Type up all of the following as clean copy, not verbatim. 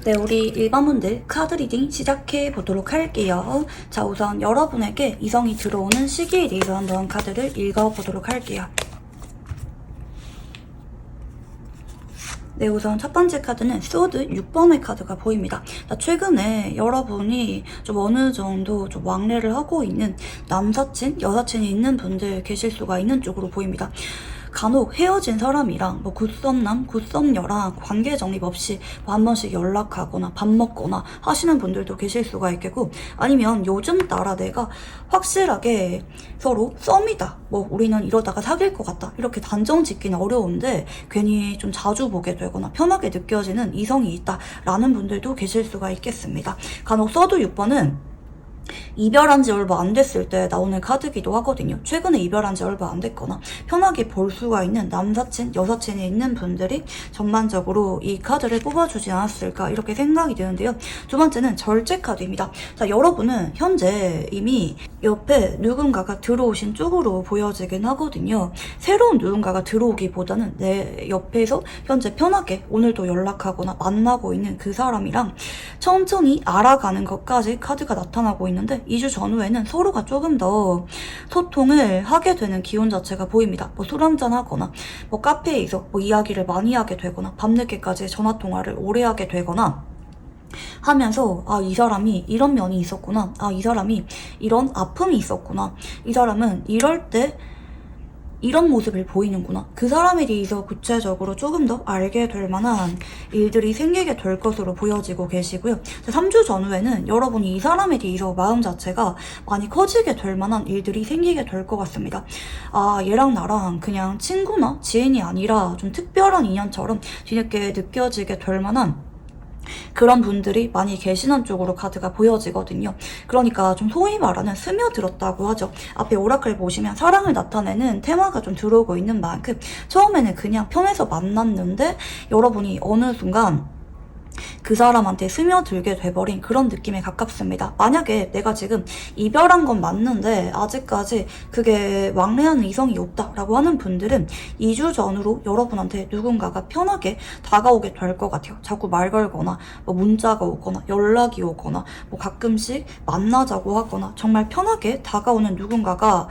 네, 우리 일반분들 카드 리딩 시작해 보도록 할게요. 자, 우선 여러분에게 이성이 들어오는 시기에 대해서 한번 카드를 읽어보도록 할게요. 네, 우선 첫 번째 카드는 소드 6번의 카드가 보입니다. 최근에 여러분이 좀 어느 정도 좀 왕래를 하고 있는 남사친, 여사친이 있는 분들 계실 수가 있는 쪽으로 보입니다. 간혹 헤어진 사람이랑 굿썸남, 굿썸녀랑 관계 정립 없이 한 번씩 연락하거나 밥 먹거나 하시는 분들도 계실 수가 있겠고, 아니면 요즘 따라 내가 확실하게 서로 썸이다, 우리는 이러다가 사귈 것 같다, 이렇게 단정 짓기는 어려운데 괜히 좀 자주 보게 되거나 편하게 느껴지는 이성이 있다라는 분들도 계실 수가 있겠습니다. 간혹 서두 6번은 이별한 지 얼마 안 됐을 때 나오는 카드기도 하거든요. 최근에 이별한 지 얼마 안 됐거나 편하게 볼 수가 있는 남사친, 여사친이 있는 분들이 전반적으로 이 카드를 뽑아주지 않았을까 이렇게 생각이 드는데요. 두 번째는 절제 카드입니다. 자, 여러분은 현재 이미 옆에 누군가가 들어오신 쪽으로 보여지긴 하거든요. 새로운 누군가가 들어오기보다는 내 옆에서 현재 편하게 오늘도 연락하거나 만나고 있는 그 사람이랑 천천히 알아가는 것까지 카드가 나타나고 있는데, 2주 전후에는 서로가 조금 더 소통을 하게 되는 기운 자체가 보입니다. 술 한잔 하거나 카페에서 이야기를 많이 하게 되거나 밤늦게까지 전화통화를 오래 하게 되거나 하면서 이 사람이 이런 면이 있었구나, 이 사람이 이런 아픔이 있었구나, 이 사람은 이럴 때 이런 모습을 보이는구나, 그 사람에 대해서 구체적으로 조금 더 알게 될 만한 일들이 생기게 될 것으로 보여지고 계시고요. 3주 전후에는 여러분이 이 사람에 대해서 마음 자체가 많이 커지게 될 만한 일들이 생기게 될 것 같습니다. 얘랑 나랑 그냥 친구나 지인이 아니라 좀 특별한 인연처럼 뒤늦게 느껴지게 될 만한 그런 분들이 많이 계시는 쪽으로 카드가 보여지거든요. 그러니까 좀 소위 말하는 스며들었다고 하죠. 앞에 오라클 보시면 사랑을 나타내는 테마가 좀 들어오고 있는 만큼 처음에는 그냥 편해서 만났는데 여러분이 어느 순간 그 사람한테 스며들게 돼버린 그런 느낌에 가깝습니다. 만약에 내가 지금 이별한 건 맞는데 아직까지 그게 왕래하는 이성이 없다라고 하는 분들은 2주 전으로 여러분한테 누군가가 편하게 다가오게 될 것 같아요. 자꾸 말 걸거나 문자가 오거나 연락이 오거나 가끔씩 만나자고 하거나 정말 편하게 다가오는 누군가가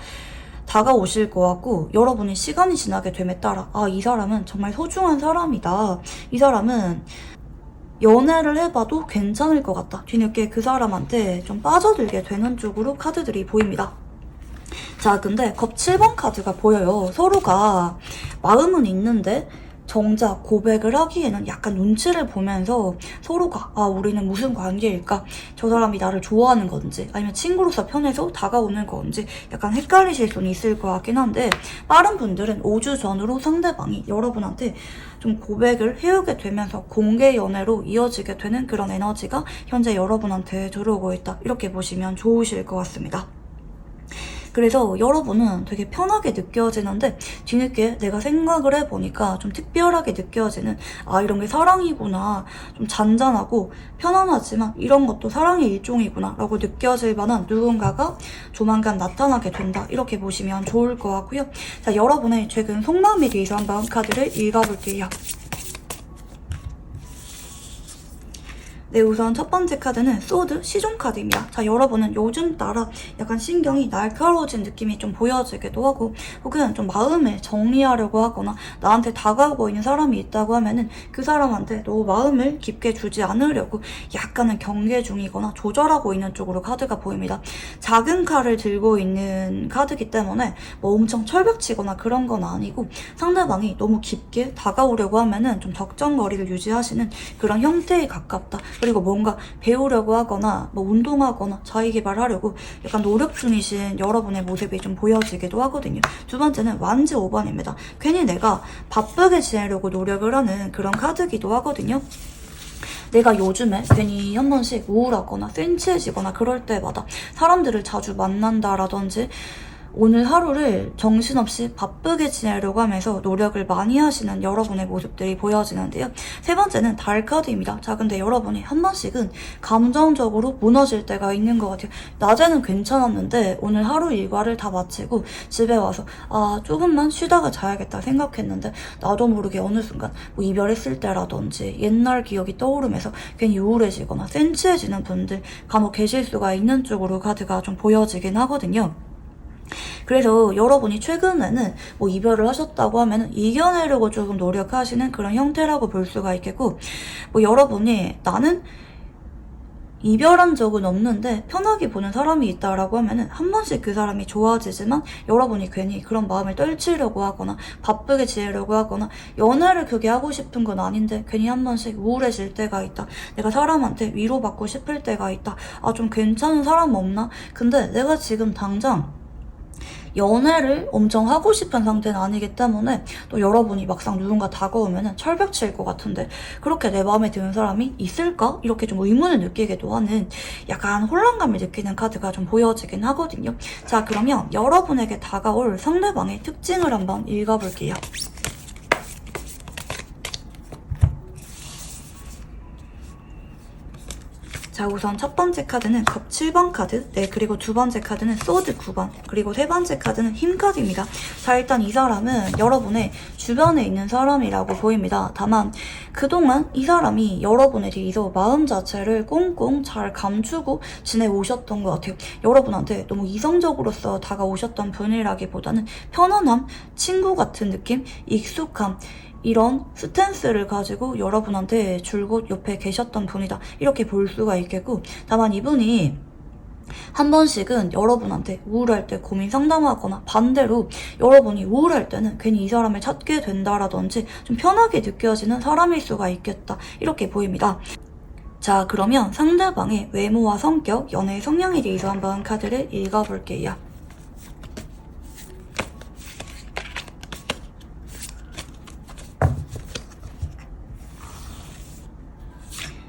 다가오실 것 같고, 여러분이 시간이 지나게 됨에 따라 이 사람은 정말 소중한 사람이다, 이 사람은 연애를 해봐도 괜찮을 것 같다, 뒤늦게 그 사람한테 좀 빠져들게 되는 쪽으로 카드들이 보입니다. 자, 근데 겁 7번 카드가 보여요. 서로가 마음은 있는데 정작 고백을 하기에는 약간 눈치를 보면서 서로가 우리는 무슨 관계일까? 저 사람이 나를 좋아하는 건지 아니면 친구로서 편해서 다가오는 건지 약간 헷갈리실 수는 있을 것 같긴 한데, 빠른 분들은 5주 전으로 상대방이 여러분한테 좀 고백을 해오게 되면서 공개 연애로 이어지게 되는 그런 에너지가 현재 여러분한테 들어오고 있다, 이렇게 보시면 좋으실 것 같습니다. 그래서 여러분은 되게 편하게 느껴지는데 뒤늦게 내가 생각을 해보니까 좀 특별하게 느껴지는, 이런 게 사랑이구나, 좀 잔잔하고 편안하지만 이런 것도 사랑의 일종이구나 라고 느껴질 만한 누군가가 조만간 나타나게 된다, 이렇게 보시면 좋을 것 같고요. 자, 여러분의 최근 속마음에 대해서 한번 카드를 읽어볼게요. 네, 우선 첫 번째 카드는 소드 시종 카드입니다. 자, 여러분은 요즘 따라 약간 신경이 날카로워진 느낌이 좀 보여지기도 하고, 혹은 좀 마음을 정리하려고 하거나 나한테 다가오고 있는 사람이 있다고 하면은 그 사람한테 너무 마음을 깊게 주지 않으려고 약간은 경계 중이거나 조절하고 있는 쪽으로 카드가 보입니다. 작은 칼을 들고 있는 카드기 때문에 엄청 철벽치거나 그런 건 아니고, 상대방이 너무 깊게 다가오려고 하면은 좀 적정거리를 유지하시는 그런 형태에 가깝다. 그리고 뭔가 배우려고 하거나 운동하거나 자기개발하려고 약간 노력 중이신 여러분의 모습이 좀 보여지기도 하거든요. 두 번째는 완지 5번입니다. 괜히 내가 바쁘게 지내려고 노력을 하는 그런 카드기도 하거든요. 내가 요즘에 괜히 한 번씩 우울하거나 센치해지거나 그럴 때마다 사람들을 자주 만난다라든지 오늘 하루를 정신없이 바쁘게 지내려고 하면서 노력을 많이 하시는 여러분의 모습들이 보여지는데요. 세 번째는 달 카드입니다. 자, 근데 여러분이 한 번씩은 감정적으로 무너질 때가 있는 것 같아요. 낮에는 괜찮았는데 오늘 하루 일과를 다 마치고 집에 와서 조금만 쉬다가 자야겠다 생각했는데 나도 모르게 어느 순간 뭐 이별했을 때라든지 옛날 기억이 떠오르면서 괜히 우울해지거나 센치해지는 분들 간혹 계실 수가 있는 쪽으로 카드가 좀 보여지긴 하거든요. 그래서 여러분이 최근에는 뭐 이별을 하셨다고 하면 이겨내려고 조금 노력하시는 그런 형태라고 볼 수가 있겠고, 뭐 여러분이 나는 이별한 적은 없는데 편하게 보는 사람이 있다라고 하면은 한 번씩 그 사람이 좋아지지만 여러분이 괜히 그런 마음을 떨치려고 하거나 바쁘게 지내려고 하거나 연애를 그게 하고 싶은 건 아닌데 괜히 한 번씩 우울해질 때가 있다. 내가 사람한테 위로받고 싶을 때가 있다. 좀 괜찮은 사람 없나? 근데 내가 지금 당장 연애를 엄청 하고 싶은 상태는 아니기 때문에 또 여러분이 막상 누군가 다가오면 철벽 칠 것 같은데 그렇게 내 마음에 드는 사람이 있을까? 이렇게 좀 의문을 느끼기도 하는 약간 혼란감을 느끼는 카드가 좀 보여지긴 하거든요. 자, 그러면 여러분에게 다가올 상대방의 특징을 한번 읽어볼게요. 자, 우선 첫 번째 카드는 컵 7번 카드, 그리고 두 번째 카드는 소드 9번, 그리고 세 번째 카드는 힘 카드입니다. 자, 일단 이 사람은 여러분의 주변에 있는 사람이라고 보입니다. 다만 그동안 이 사람이 여러분에 대해서 마음 자체를 꽁꽁 잘 감추고 지내오셨던 것 같아요. 여러분한테 너무 이성적으로서 다가오셨던 분이라기보다는 편안함, 친구 같은 느낌, 익숙함, 이런 스탠스를 가지고 여러분한테 줄곧 옆에 계셨던 분이다. 이렇게 볼 수가 있겠고, 다만 이분이 한 번씩은 여러분한테 우울할 때 고민 상담하거나 반대로 여러분이 우울할 때는 괜히 이 사람을 찾게 된다라든지 좀 편하게 느껴지는 사람일 수가 있겠다. 이렇게 보입니다. 자, 그러면 상대방의 외모와 성격, 연애의 성향에 대해서 한번 카드를 읽어볼게요.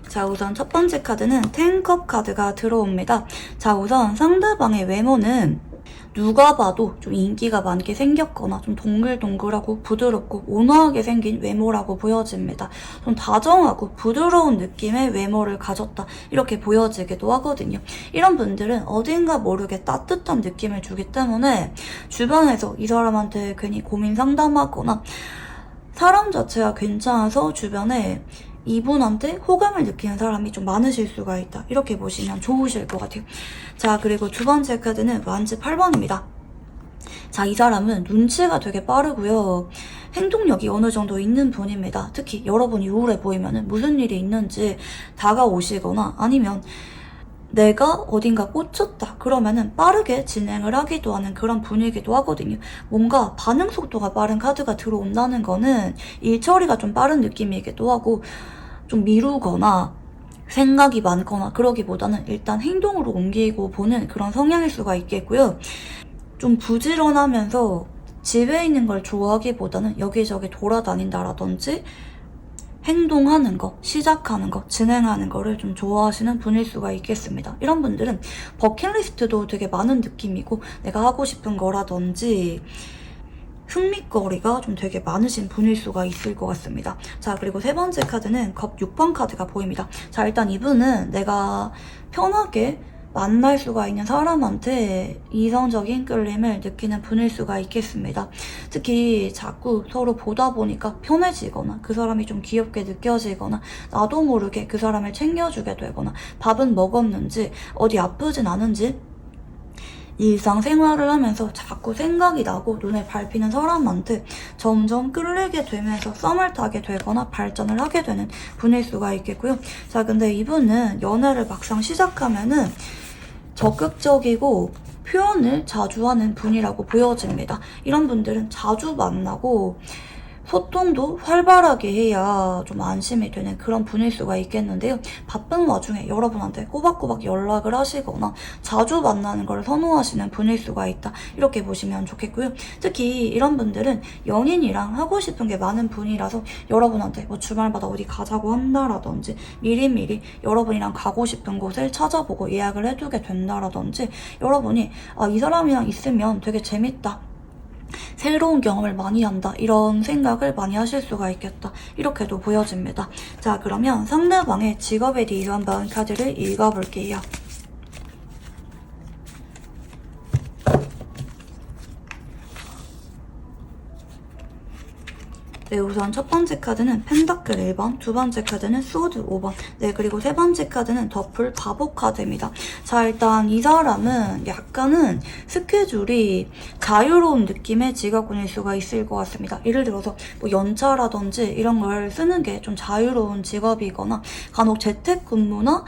자, 우선 첫 번째 카드는 10컵 카드가 들어옵니다. 자, 우선 상대방의 외모는 누가 봐도 좀 인기가 많게 생겼거나 좀 동글동글하고 부드럽고 온화하게 생긴 외모라고 보여집니다. 좀 다정하고 부드러운 느낌의 외모를 가졌다. 이렇게 보여지기도 하거든요. 이런 분들은 어딘가 모르게 따뜻한 느낌을 주기 때문에 주변에서 이 사람한테 괜히 고민 상담하거나 사람 자체가 괜찮아서 주변에 이분한테 호감을 느끼는 사람이 좀 많으실 수가 있다. 이렇게 보시면 좋으실 것 같아요. 자, 그리고 두 번째 카드는 완즈 8번입니다. 자, 이 사람은 눈치가 되게 빠르고요. 행동력이 어느 정도 있는 분입니다. 특히 여러분이 우울해 보이면 무슨 일이 있는지 다가오시거나 아니면 내가 어딘가 꽂혔다 그러면은 빠르게 진행을 하기도 하는 그런 분이기도 하거든요. 뭔가 반응 속도가 빠른 카드가 들어온다는 거는 일 처리가 좀 빠른 느낌이기도 하고 좀 미루거나 생각이 많거나 그러기보다는 일단 행동으로 옮기고 보는 그런 성향일 수가 있겠고요. 좀 부지런하면서 집에 있는 걸 좋아하기보다는 여기저기 돌아다닌다라든지 행동하는 거, 시작하는 거, 진행하는 거를 좀 좋아하시는 분일 수가 있겠습니다. 이런 분들은 버킷리스트도 되게 많은 느낌이고 내가 하고 싶은 거라든지 흥미거리가 좀 되게 많으신 분일 수가 있을 것 같습니다. 자, 그리고 세 번째 카드는 컵 6번 카드가 보입니다. 자, 일단 이분은 내가 편하게 만날 수가 있는 사람한테 이성적인 끌림을 느끼는 분일 수가 있겠습니다. 특히 자꾸 서로 보다 보니까 편해지거나 그 사람이 좀 귀엽게 느껴지거나 나도 모르게 그 사람을 챙겨주게 되거나 밥은 먹었는지 어디 아프진 않은지 일상생활을 하면서 자꾸 생각이 나고 눈에 밟히는 사람한테 점점 끌리게 되면서 썸을 타게 되거나 발전을 하게 되는 분일 수가 있겠고요. 자, 근데 이분은 연애를 막상 시작하면은 적극적이고 표현을 자주 하는 분이라고 보여집니다. 이런 분들은 자주 만나고 소통도 활발하게 해야 좀 안심이 되는 그런 분일 수가 있겠는데요. 바쁜 와중에 여러분한테 꼬박꼬박 연락을 하시거나 자주 만나는 걸 선호하시는 분일 수가 있다. 이렇게 보시면 좋겠고요. 특히 이런 분들은 연인이랑 하고 싶은 게 많은 분이라서 여러분한테 뭐 주말마다 어디 가자고 한다라든지 미리미리 여러분이랑 가고 싶은 곳을 찾아보고 예약을 해두게 된다라든지 여러분이 이 사람이랑 있으면 되게 재밌다. 새로운 경험을 많이 한다 이런 생각을 많이 하실 수가 있겠다 이렇게도 보여집니다. 자, 그러면 상대방의 직업에 대해서 한번 카드를 읽어볼게요. 네, 우선 첫 번째 카드는 펜타클 1번, 두 번째 카드는 소드 5번, 네, 그리고 세 번째 카드는 더풀 바보 카드입니다. 자, 일단 이 사람은 약간은 스케줄이 자유로운 느낌의 직업군일 수가 있을 것 같습니다. 예를 들어서 뭐 연차라든지 이런 걸 쓰는 게 좀 자유로운 직업이거나 간혹 재택근무나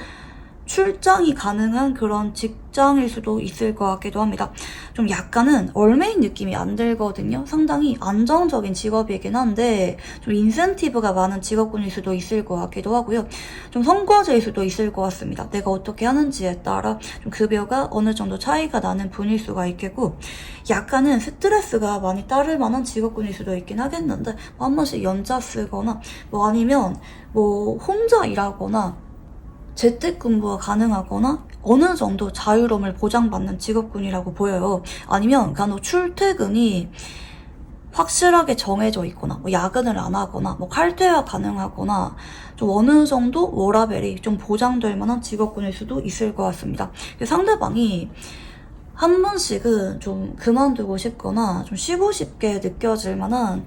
출장이 가능한 그런 직장일 수도 있을 것 같기도 합니다. 좀 약간은 얼매인 느낌이 안 들거든요. 상당히 안정적인 직업이긴 한데 좀 인센티브가 많은 직업군일 수도 있을 것 같기도 하고요. 좀 성과제일 수도 있을 것 같습니다. 내가 어떻게 하는지에 따라 좀 급여가 어느 정도 차이가 나는 분일 수가 있겠고 약간은 스트레스가 많이 따를 만한 직업군일 수도 있긴 하겠는데 한 번씩 연차 쓰거나 뭐 아니면 뭐 혼자 일하거나 재택근무가 가능하거나 어느 정도 자유로움을 보장받는 직업군이라고 보여요. 아니면 간혹 출퇴근이 확실하게 정해져 있거나 뭐 야근을 안 하거나 뭐 칼퇴가 가능하거나 좀 어느 정도 워라밸이 좀 보장될 만한 직업군일 수도 있을 것 같습니다. 상대방이 한 번씩은 좀 그만두고 싶거나 좀 쉬고 싶게 느껴질 만한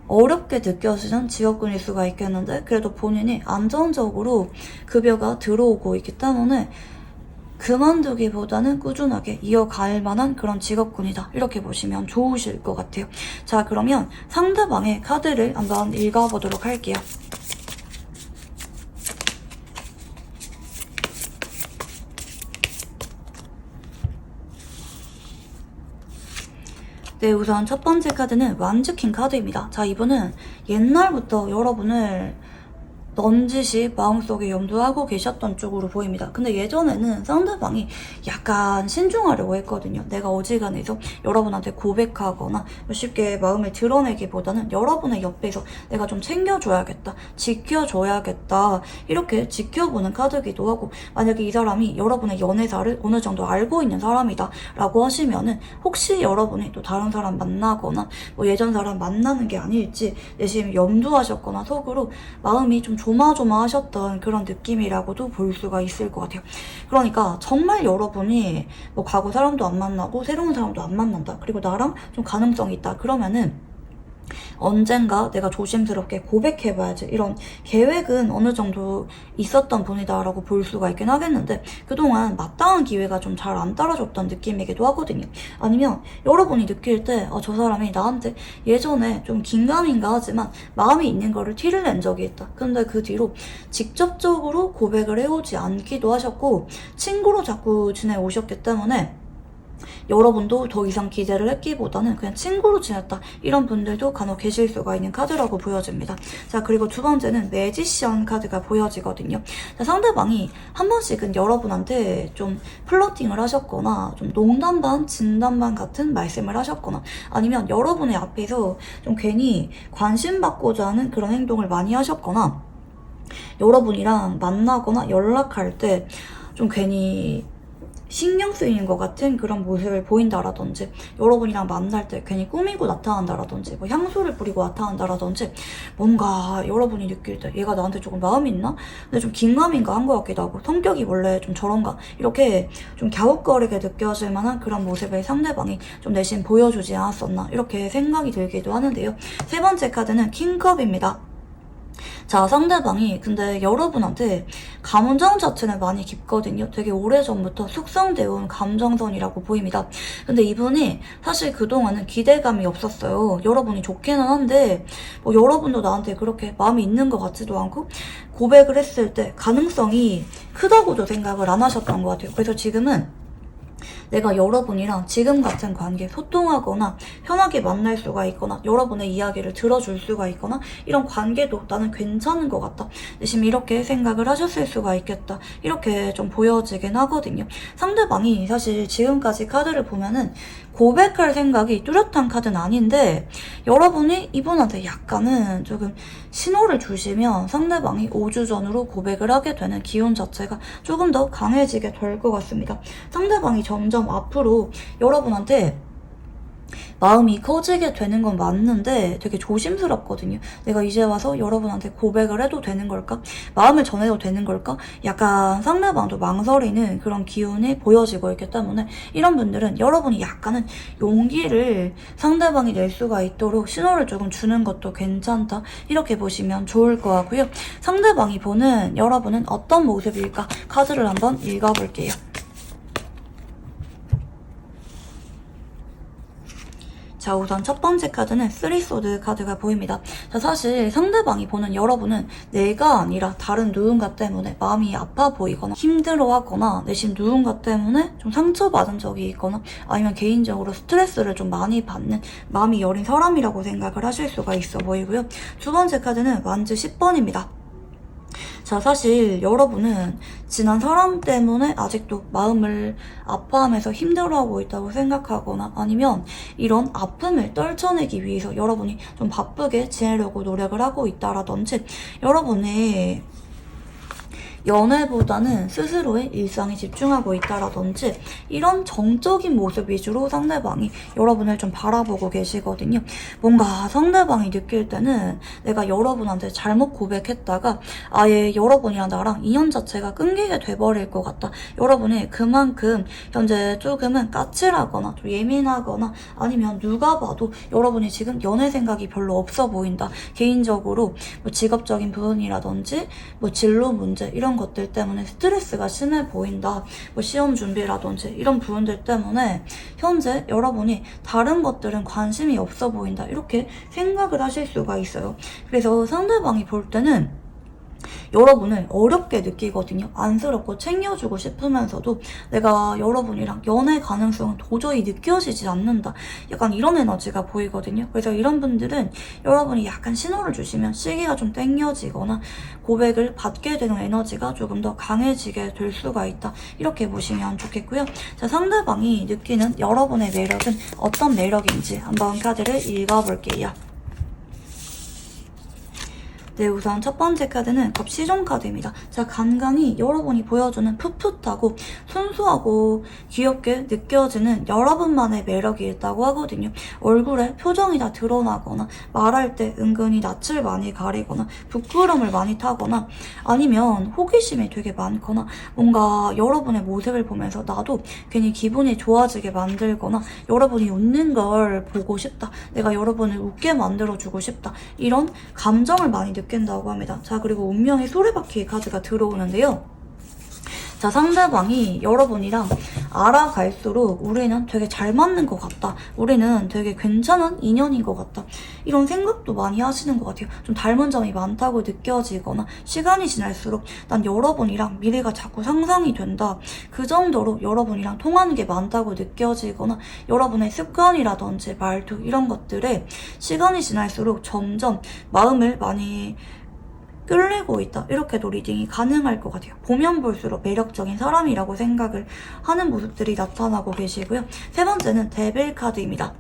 어렵게 느껴지는 직업군일 수가 있겠는데 그래도 본인이 안정적으로 급여가 들어오고 있기 때문에 그만두기보다는 꾸준하게 이어갈 만한 그런 직업군이다 이렇게 보시면 좋으실 것 같아요. 자, 그러면 상대방의 카드를 한번 읽어보도록 할게요. 네, 우선 첫 번째 카드는 완즈킹 카드입니다. 자, 이분은 옛날부터 여러분을 넌지시 마음속에 염두하고 계셨던 쪽으로 보입니다. 근데 예전에는 상대방이 약간 신중하려고 했거든요. 내가 어지간해서 여러분한테 고백하거나 쉽게 마음을 드러내기보다는 여러분의 옆에서 내가 좀 챙겨줘야겠다, 지켜줘야겠다 이렇게 지켜보는 카드기도 하고 만약에 이 사람이 여러분의 연애사를 어느 정도 알고 있는 사람이다 라고 하시면은 혹시 여러분이 또 다른 사람 만나거나 뭐 예전 사람 만나는 게 아닐지 내심 염두하셨거나 속으로 마음이 좀 조마조마하셨던 그런 느낌이라고도 볼 수가 있을 것 같아요. 그러니까 정말 여러분이 뭐 과거 사람도 안 만나고 새로운 사람도 안 만난다. 그리고 나랑 좀 가능성이 있다. 그러면은 언젠가 내가 조심스럽게 고백해봐야지 이런 계획은 어느 정도 있었던 분이다라고 볼 수가 있긴 하겠는데 그동안 마땅한 기회가 좀 잘 안 따라줬던 느낌이기도 하거든요. 아니면 여러분이 느낄 때 저 사람이 나한테 예전에 좀 긴가민가 하지만 마음이 있는 거를 티를 낸 적이 있다. 근데 그 뒤로 직접적으로 고백을 해오지 않기도 하셨고 친구로 자꾸 지내오셨기 때문에 여러분도 더 이상 기대를 했기보다는 그냥 친구로 지냈다 이런 분들도 간혹 계실 수가 있는 카드라고 보여집니다. 자, 그리고 두 번째는 매지션 카드가 보여지거든요. 자, 상대방이 한 번씩은 여러분한테 좀 플러팅을 하셨거나 좀 농담 반 진담 반 같은 말씀을 하셨거나 아니면 여러분의 앞에서 좀 괜히 관심받고자 하는 그런 행동을 많이 하셨거나 여러분이랑 만나거나 연락할 때 좀 괜히 신경 쓰이는 것 같은 그런 모습을 보인다라든지 여러분이랑 만날 때 괜히 꾸미고 나타난다라든지 뭐 향수를 뿌리고 나타난다라든지 뭔가 여러분이 느낄 때 얘가 나한테 조금 마음이 있나? 근데 좀 긴가민가 한 것 같기도 하고 성격이 원래 좀 저런가? 이렇게 좀 갸웃거리게 느껴질 만한 그런 모습을 상대방이 좀 내심 보여주지 않았었나? 이렇게 생각이 들기도 하는데요. 세 번째 카드는 킹컵입니다. 자, 상대방이 근데 여러분한테 감정 자체는 많이 깊거든요. 되게 오래전부터 숙성되어 온 감정선이라고 보입니다. 근데 이분이 사실 그동안은 기대감이 없었어요. 여러분이 좋기는 한데 뭐 여러분도 나한테 그렇게 마음이 있는 것 같지도 않고 고백을 했을 때 가능성이 크다고도 생각을 안 하셨던 것 같아요. 그래서 지금은 내가 여러분이랑 지금 같은 관계 소통하거나 편하게 만날 수가 있거나 여러분의 이야기를 들어줄 수가 있거나 이런 관계도 나는 괜찮은 것 같다. 지금 이렇게 생각을 하셨을 수가 있겠다. 이렇게 좀 보여지긴 하거든요. 상대방이 사실 지금까지 카드를 보면은 고백할 생각이 뚜렷한 카드는 아닌데 여러분이 이분한테 약간은 조금 신호를 주시면 상대방이 5주 전으로 고백을 하게 되는 기운 자체가 조금 더 강해지게 될 것 같습니다. 상대방이 점점 앞으로 여러분한테 마음이 커지게 되는 건 맞는데 되게 조심스럽거든요. 내가 이제 와서 여러분한테 고백을 해도 되는 걸까? 마음을 전해도 되는 걸까? 약간 상대방도 망설이는 그런 기운이 보여지고 있기 때문에 이런 분들은 여러분이 약간은 용기를 상대방이 낼 수가 있도록 신호를 조금 주는 것도 괜찮다. 이렇게 보시면 좋을 것 같고요. 상대방이 보는 여러분은 어떤 모습일까? 카드를 한번 읽어볼게요. 자, 우선 첫 번째 카드는 쓰리소드 카드가 보입니다. 자, 사실 상대방이 보는 여러분은 내가 아니라 다른 누군가 때문에 마음이 아파 보이거나 힘들어하거나 내심 누군가 때문에 좀 상처받은 적이 있거나 아니면 개인적으로 스트레스를 좀 많이 받는 마음이 여린 사람이라고 생각을 하실 수가 있어 보이고요. 두 번째 카드는 완즈 10번입니다. 자, 사실 여러분은 지난 사람 때문에 아직도 마음을 아파하면서 힘들어하고 있다고 생각하거나 아니면 이런 아픔을 떨쳐내기 위해서 여러분이 좀 바쁘게 지내려고 노력을 하고 있다라든지 여러분의 연애보다는 스스로의 일상에 집중하고 있다라든지 이런 정적인 모습 위주로 상대방이 여러분을 좀 바라보고 계시거든요. 뭔가 상대방이 느낄 때는 내가 여러분한테 잘못 고백했다가 아예 여러분이랑 나랑 인연 자체가 끊기게 돼버릴 것 같다. 여러분이 그만큼 현재 조금은 까칠하거나 좀 예민하거나 아니면 누가 봐도 여러분이 지금 연애 생각이 별로 없어 보인다. 개인적으로 뭐 직업적인 부분이라든지 뭐 진로 문제 이런 것들 때문에 스트레스가 심해 보인다. 뭐 시험 준비라든지 이런 부분들 때문에 현재 여러분이 다른 것들은 관심이 없어 보인다. 이렇게 생각을 하실 수가 있어요. 그래서 상대방이 볼 때는 여러분을 어렵게 느끼거든요. 안쓰럽고 챙겨주고 싶으면서도 내가 여러분이랑 연애 가능성은 도저히 느껴지지 않는다. 약간 이런 에너지가 보이거든요. 그래서 이런 분들은 여러분이 약간 신호를 주시면 시기가 좀 땡겨지거나 고백을 받게 되는 에너지가 조금 더 강해지게 될 수가 있다. 이렇게 보시면 좋겠고요. 자, 상대방이 느끼는 여러분의 매력은 어떤 매력인지 한번 카드를 읽어볼게요. 네, 우선 첫 번째 카드는 컵시종 카드입니다. 자, 간간히 여러분이 보여주는 풋풋하고 순수하고 귀엽게 느껴지는 여러분만의 매력이 있다고 하거든요. 얼굴에 표정이 다 드러나거나 말할 때 은근히 낯을 많이 가리거나 부끄럼을 많이 타거나 아니면 호기심이 되게 많거나 뭔가 여러분의 모습을 보면서 나도 괜히 기분이 좋아지게 만들거나 여러분이 웃는 걸 보고 싶다. 내가 여러분을 웃게 만들어주고 싶다. 이런 감정을 많이 느낀다고 합니다. 자, 그리고 운명의 소리바퀴 카드가 들어오는데요. 자, 상대방이 여러분이랑 알아갈수록 우리는 되게 잘 맞는 것 같다. 우리는 되게 괜찮은 인연인 것 같다. 이런 생각도 많이 하시는 것 같아요. 좀 닮은 점이 많다고 느껴지거나 시간이 지날수록 난 여러분이랑 미래가 자꾸 상상이 된다. 그 정도로 여러분이랑 통하는 게 많다고 느껴지거나 여러분의 습관이라든지 말투 이런 것들에 시간이 지날수록 점점 마음을 많이 끌리고 있다. 이렇게도 리딩이 가능할 것 같아요. 보면 볼수록 매력적인 사람이라고 생각을 하는 모습들이 나타나고 계시고요. 세 번째는 데빌 카드입니다.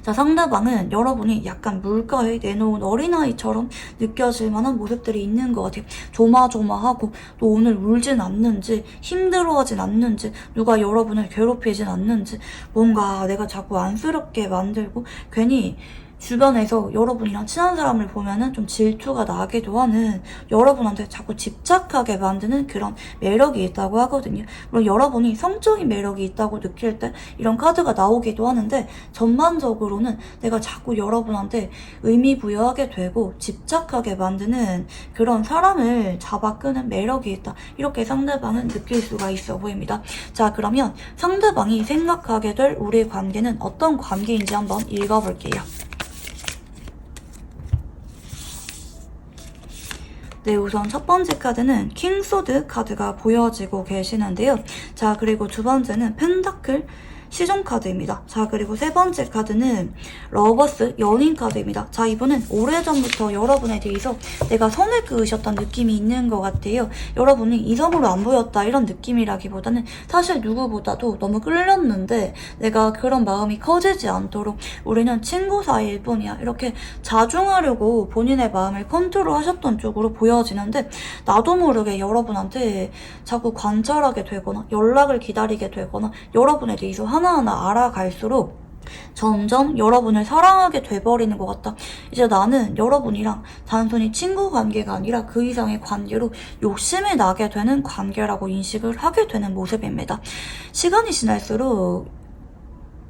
자, 상대방은 여러분이 약간 물가에 내놓은 어린아이처럼 느껴질 만한 모습들이 있는 것 같아요. 조마조마하고 또 오늘 울진 않는지 힘들어하진 않는지 누가 여러분을 괴롭히진 않는지 뭔가 내가 자꾸 안쓰럽게 만들고 괜히 주변에서 여러분이랑 친한 사람을 보면은 좀 질투가 나기도 하는 여러분한테 자꾸 집착하게 만드는 그런 매력이 있다고 하거든요. 물론 여러분이 성적인 매력이 있다고 느낄 때 이런 카드가 나오기도 하는데 전반적으로는 내가 자꾸 여러분한테 의미 부여하게 되고 집착하게 만드는 그런 사람을 잡아 끄는 매력이 있다. 이렇게 상대방은 느낄 수가 있어 보입니다. 자, 그러면 상대방이 생각하게 될 우리의 관계는 어떤 관계인지 한번 읽어볼게요. 네, 우선 첫 번째 카드는 킹소드 카드가 보여지고 계시는데요. 자, 그리고 두 번째는 펜타클 시종 카드입니다. 자, 그리고 세 번째 카드는 러버스 연인 카드입니다. 자, 이분은 오래전부터 여러분에 대해서 내가 선을 그으셨던 느낌이 있는 것 같아요. 여러분이 이성으로 안 보였다 이런 느낌이라기보다는 사실 누구보다도 너무 끌렸는데 내가 그런 마음이 커지지 않도록 우리는 친구 사이일 뿐이야 이렇게 자중하려고 본인의 마음을 컨트롤하셨던 쪽으로 보여지는데 나도 모르게 여러분한테 자꾸 관찰하게 되거나 연락을 기다리게 되거나 여러분에 대해서 하나하나 알아갈수록 점점 여러분을 사랑하게 돼버리는 것 같다. 이제 나는 여러분이랑 단순히 친구 관계가 아니라 그 이상의 관계로 욕심이 나게 되는 관계라고 인식을 하게 되는 모습입니다. 시간이 지날수록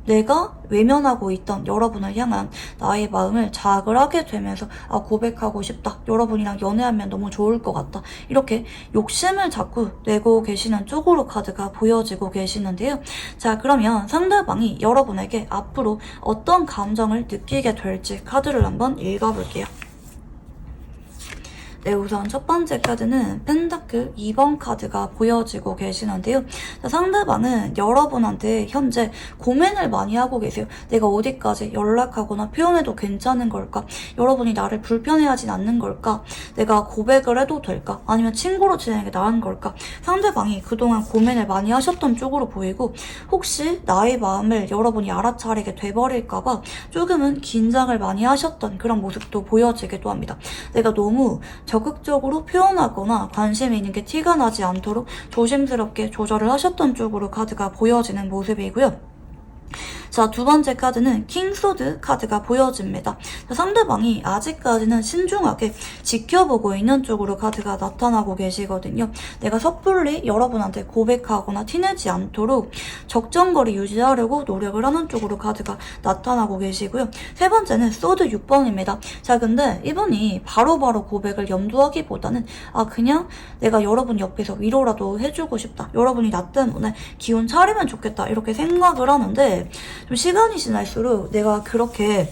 내가 외면하고 있던 여러분을 향한 나의 마음을 자극을 하게 되면서 아, 고백하고 싶다. 여러분이랑 연애하면 너무 좋을 것 같다. 이렇게 욕심을 자꾸 내고 계시는 쪽으로 카드가 보여지고 계시는데요. 자, 그러면 상대방이 여러분에게 앞으로 어떤 감정을 느끼게 될지 카드를 한번 읽어볼게요. 네, 우선 첫 번째 카드는 펜타클 2번 카드가 보여지고 계시는데요. 자, 상대방은 여러분한테 현재 고민을 많이 하고 계세요. 내가 어디까지 연락하거나 표현해도 괜찮은 걸까? 여러분이 나를 불편해하진 않는 걸까? 내가 고백을 해도 될까? 아니면 친구로 지내는 게 나은 걸까? 상대방이 그동안 고민을 많이 하셨던 쪽으로 보이고 혹시 나의 마음을 여러분이 알아차리게 돼버릴까봐 조금은 긴장을 많이 하셨던 그런 모습도 보여지기도 합니다. 내가 너무 적극적으로 표현하거나 관심이 있는 게 티가 나지 않도록 조심스럽게 조절을 하셨던 쪽으로 카드가 보여지는 모습이고요. 자, 두 번째 카드는 킹소드 카드가 보여집니다. 자, 상대방이 아직까지는 신중하게 지켜보고 있는 쪽으로 카드가 나타나고 계시거든요. 내가 섣불리 여러분한테 고백하거나 티내지 않도록 적정거리 유지하려고 노력을 하는 쪽으로 카드가 나타나고 계시고요. 세 번째는 소드 6번입니다. 자, 근데 이분이 바로바로 고백을 염두하기보다는 아, 그냥 내가 여러분 옆에서 위로라도 해주고 싶다. 여러분이 나 때문에 기운 차리면 좋겠다. 이렇게 생각을 하는데 좀 시간이 지날수록 내가 그렇게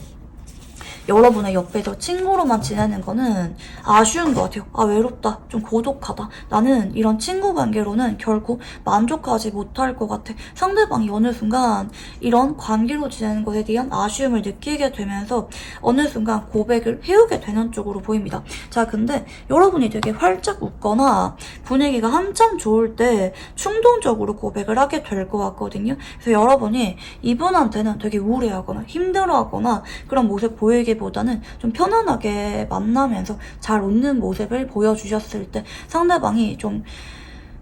여러분의 옆에서 친구로만 지내는 거는 아쉬운 것 같아요. 아, 외롭다. 좀 고독하다. 나는 이런 친구 관계로는 결코 만족하지 못할 것 같아. 상대방이 어느 순간 이런 관계로 지내는 것에 대한 아쉬움을 느끼게 되면서 어느 순간 고백을 해오게 되는 쪽으로 보입니다. 자, 근데 여러분이 되게 활짝 웃거나 분위기가 한참 좋을 때 충동적으로 고백을 하게 될 것 같거든요. 그래서 여러분이 이분한테는 되게 우울해하거나 힘들어하거나 그런 모습 보이게 보다는 좀 편안하게 만나면서 잘 웃는 모습을 보여주셨을 때 상대방이 좀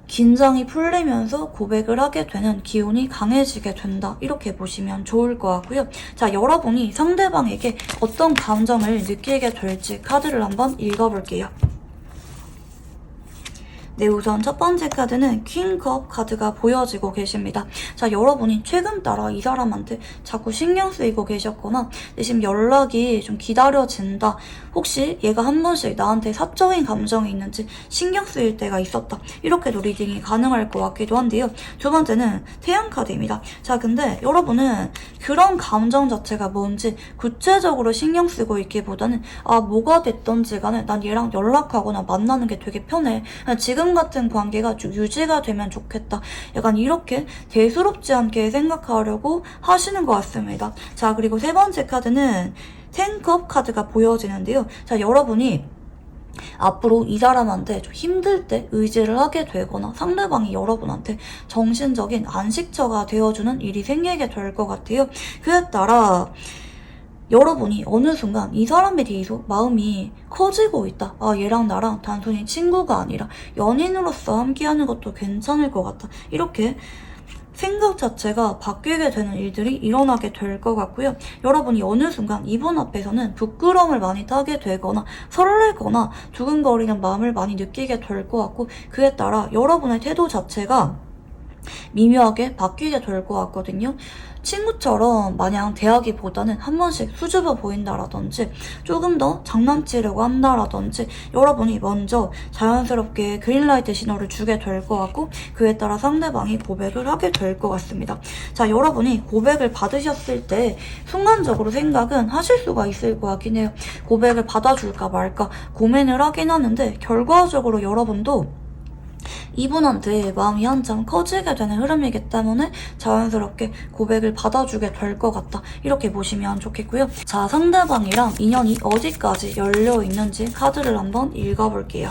긴장이 풀리면서 고백을 하게 되는 기운이 강해지게 된다. 이렇게 보시면 좋을 것 같고요. 자, 여러분이 상대방에게 어떤 감정을 느끼게 될지 카드를 한번 읽어볼게요. 네, 우선 첫 번째 카드는 퀸컵 카드가 보여지고 계십니다. 자, 여러분이 최근 따라 이 사람한테 자꾸 신경 쓰이고 계셨거나 내심 연락이 좀 기다려진다. 혹시 얘가 한 번씩 나한테 사적인 감정이 있는지 신경 쓰일 때가 있었다. 이렇게도 리딩이 가능할 것 같기도 한데요. 두 번째는 태양 카드입니다. 자, 근데 여러분은 그런 감정 자체가 뭔지 구체적으로 신경 쓰고 있기보다는 아, 뭐가 됐던지 간에 난 얘랑 연락하거나 만나는 게 되게 편해. 지금 같은 관계가 쭉 유지가 되면 좋겠다. 약간 이렇게 대수롭지 않게 생각하려고 하시는 것 같습니다. 자, 그리고 세 번째 카드는 10컵 카드가 보여지는데요. 자, 여러분이 앞으로 이 사람한테 좀 힘들 때 의지를 하게 되거나 상대방이 여러분한테 정신적인 안식처가 되어주는 일이 생기게 될 것 같아요. 그에 따라 여러분이 어느 순간 이 사람에 대해서 마음이 커지고 있다. 아, 얘랑 나랑 단순히 친구가 아니라 연인으로서 함께하는 것도 괜찮을 것 같다. 이렇게 생각 자체가 바뀌게 되는 일들이 일어나게 될 것 같고요. 여러분이 어느 순간 이분 앞에서는 부끄러움을 많이 타게 되거나 설레거나 두근거리는 마음을 많이 느끼게 될 것 같고 그에 따라 여러분의 태도 자체가 미묘하게 바뀌게 될 것 같거든요. 친구처럼 마냥 대하기보다는 한 번씩 수줍어 보인다라든지 조금 더 장난치려고 한다라든지 여러분이 먼저 자연스럽게 그린라이트 신호를 주게 될 것 같고 그에 따라 상대방이 고백을 하게 될 것 같습니다. 자, 여러분이 고백을 받으셨을 때 순간적으로 생각은 하실 수가 있을 것 같긴 해요. 고백을 받아줄까 말까 고민을 하긴 하는데 결과적으로 여러분도 이분한테 마음이 한참 커지게 되는 흐름이기 때문에 자연스럽게 고백을 받아주게 될 것 같다. 이렇게 보시면 좋겠고요. 자, 상대방이랑 인연이 어디까지 열려있는지 카드를 한번 읽어볼게요.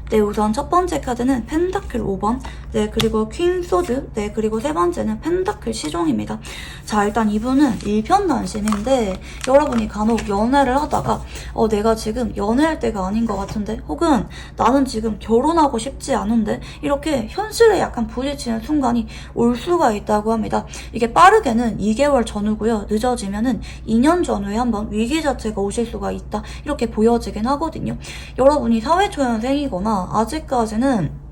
네, 우선 첫 번째 카드는 펜타클 5번, 네, 그리고 퀸 소드, 네, 그리고 세 번째는 펜타클 시종입니다. 자, 일단 이분은 일편단심인데 여러분이 간혹 연애를 하다가 내가 지금 연애할 때가 아닌 것 같은데 혹은 나는 지금 결혼하고 싶지 않은데 이렇게 현실에 약간 부딪히는 순간이 올 수가 있다고 합니다. 이게 빠르게는 2개월 전후고요. 늦어지면은 2년 전후에 한번 위기 자체가 오실 수가 있다. 이렇게 보여지긴 하거든요. 여러분이 사회초년생이거나 아직까지는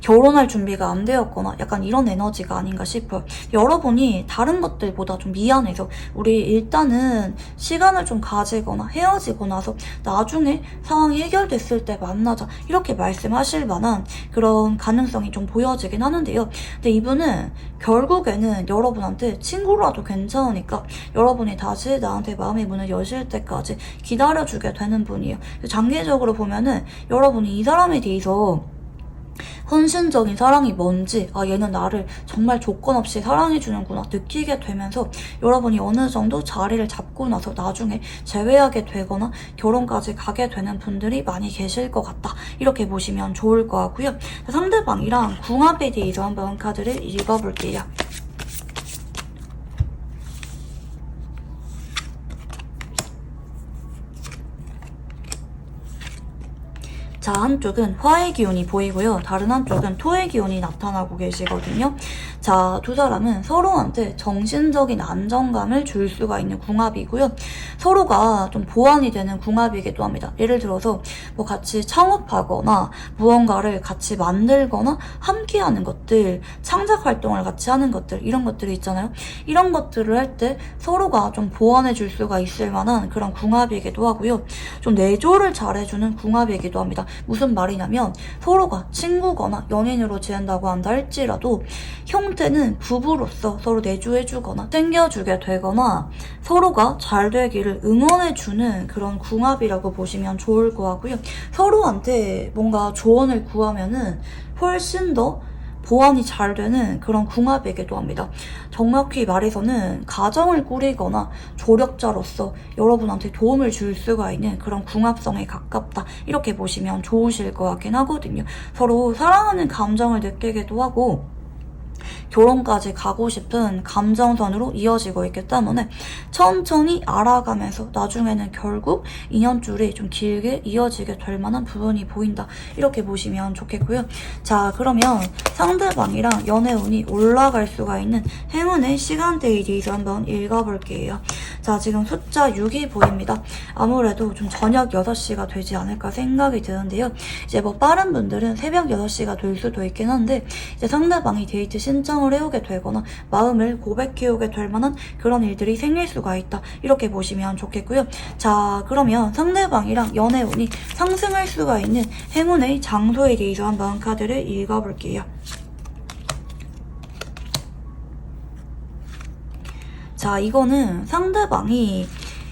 결혼할 준비가 안 되었거나 약간 이런 에너지가 아닌가 싶어요. 여러분이 다른 것들보다 좀 미안해서 우리 일단은 시간을 좀 가지거나 헤어지고 나서 나중에 상황이 해결됐을 때 만나자 이렇게 말씀하실 만한 그런 가능성이 좀 보여지긴 하는데요. 근데 이분은 결국에는 여러분한테 친구라도 괜찮으니까 여러분이 다시 나한테 마음의 문을 여실 때까지 기다려주게 되는 분이에요. 장기적으로 보면은 여러분이 이 사람에 대해서 헌신적인 사랑이 뭔지 얘는 나를 정말 조건 없이 사랑해주는구나 느끼게 되면서 여러분이 어느 정도 자리를 잡고 나서 나중에 재회하게 되거나 결혼까지 가게 되는 분들이 많이 계실 것 같다. 이렇게 보시면 좋을 것 같고요. 상대방이랑 궁합에 대해서 한번 카드를 읽어볼게요. 자, 한쪽은 화의 기운이 보이고요. 다른 한쪽은 토의 기운이 나타나고 계시거든요. 자, 두 사람은 서로한테 정신적인 안정감을 줄 수가 있는 궁합이고요. 서로가 좀 보완이 되는 궁합이기도 합니다. 예를 들어서 뭐 같이 창업하거나 무언가를 같이 만들거나 함께하는 것들, 창작 활동을 같이 하는 것들, 이런 것들이 있잖아요. 이런 것들을 할 때 서로가 좀 보완해 줄 수가 있을 만한 그런 궁합이기도 하고요. 좀 내조를 잘해주는 궁합이기도 합니다. 무슨 말이냐면 서로가 친구거나 연인으로 지낸다고 한다 할지라도 형태는 부부로서 서로 내조해주거나 챙겨주게 되거나 서로가 잘 되기를 응원해주는 그런 궁합이라고 보시면 좋을 것 같고요. 서로한테 뭔가 조언을 구하면은 훨씬 더 보완이 잘 되는 그런 궁합이기도 합니다. 정확히 말해서는 가정을 꾸리거나 조력자로서 여러분한테 도움을 줄 수가 있는 그런 궁합성에 가깝다. 이렇게 보시면 좋으실 것 같긴 하거든요. 서로 사랑하는 감정을 느끼기도 하고 결혼까지 가고 싶은 감정선으로 이어지고 있기 때문에 천천히 알아가면서 나중에는 결국 인연줄이 좀 길게 이어지게 될 만한 부분이 보인다. 이렇게 보시면 좋겠고요. 자, 그러면 상대방이랑 연애운이 올라갈 수가 있는 행운의 시간대에 대해서 한번 읽어볼게요. 자, 지금 숫자 6이 보입니다. 아무래도 좀 저녁 6시가 되지 않을까 생각이 드는데요. 이제 뭐 빠른 분들은 새벽 6시가 될 수도 있긴 한데 이제 상대방이 데이트 신청을 해오게 되거나 마음을 고백해오게 될 만한 그런 일들이 생길 수가 있다. 이렇게 보시면 좋겠고요. 자, 그러면 상대방이랑 연애운이 상승할 수가 있는 행운의 장소에 대해서 한번 카드를 읽어볼게요. 자, 이거는 상대방이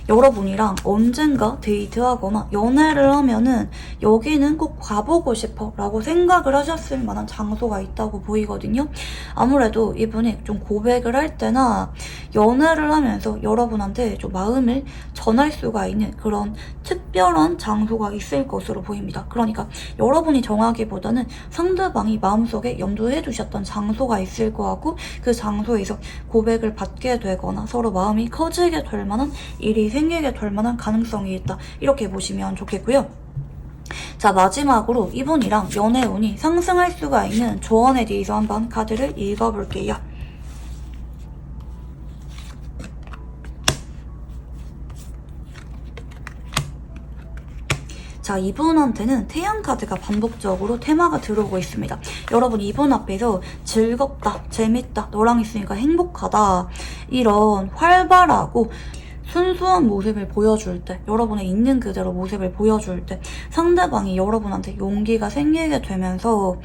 여러분이랑 언젠가 데이트하거나 연애를 하면은 여기는 꼭 가보고 싶어 라고 생각을 하셨을 만한 장소가 있다고 보이거든요. 아무래도 이분이 좀 고백을 할 때나 연애를 하면서 여러분한테 좀 마음을 전할 수가 있는 그런 특별한 장소가 있을 것으로 보입니다. 그러니까 여러분이 정하기보다는 상대방이 마음속에 염두해 두셨던 장소가 있을 것 같고 그 장소에서 고백을 받게 되거나 서로 마음이 커지게 될 만한 일이 생기게 될 만한 가능성이 있다. 이렇게 보시면 좋겠고요. 자, 마지막으로 이분이랑 연애운이 상승할 수가 있는 조언에 대해서 한번 카드를 읽어볼게요. 자, 이분한테는 태양 카드가 반복적으로 테마가 들어오고 있습니다. 여러분 이분 앞에서 즐겁다, 재밌다, 너랑 있으니까 행복하다 이런 활발하고 순수한 모습을 보여줄 때, 여러분의 있는 그대로 모습을 보여줄 때 상대방이 여러분한테 용기가 생기게 되면서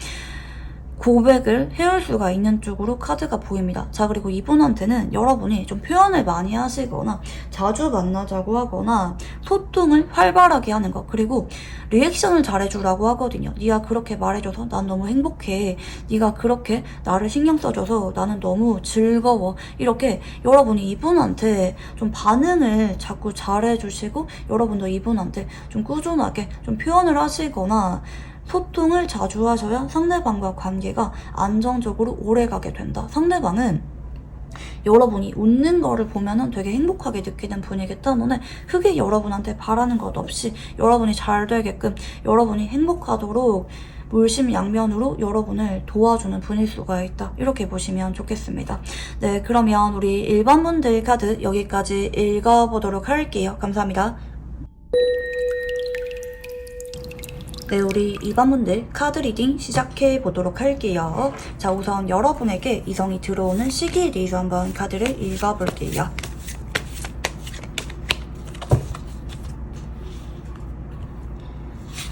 고백을 해올 수가 있는 쪽으로 카드가 보입니다. 자, 그리고 이분한테는 여러분이 좀 표현을 많이 하시거나 자주 만나자고 하거나 소통을 활발하게 하는 것, 그리고 리액션을 잘해주라고 하거든요. 네가 그렇게 말해줘서 난 너무 행복해. 네가 그렇게 나를 신경 써줘서 나는 너무 즐거워. 이렇게 여러분이 이분한테 좀 반응을 자꾸 잘해주시고 여러분도 이분한테 좀 꾸준하게 좀 표현을 하시거나 소통을 자주 하셔야 상대방과 관계가 안정적으로 오래가게 된다. 상대방은 여러분이 웃는 거를 보면은 되게 행복하게 느끼는 분이기 때문에 크게 여러분한테 바라는 것 없이 여러분이 잘 되게끔, 여러분이 행복하도록 물심양면으로 여러분을 도와주는 분일 수가 있다. 이렇게 보시면 좋겠습니다. 네, 그러면 우리 일반 분들 카드 여기까지 읽어보도록 할게요. 감사합니다. 네, 우리 2번분들 카드 리딩 시작해 보도록 할게요. 자, 우선 여러분에게 이성이 들어오는 시기에 대해서 한번 카드를 읽어볼게요.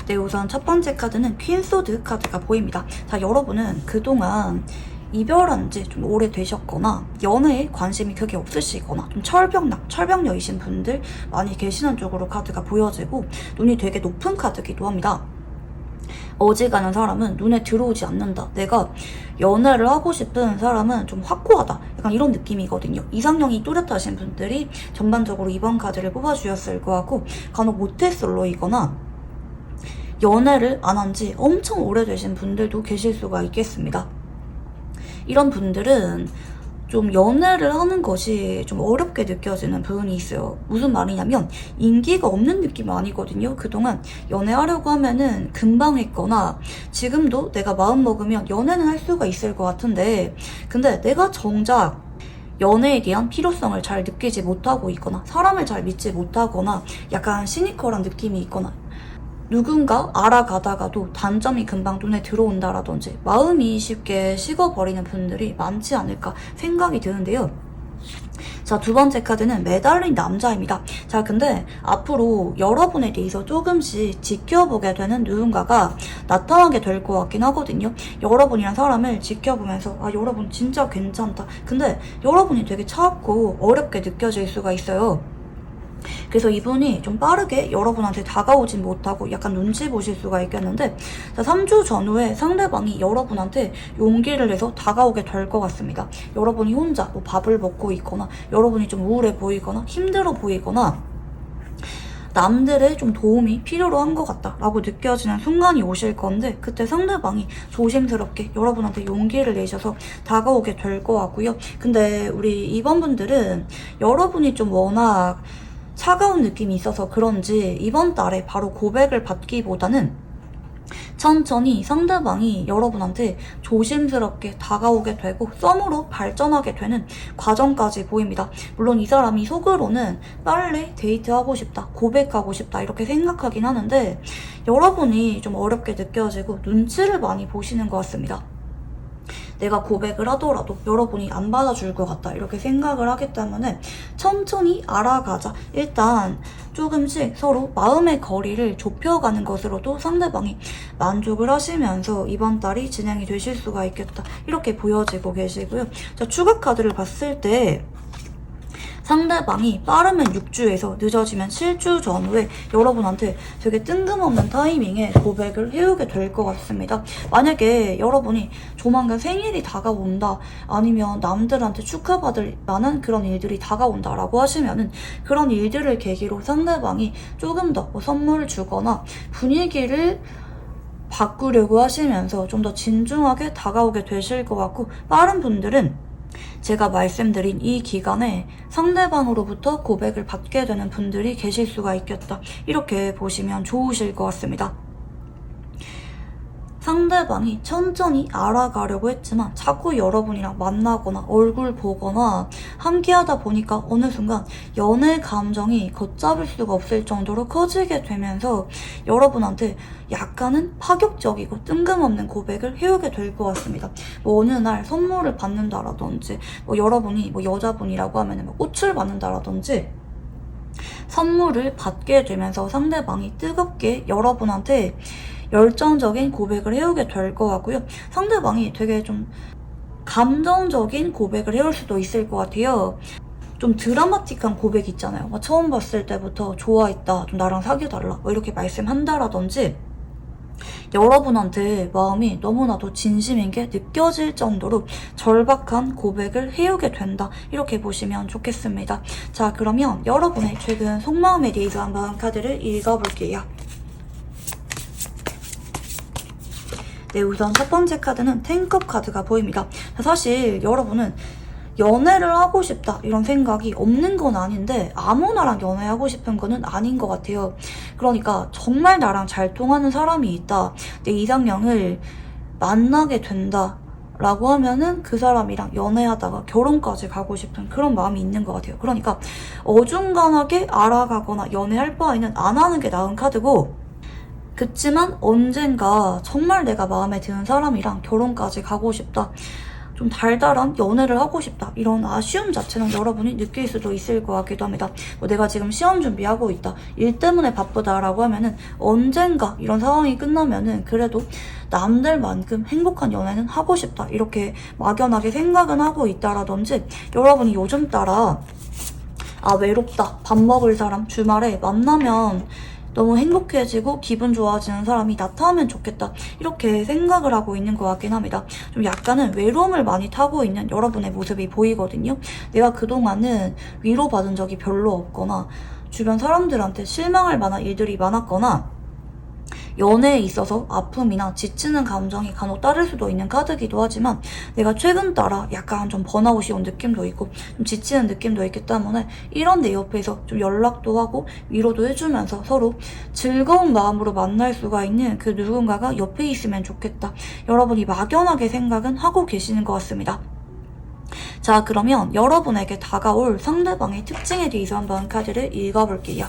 네, 우선 첫 번째 카드는 퀸 소드 카드가 보입니다. 자, 여러분은 그동안 이별한 지 좀 오래되셨거나 연애에 관심이 크게 없으시거나 좀 철벽녀이신 분들 많이 계시는 쪽으로 카드가 보여지고 눈이 되게 높은 카드기도 합니다. 어지간한 사람은 눈에 들어오지 않는다. 내가 연애를 하고 싶은 사람은 좀 확고하다. 약간 이런 느낌이거든요. 이상형이 뚜렷하신 분들이 전반적으로 이번 카드를 뽑아주셨을 거 같고, 간혹 모태솔로이거나 연애를 안 한 지 엄청 오래되신 분들도 계실 수가 있겠습니다. 이런 분들은 좀 연애를 하는 것이 좀 어렵게 느껴지는 부분이 있어요. 무슨 말이냐면 인기가 없는 느낌은 아니거든요. 그동안 연애하려고 하면은 금방 했거나 지금도 내가 마음 먹으면 연애는 할 수가 있을 것 같은데, 근데 내가 정작 연애에 대한 필요성을 잘 느끼지 못하고 있거나 사람을 잘 믿지 못하거나 약간 시니컬한 느낌이 있거나 누군가 알아가다가도 단점이 금방 눈에 들어온다라든지 마음이 쉽게 식어버리는 분들이 많지 않을까 생각이 드는데요. 자, 두 번째 카드는 매달린 남자입니다. 자, 근데 앞으로 여러분에 대해서 조금씩 지켜보게 되는 누군가가 나타나게 될 것 같긴 하거든요. 여러분이란 사람을 지켜보면서 아, 여러분 진짜 괜찮다. 근데 여러분이 되게 차갑고 어렵게 느껴질 수가 있어요. 그래서 이분이 좀 빠르게 여러분한테 다가오진 못하고 약간 눈치 보실 수가 있겠는데, 자, 3주 전후에 상대방이 여러분한테 용기를 내서 다가오게 될 것 같습니다. 여러분이 혼자 뭐 밥을 먹고 있거나 여러분이 좀 우울해 보이거나 힘들어 보이거나 남들의 좀 도움이 필요로 한 것 같다라고 느껴지는 순간이 오실 건데, 그때 상대방이 조심스럽게 여러분한테 용기를 내셔서 다가오게 될 것 같고요. 근데 우리 2번 분들은 여러분이 좀 워낙 차가운 느낌이 있어서 그런지 이번 달에 바로 고백을 받기보다는 천천히 상대방이 여러분한테 조심스럽게 다가오게 되고 썸으로 발전하게 되는 과정까지 보입니다. 물론 이 사람이 속으로는 빨리 데이트하고 싶다, 고백하고 싶다 이렇게 생각하긴 하는데 여러분이 좀 어렵게 느껴지고 눈치를 많이 보시는 것 같습니다. 내가 고백을 하더라도 여러분이 안 받아줄 것 같다 이렇게 생각을 하기 때문에 천천히 알아가자. 일단 조금씩 서로 마음의 거리를 좁혀가는 것으로도 상대방이 만족을 하시면서 이번 달이 진행이 되실 수가 있겠다 이렇게 보여지고 계시고요. 자, 추가 카드를 봤을 때 상대방이 빠르면 6주에서 늦어지면 7주 전후에 여러분한테 되게 뜬금없는 타이밍에 고백을 해오게 될 것 같습니다. 만약에 여러분이 조만간 생일이 다가온다, 아니면 남들한테 축하받을 만한 그런 일들이 다가온다라고 하시면은 그런 일들을 계기로 상대방이 조금 더 선물을 주거나 분위기를 바꾸려고 하시면서 좀 더 진중하게 다가오게 되실 것 같고, 빠른 분들은 제가 말씀드린 이 기간에 상대방으로부터 고백을 받게 되는 분들이 계실 수가 있겠다 이렇게 보시면 좋으실 것 같습니다. 상대방이 천천히 알아가려고 했지만 자꾸 여러분이랑 만나거나 얼굴 보거나 함께 하다 보니까 어느 순간 연애 감정이 걷잡을 수가 없을 정도로 커지게 되면서 여러분한테 약간은 파격적이고 뜬금없는 고백을 해오게 될 것 같습니다. 뭐 어느 날 선물을 받는다라든지 뭐 여러분이 뭐 여자분이라고 하면 뭐 꽃을 받는다라든지 선물을 받게 되면서 상대방이 뜨겁게 여러분한테 열정적인 고백을 해오게 될 것 같고요. 상대방이 되게 좀 감정적인 고백을 해올 수도 있을 것 같아요. 좀 드라마틱한 고백 있잖아요. 막 처음 봤을 때부터 좋아했다, 좀 나랑 사귀어달라 뭐 이렇게 말씀한다라든지 여러분한테 마음이 너무나도 진심인 게 느껴질 정도로 절박한 고백을 해오게 된다, 이렇게 보시면 좋겠습니다. 자, 그러면 여러분의 최근 속마음에 대해서 한번 카드를 읽어볼게요. 네, 우선 첫 번째 카드는 텐컵 카드가 보입니다. 사실 여러분은 연애를 하고 싶다 이런 생각이 없는 건 아닌데 아무나랑 연애하고 싶은 거는 아닌 것 같아요. 그러니까 정말 나랑 잘 통하는 사람이 있다, 내 이상형을 만나게 된다 라고 하면은 그 사람이랑 연애하다가 결혼까지 가고 싶은 그런 마음이 있는 것 같아요. 그러니까 어중간하게 알아가거나 연애할 바에는 안 하는 게 나은 카드고, 그치만 언젠가 정말 내가 마음에 드는 사람이랑 결혼까지 가고 싶다, 좀 달달한 연애를 하고 싶다, 이런 아쉬움 자체는 여러분이 느낄 수도 있을 것 같기도 합니다. 뭐 내가 지금 시험 준비하고 있다, 일 때문에 바쁘다라고 하면은 언젠가 이런 상황이 끝나면은 그래도 남들만큼 행복한 연애는 하고 싶다, 이렇게 막연하게 생각은 하고 있다라든지, 여러분이 요즘 따라 외롭다, 밥 먹을 사람 주말에 만나면 너무 행복해지고 기분 좋아지는 사람이 나타나면 좋겠다, 이렇게 생각을 하고 있는 것 같긴 합니다. 좀 약간은 외로움을 많이 타고 있는 여러분의 모습이 보이거든요. 내가 그동안은 위로받은 적이 별로 없거나 주변 사람들한테 실망할 만한 일들이 많았거나 연애에 있어서 아픔이나 지치는 감정이 간혹 따를 수도 있는 카드이기도 하지만, 내가 최근 따라 약간 좀 번아웃이 온 느낌도 있고 좀 지치는 느낌도 있기 때문에 이런 내 옆에서 좀 연락도 하고 위로도 해주면서 서로 즐거운 마음으로 만날 수가 있는 그 누군가가 옆에 있으면 좋겠다, 여러분이 막연하게 생각은 하고 계시는 것 같습니다. 자, 그러면 여러분에게 다가올 상대방의 특징에 대해서 한번 카드를 읽어볼게요.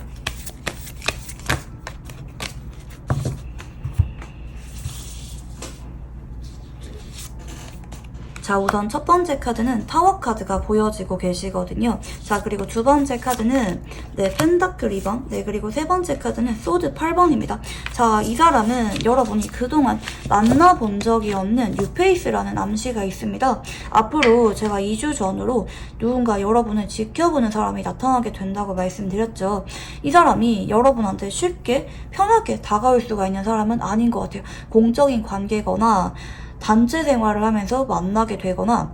자, 우선 첫 번째 카드는 타워 카드가 보여지고 계시거든요. 자, 그리고 두 번째 카드는 펜타클 2번, 그리고 세 번째 카드는 소드 8번입니다. 자, 이 사람은 여러분이 그동안 만나본 적이 없는 뉴페이스라는 암시가 있습니다. 앞으로 제가 2주 전으로 누군가 여러분을 지켜보는 사람이 나타나게 된다고 말씀드렸죠. 이 사람이 여러분한테 쉽게 편하게 다가올 수가 있는 사람은 아닌 것 같아요. 공적인 관계거나 단체 생활을 하면서 만나게 되거나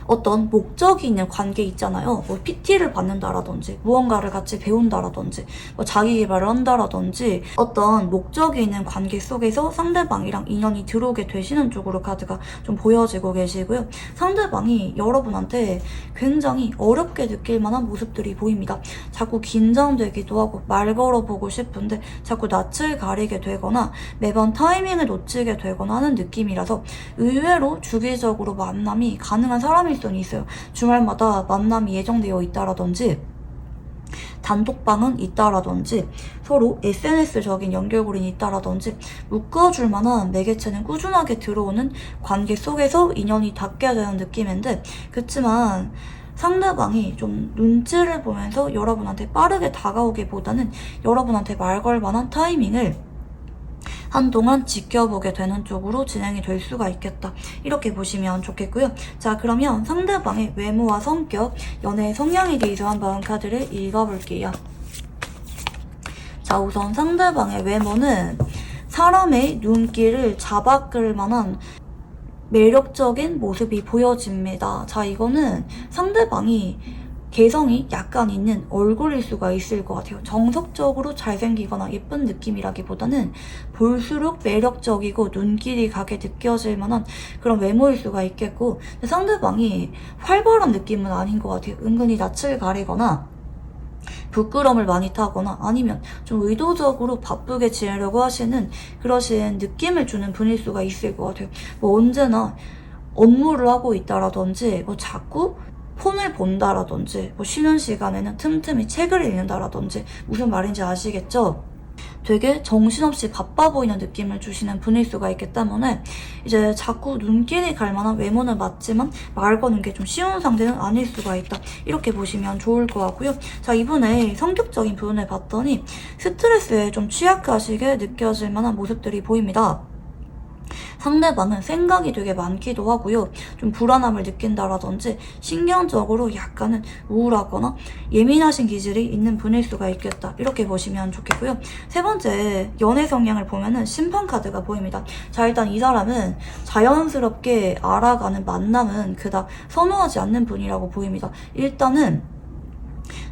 어떤 목적이 있는 관계 있잖아요. 뭐 PT를 받는다라든지 무언가를 같이 배운다라든지 뭐 자기 개발을 한다라든지 어떤 목적이 있는 관계 속에서 상대방이랑 인연이 들어오게 되시는 쪽으로 카드가 좀 보여지고 계시고요. 상대방이 여러분한테 굉장히 어렵게 느낄 만한 모습들이 보입니다. 자꾸 긴장되기도 하고 말 걸어보고 싶은데 자꾸 낯을 가리게 되거나 매번 타이밍을 놓치게 되거나 하는 느낌이라서 의외로 주기적으로 만남이 가능한 사람이 수는 있어요. 주말마다 만남이 예정되어 있다라든지 단톡방은 있다라든지 서로 SNS적인 연결고리는 있다라든지 묶어줄 만한 매개체는 꾸준하게 들어오는 관계 속에서 인연이 닿게 되는 느낌인데, 그치만 상대방이 좀 눈치를 보면서 여러분한테 빠르게 다가오기보다는 여러분한테 말 걸 만한 타이밍을 한동안 지켜보게 되는 쪽으로 진행이 될 수가 있겠다, 이렇게 보시면 좋겠고요. 자, 그러면 상대방의 외모와 성격, 연애의 성향에 대해서 한번 카드를 읽어볼게요. 자, 우선 상대방의 외모는 사람의 눈길을 잡아끌 만한 매력적인 모습이 보여집니다. 자, 이거는 상대방이 개성이 약간 있는 얼굴일 수가 있을 것 같아요. 정석적으로 잘생기거나 예쁜 느낌이라기보다는 볼수록 매력적이고 눈길이 가게 느껴질 만한 그런 외모일 수가 있겠고, 근데 상대방이 활발한 느낌은 아닌 것 같아요. 은근히 낯을 가리거나 부끄러움을 많이 타거나 아니면 좀 의도적으로 바쁘게 지내려고 하시는 그러신 느낌을 주는 분일 수가 있을 것 같아요. 뭐 언제나 업무를 하고 있다라든지 뭐 자꾸 폰을 본다라든지 뭐 쉬는 시간에는 틈틈이 책을 읽는다라든지 무슨 말인지 아시겠죠? 되게 정신없이 바빠 보이는 느낌을 주시는 분일 수가 있기 때문에 이제 자꾸 눈길이 갈 만한 외모는 맞지만 말 거는 게 좀 쉬운 상대는 아닐 수가 있다. 이렇게 보시면 좋을 것 같고요. 자, 이분의 성격적인 부분을 봤더니 스트레스에 좀 취약하시게 느껴질 만한 모습들이 보입니다. 상대방은 생각이 되게 많기도 하고요. 좀 불안함을 느낀다라든지 신경적으로 약간은 우울하거나 예민하신 기질이 있는 분일 수가 있겠다. 이렇게 보시면 좋겠고요. 세 번째, 연애 성향을 보면은 심판 카드가 보입니다. 자, 일단 이 사람은 자연스럽게 알아가는 만남은 그닥 선호하지 않는 분이라고 보입니다. 일단은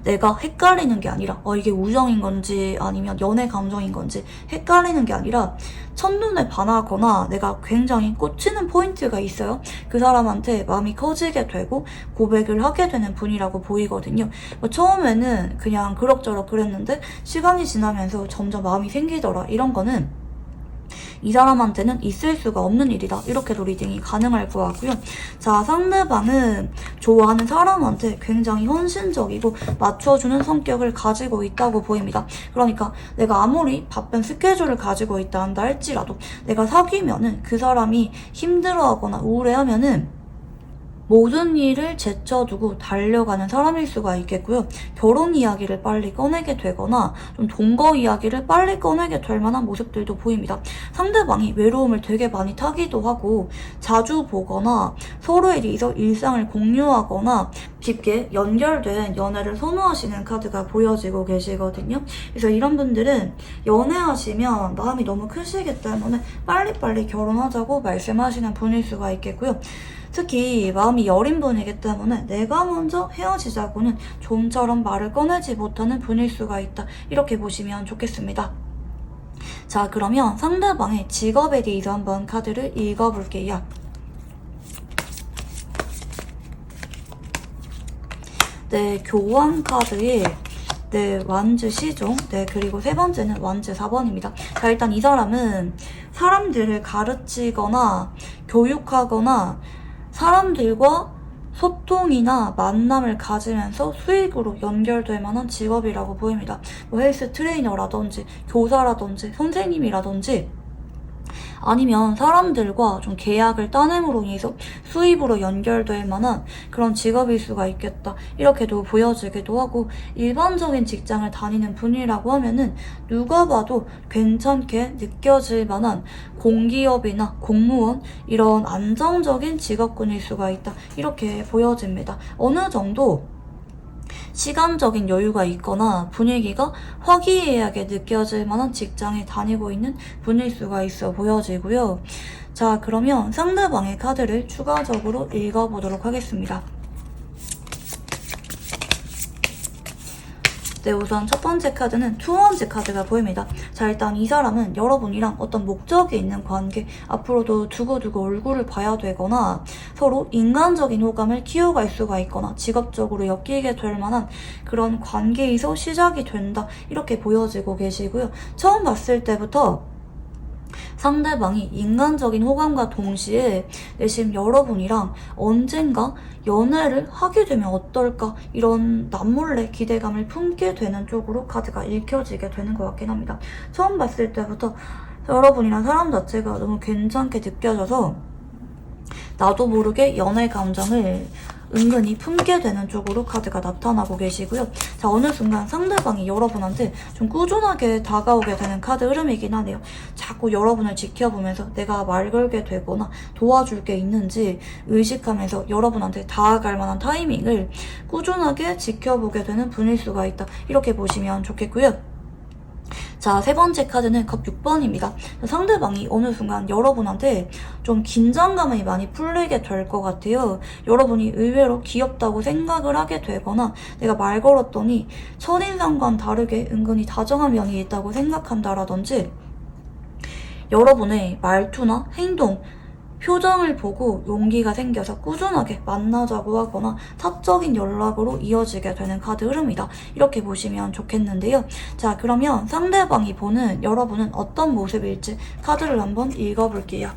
내가 헷갈리는 게 아니라 이게 우정인 건지 아니면 연애 감정인 건지 헷갈리는 게 아니라 첫눈에 반하거나 내가 굉장히 꽂히는 포인트가 있어요. 그 사람한테 마음이 커지게 되고 고백을 하게 되는 분이라고 보이거든요. 뭐 처음에는 그냥 그럭저럭 그랬는데 시간이 지나면서 점점 마음이 생기더라. 이런 거는 이 사람한테는 있을 수가 없는 일이다. 이렇게도 리딩이 가능할 것 같고요. 자, 상대방은 좋아하는 사람한테 굉장히 헌신적이고 맞춰주는 성격을 가지고 있다고 보입니다. 그러니까 내가 아무리 바쁜 스케줄을 가지고 있다 한다 할지라도 내가 사귀면은 그 사람이 힘들어하거나 우울해하면은 모든 일을 제쳐두고 달려가는 사람일 수가 있겠고요. 결혼 이야기를 빨리 꺼내게 되거나 좀 동거 이야기를 빨리 꺼내게 될 만한 모습들도 보입니다. 상대방이 외로움을 되게 많이 타기도 하고 자주 보거나 서로에 대해서 일상을 공유하거나 깊게 연결된 연애를 선호하시는 카드가 보여지고 계시거든요. 그래서 이런 분들은 연애하시면 마음이 너무 크시기 때문에 빨리빨리 결혼하자고 말씀하시는 분일 수가 있겠고요. 특히 마음이 여린 분이기 때문에 내가 먼저 헤어지자고는 좀처럼 말을 꺼내지 못하는 분일 수가 있다. 이렇게 보시면 좋겠습니다. 자, 그러면 상대방의 직업에 대해서 한번 카드를 읽어볼게요. 네, 교환 카드에 네, 완즈 시종. 네, 그리고 세 번째는 완즈 4번입니다. 자, 일단 이 사람은 사람들을 가르치거나 교육하거나 사람들과 소통이나 만남을 가지면서 수익으로 연결될 만한 직업이라고 보입니다. 뭐 헬스 트레이너라든지 교사라든지 선생님이라든지 아니면 사람들과 좀 계약을 따냄으로 인해서 수입으로 연결될 만한 그런 직업일 수가 있겠다. 이렇게도 보여지기도 하고 일반적인 직장을 다니는 분이라고 하면은 누가 봐도 괜찮게 느껴질 만한 공기업이나 공무원 이런 안정적인 직업군일 수가 있다. 이렇게 보여집니다. 어느 정도 시간적인 여유가 있거나 분위기가 화기애애하게 느껴질 만한 직장에 다니고 있는 분일 수가 있어 보여지고요. 자, 그러면 상대방의 카드를 추가적으로 읽어보도록 하겠습니다. 네, 우선 첫 번째 카드는 투원즈 카드가 보입니다. 자, 일단 이 사람은 여러분이랑 어떤 목적이 있는 관계, 앞으로도 두고두고 얼굴을 봐야 되거나 서로 인간적인 호감을 키워갈 수가 있거나 직업적으로 엮이게 될 만한 그런 관계에서 시작이 된다. 이렇게 보여지고 계시고요. 처음 봤을 때부터 상대방이 인간적인 호감과 동시에 내심 여러분이랑 언젠가 연애를 하게 되면 어떨까 이런 남몰래 기대감을 품게 되는 쪽으로 카드가 읽혀지게 되는 것 같긴 합니다. 처음 봤을 때부터 여러분이랑 사람 자체가 너무 괜찮게 느껴져서 나도 모르게 연애 감정을 은근히 품게 되는 쪽으로 카드가 나타나고 계시고요. 자, 어느 순간 상대방이 여러분한테 좀 꾸준하게 다가오게 되는 카드 흐름이긴 하네요. 자꾸 여러분을 지켜보면서 내가 말 걸게 되거나 도와줄 게 있는지 의식하면서 여러분한테 다가갈 만한 타이밍을 꾸준하게 지켜보게 되는 분일 수가 있다. 이렇게 보시면 좋겠고요. 자, 세 번째 카드는 컵 6번입니다. 상대방이 어느 순간 여러분한테 좀 긴장감이 많이 풀리게 될 것 같아요. 여러분이 의외로 귀엽다고 생각을 하게 되거나 내가 말 걸었더니 첫인상과는 다르게 은근히 다정한 면이 있다고 생각한다라든지 여러분의 말투나 행동, 표정을 보고 용기가 생겨서 꾸준하게 만나자고 하거나 사적인 연락으로 이어지게 되는 카드 흐름이다. 이렇게 보시면 좋겠는데요. 자, 그러면 상대방이 보는 여러분은 어떤 모습일지 카드를 한번 읽어볼게요.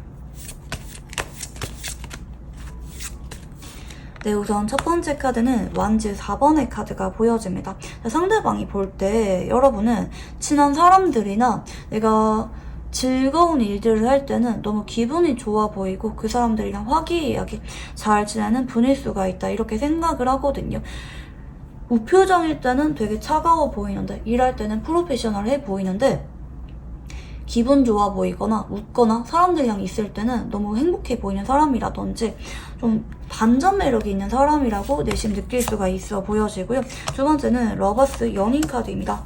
네, 우선 첫 번째 카드는 완즈 4번의 카드가 보여집니다. 상대방이 볼 때 여러분은 친한 사람들이나 내가 즐거운 일들을 할 때는 너무 기분이 좋아 보이고 그 사람들이랑 화기애애하게 잘 지내는 분일 수가 있다. 이렇게 생각을 하거든요. 무표정일 때는 되게 차가워 보이는데 일할 때는 프로페셔널해 보이는데 기분 좋아 보이거나 웃거나 사람들이랑 있을 때는 너무 행복해 보이는 사람이라든지 좀 반전 매력이 있는 사람이라고 내심 느낄 수가 있어 보여지고요. 두 번째는 러버스 연인 카드입니다.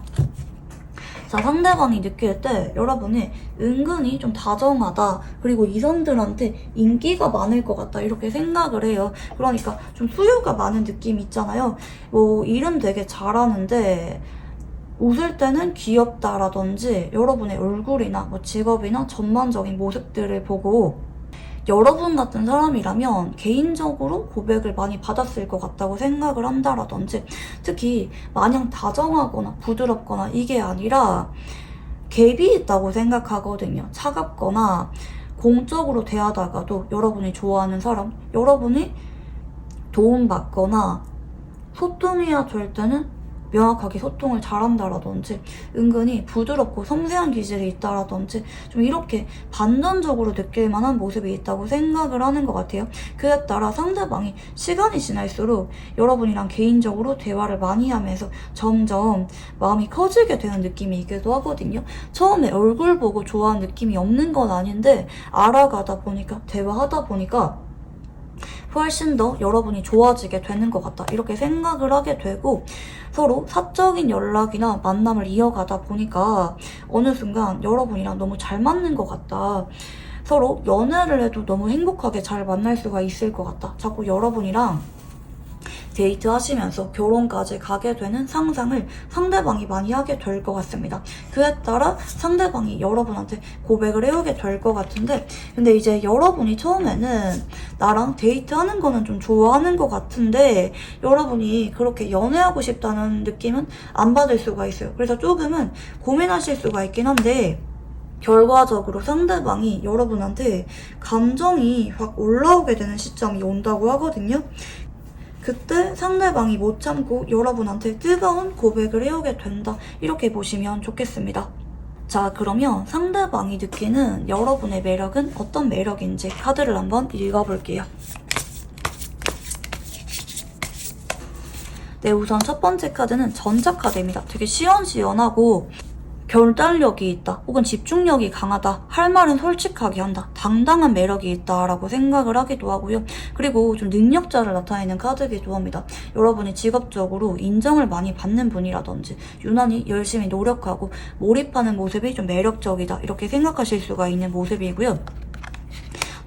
자, 상대방이 느낄 때 여러분이 은근히 좀 다정하다, 그리고 이성들한테 인기가 많을 것 같다 이렇게 생각을 해요. 그러니까 좀 수요가 많은 느낌이 있잖아요. 뭐 일은 되게 잘하는데 웃을 때는 귀엽다라든지 여러분의 얼굴이나 뭐 직업이나 전반적인 모습들을 보고 여러분 같은 사람이라면 개인적으로 고백을 많이 받았을 것 같다고 생각을 한다라든지, 특히 마냥 다정하거나 부드럽거나 이게 아니라 갭이 있다고 생각하거든요. 차갑거나 공적으로 대하다가도 여러분이 좋아하는 사람, 여러분이 도움받거나 소통해야 될 때는 명확하게 소통을 잘한다라든지 은근히 부드럽고 섬세한 기질이 있다라든지 좀 이렇게 반전적으로 느낄 만한 모습이 있다고 생각을 하는 것 같아요. 그에 따라 상대방이 시간이 지날수록 여러분이랑 개인적으로 대화를 많이 하면서 점점 마음이 커지게 되는 느낌이 있기도 하거든요. 처음에 얼굴 보고 좋아하는 느낌이 없는 건 아닌데 알아가다 보니까 대화하다 보니까 훨씬 더 여러분이 좋아지게 되는 것 같다 이렇게 생각을 하게 되고, 서로 사적인 연락이나 만남을 이어가다 보니까 어느 순간 여러분이랑 너무 잘 맞는 것 같다, 서로 연애를 해도 너무 행복하게 잘 만날 수가 있을 것 같다, 자꾸 여러분이랑 데이트 하시면서 결혼까지 가게 되는 상상을 상대방이 많이 하게 될 것 같습니다. 그에 따라 상대방이 여러분한테 고백을 해오게 될 것 같은데, 근데 이제 여러분이 처음에는 나랑 데이트하는 거는 좀 좋아하는 것 같은데 여러분이 그렇게 연애하고 싶다는 느낌은 안 받을 수가 있어요. 그래서 조금은 고민하실 수가 있긴 한데, 결과적으로 상대방이 여러분한테 감정이 확 올라오게 되는 시점이 온다고 하거든요. 그때 상대방이 못 참고 여러분한테 뜨거운 고백을 해오게 된다 이렇게 보시면 좋겠습니다. 자, 그러면 상대방이 느끼는 여러분의 매력은 어떤 매력인지 카드를 한번 읽어볼게요. 네, 우선 첫 번째 카드는 전자카드입니다. 되게 시원시원하고 결단력이 있다, 혹은 집중력이 강하다, 할 말은 솔직하게 한다, 당당한 매력이 있다라고 생각을 하기도 하고요. 그리고 좀 능력자를 나타내는 카드이기도 합니다. 여러분이 직업적으로 인정을 많이 받는 분이라든지 유난히 열심히 노력하고 몰입하는 모습이 좀 매력적이다 이렇게 생각하실 수가 있는 모습이고요.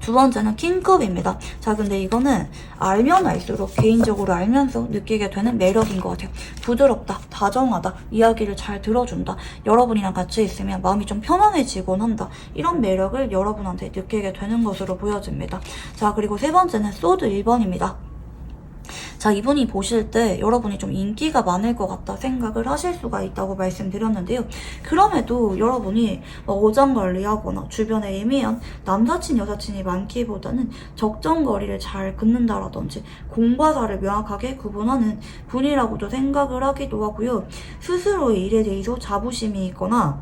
두 번째는 킹컵입니다. 자, 근데 이거는 알면 알수록 개인적으로 알면서 느끼게 되는 매력인 것 같아요. 부드럽다, 다정하다, 이야기를 잘 들어준다, 여러분이랑 같이 있으면 마음이 좀 편안해지곤 한다, 이런 매력을 여러분한테 느끼게 되는 것으로 보여집니다. 자, 그리고 세 번째는 소드 1번입니다. 자, 이분이 보실 때 여러분이 좀 인기가 많을 것 같다 생각을 하실 수가 있다고 말씀드렸는데요. 그럼에도 여러분이 어장관리하거나 주변에 애매한 남사친, 여사친이 많기보다는 적정거리를 잘 긋는다라든지 공과사를 명확하게 구분하는 분이라고도 생각을 하기도 하고요. 스스로의 일에 대해서 자부심이 있거나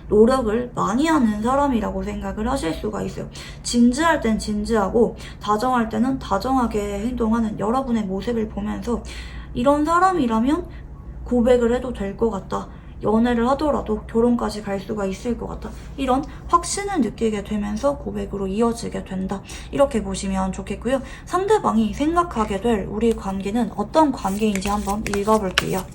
노력을 많이 하는 사람이라고 생각을 하실 수가 있어요. 진지할 땐 진지하고 다정할 때는 다정하게 행동하는 여러분의 모습을 보면서 이런 사람이라면 고백을 해도 될 것 같다, 연애를 하더라도 결혼까지 갈 수가 있을 것 같다, 이런 확신을 느끼게 되면서 고백으로 이어지게 된다 이렇게 보시면 좋겠고요. 상대방이 생각하게 될 우리 관계는 어떤 관계인지 한번 읽어볼게요.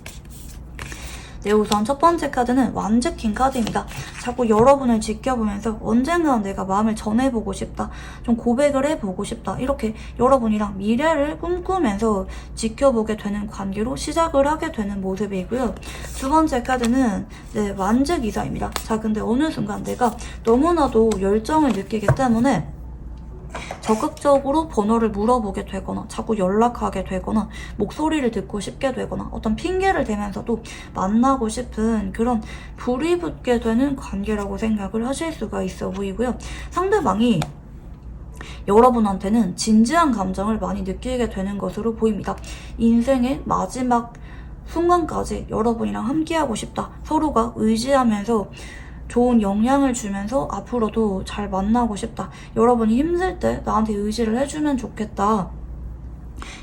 네, 우선 첫 번째 카드는 완즈킹 카드입니다. 자꾸 여러분을 지켜보면서 언젠가 내가 마음을 전해보고 싶다, 좀 고백을 해보고 싶다, 이렇게 여러분이랑 미래를 꿈꾸면서 지켜보게 되는 관계로 시작을 하게 되는 모습이고요. 두 번째 카드는 완즈 기사입니다. 자, 근데 어느 순간 내가 너무나도 열정을 느끼기 때문에 적극적으로 번호를 물어보게 되거나 자꾸 연락하게 되거나 목소리를 듣고 싶게 되거나 어떤 핑계를 대면서도 만나고 싶은 그런 불이 붙게 되는 관계라고 생각을 하실 수가 있어 보이고요. 상대방이 여러분한테는 진지한 감정을 많이 느끼게 되는 것으로 보입니다. 인생의 마지막 순간까지 여러분이랑 함께하고 싶다. 서로가 의지하면서 좋은 영향을 주면서 앞으로도 잘 만나고 싶다. 여러분이 힘들 때 나한테 의지를 해주면 좋겠다.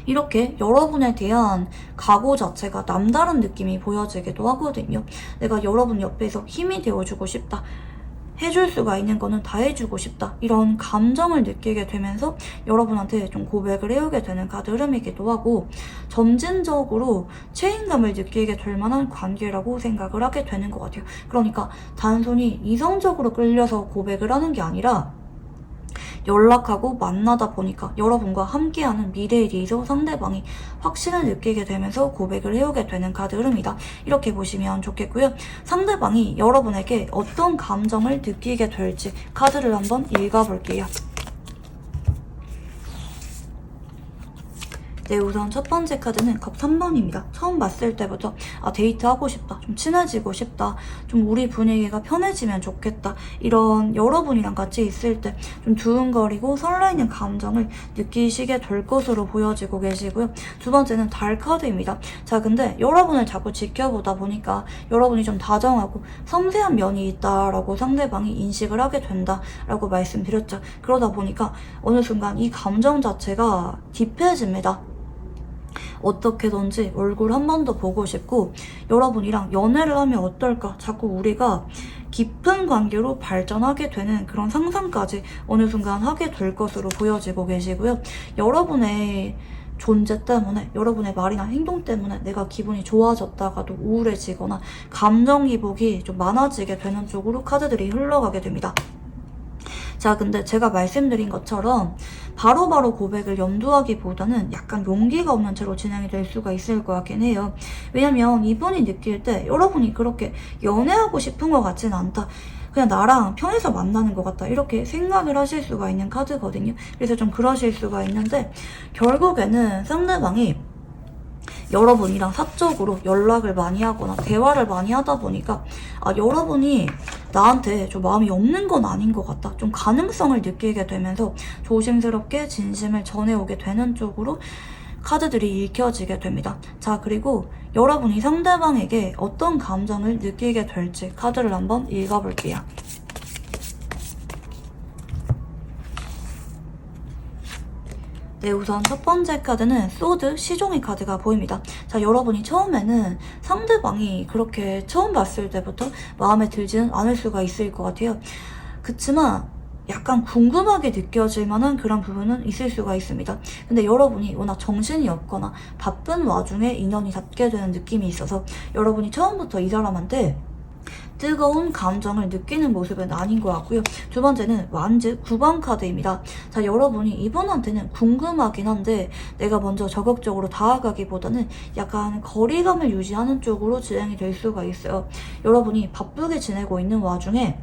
이렇게 여러분에 대한 각오 자체가 남다른 느낌이 보여지기도 하거든요. 내가 여러분 옆에서 힘이 되어주고 싶다. 해줄 수가 있는 거는 다 해주고 싶다. 이런 감정을 느끼게 되면서 여러분한테 좀 고백을 해오게 되는 카드 흐름이기도 하고, 점진적으로 책임감을 느끼게 될 만한 관계라고 생각을 하게 되는 것 같아요. 그러니까 단순히 이성적으로 끌려서 고백을 하는 게 아니라 연락하고 만나다 보니까 여러분과 함께하는 미래에 대해서 상대방이 확신을 느끼게 되면서 고백을 해오게 되는 카드 흐름이다. 이렇게 보시면 좋겠고요. 상대방이 여러분에게 어떤 감정을 느끼게 될지 카드를 한번 읽어볼게요. 네, 우선 첫 번째 카드는 컵 3번입니다. 처음 봤을 때부터 데이트하고 싶다, 좀 친해지고 싶다, 좀 우리 분위기가 편해지면 좋겠다, 이런 여러분이랑 같이 있을 때 좀 두근거리고 설레이는 감정을 느끼시게 될 것으로 보여지고 계시고요. 두 번째는 달 카드입니다. 자, 근데 여러분을 자꾸 지켜보다 보니까 여러분이 좀 다정하고 섬세한 면이 있다라고 상대방이 인식을 하게 된다라고 말씀드렸죠. 그러다 보니까 어느 순간 이 감정 자체가 딥해집니다. 어떻게든지 얼굴 한 번 더 보고 싶고, 여러분이랑 연애를 하면 어떨까, 자꾸 우리가 깊은 관계로 발전하게 되는 그런 상상까지 어느 순간 하게 될 것으로 보여지고 계시고요. 여러분의 존재 때문에, 여러분의 말이나 행동 때문에 내가 기분이 좋아졌다가도 우울해지거나 감정 기복이 좀 많아지게 되는 쪽으로 카드들이 흘러가게 됩니다. 자, 근데 제가 말씀드린 것처럼 바로바로 고백을 염두하기보다는 약간 용기가 없는 채로 진행이 될 수가 있을 것 같긴 해요. 왜냐면 이분이 느낄 때 여러분이 그렇게 연애하고 싶은 것 같진 않다, 그냥 나랑 편해서 만나는 것 같다, 이렇게 생각을 하실 수가 있는 카드거든요. 그래서 좀 그러실 수가 있는데, 결국에는 상대방이 여러분이랑 사적으로 연락을 많이 하거나 대화를 많이 하다 보니까 여러분이 나한테 좀 마음이 없는 건 아닌 것 같다, 좀 가능성을 느끼게 되면서 조심스럽게 진심을 전해오게 되는 쪽으로 카드들이 읽혀지게 됩니다. 자, 그리고 여러분이 상대방에게 어떤 감정을 느끼게 될지 카드를 한번 읽어볼게요. 네, 우선 첫 번째 카드는 소드, 시종의 카드가 보입니다. 자, 여러분이 처음에는 상대방이 그렇게 처음 봤을 때부터 마음에 들지는 않을 수가 있을 것 같아요. 그치만 약간 궁금하게 느껴질 만한 그런 부분은 있을 수가 있습니다. 근데 여러분이 워낙 정신이 없거나 바쁜 와중에 인연이 닿게 되는 느낌이 있어서 여러분이 처음부터 이 사람한테 뜨거운 감정을 느끼는 모습은 아닌 것 같고요. 두 번째는 완즈 9번 카드입니다. 자, 여러분이 이분한테는 궁금하긴 한데 내가 먼저 적극적으로 다가가기보다는 약간 거리감을 유지하는 쪽으로 진행이 될 수가 있어요. 여러분이 바쁘게 지내고 있는 와중에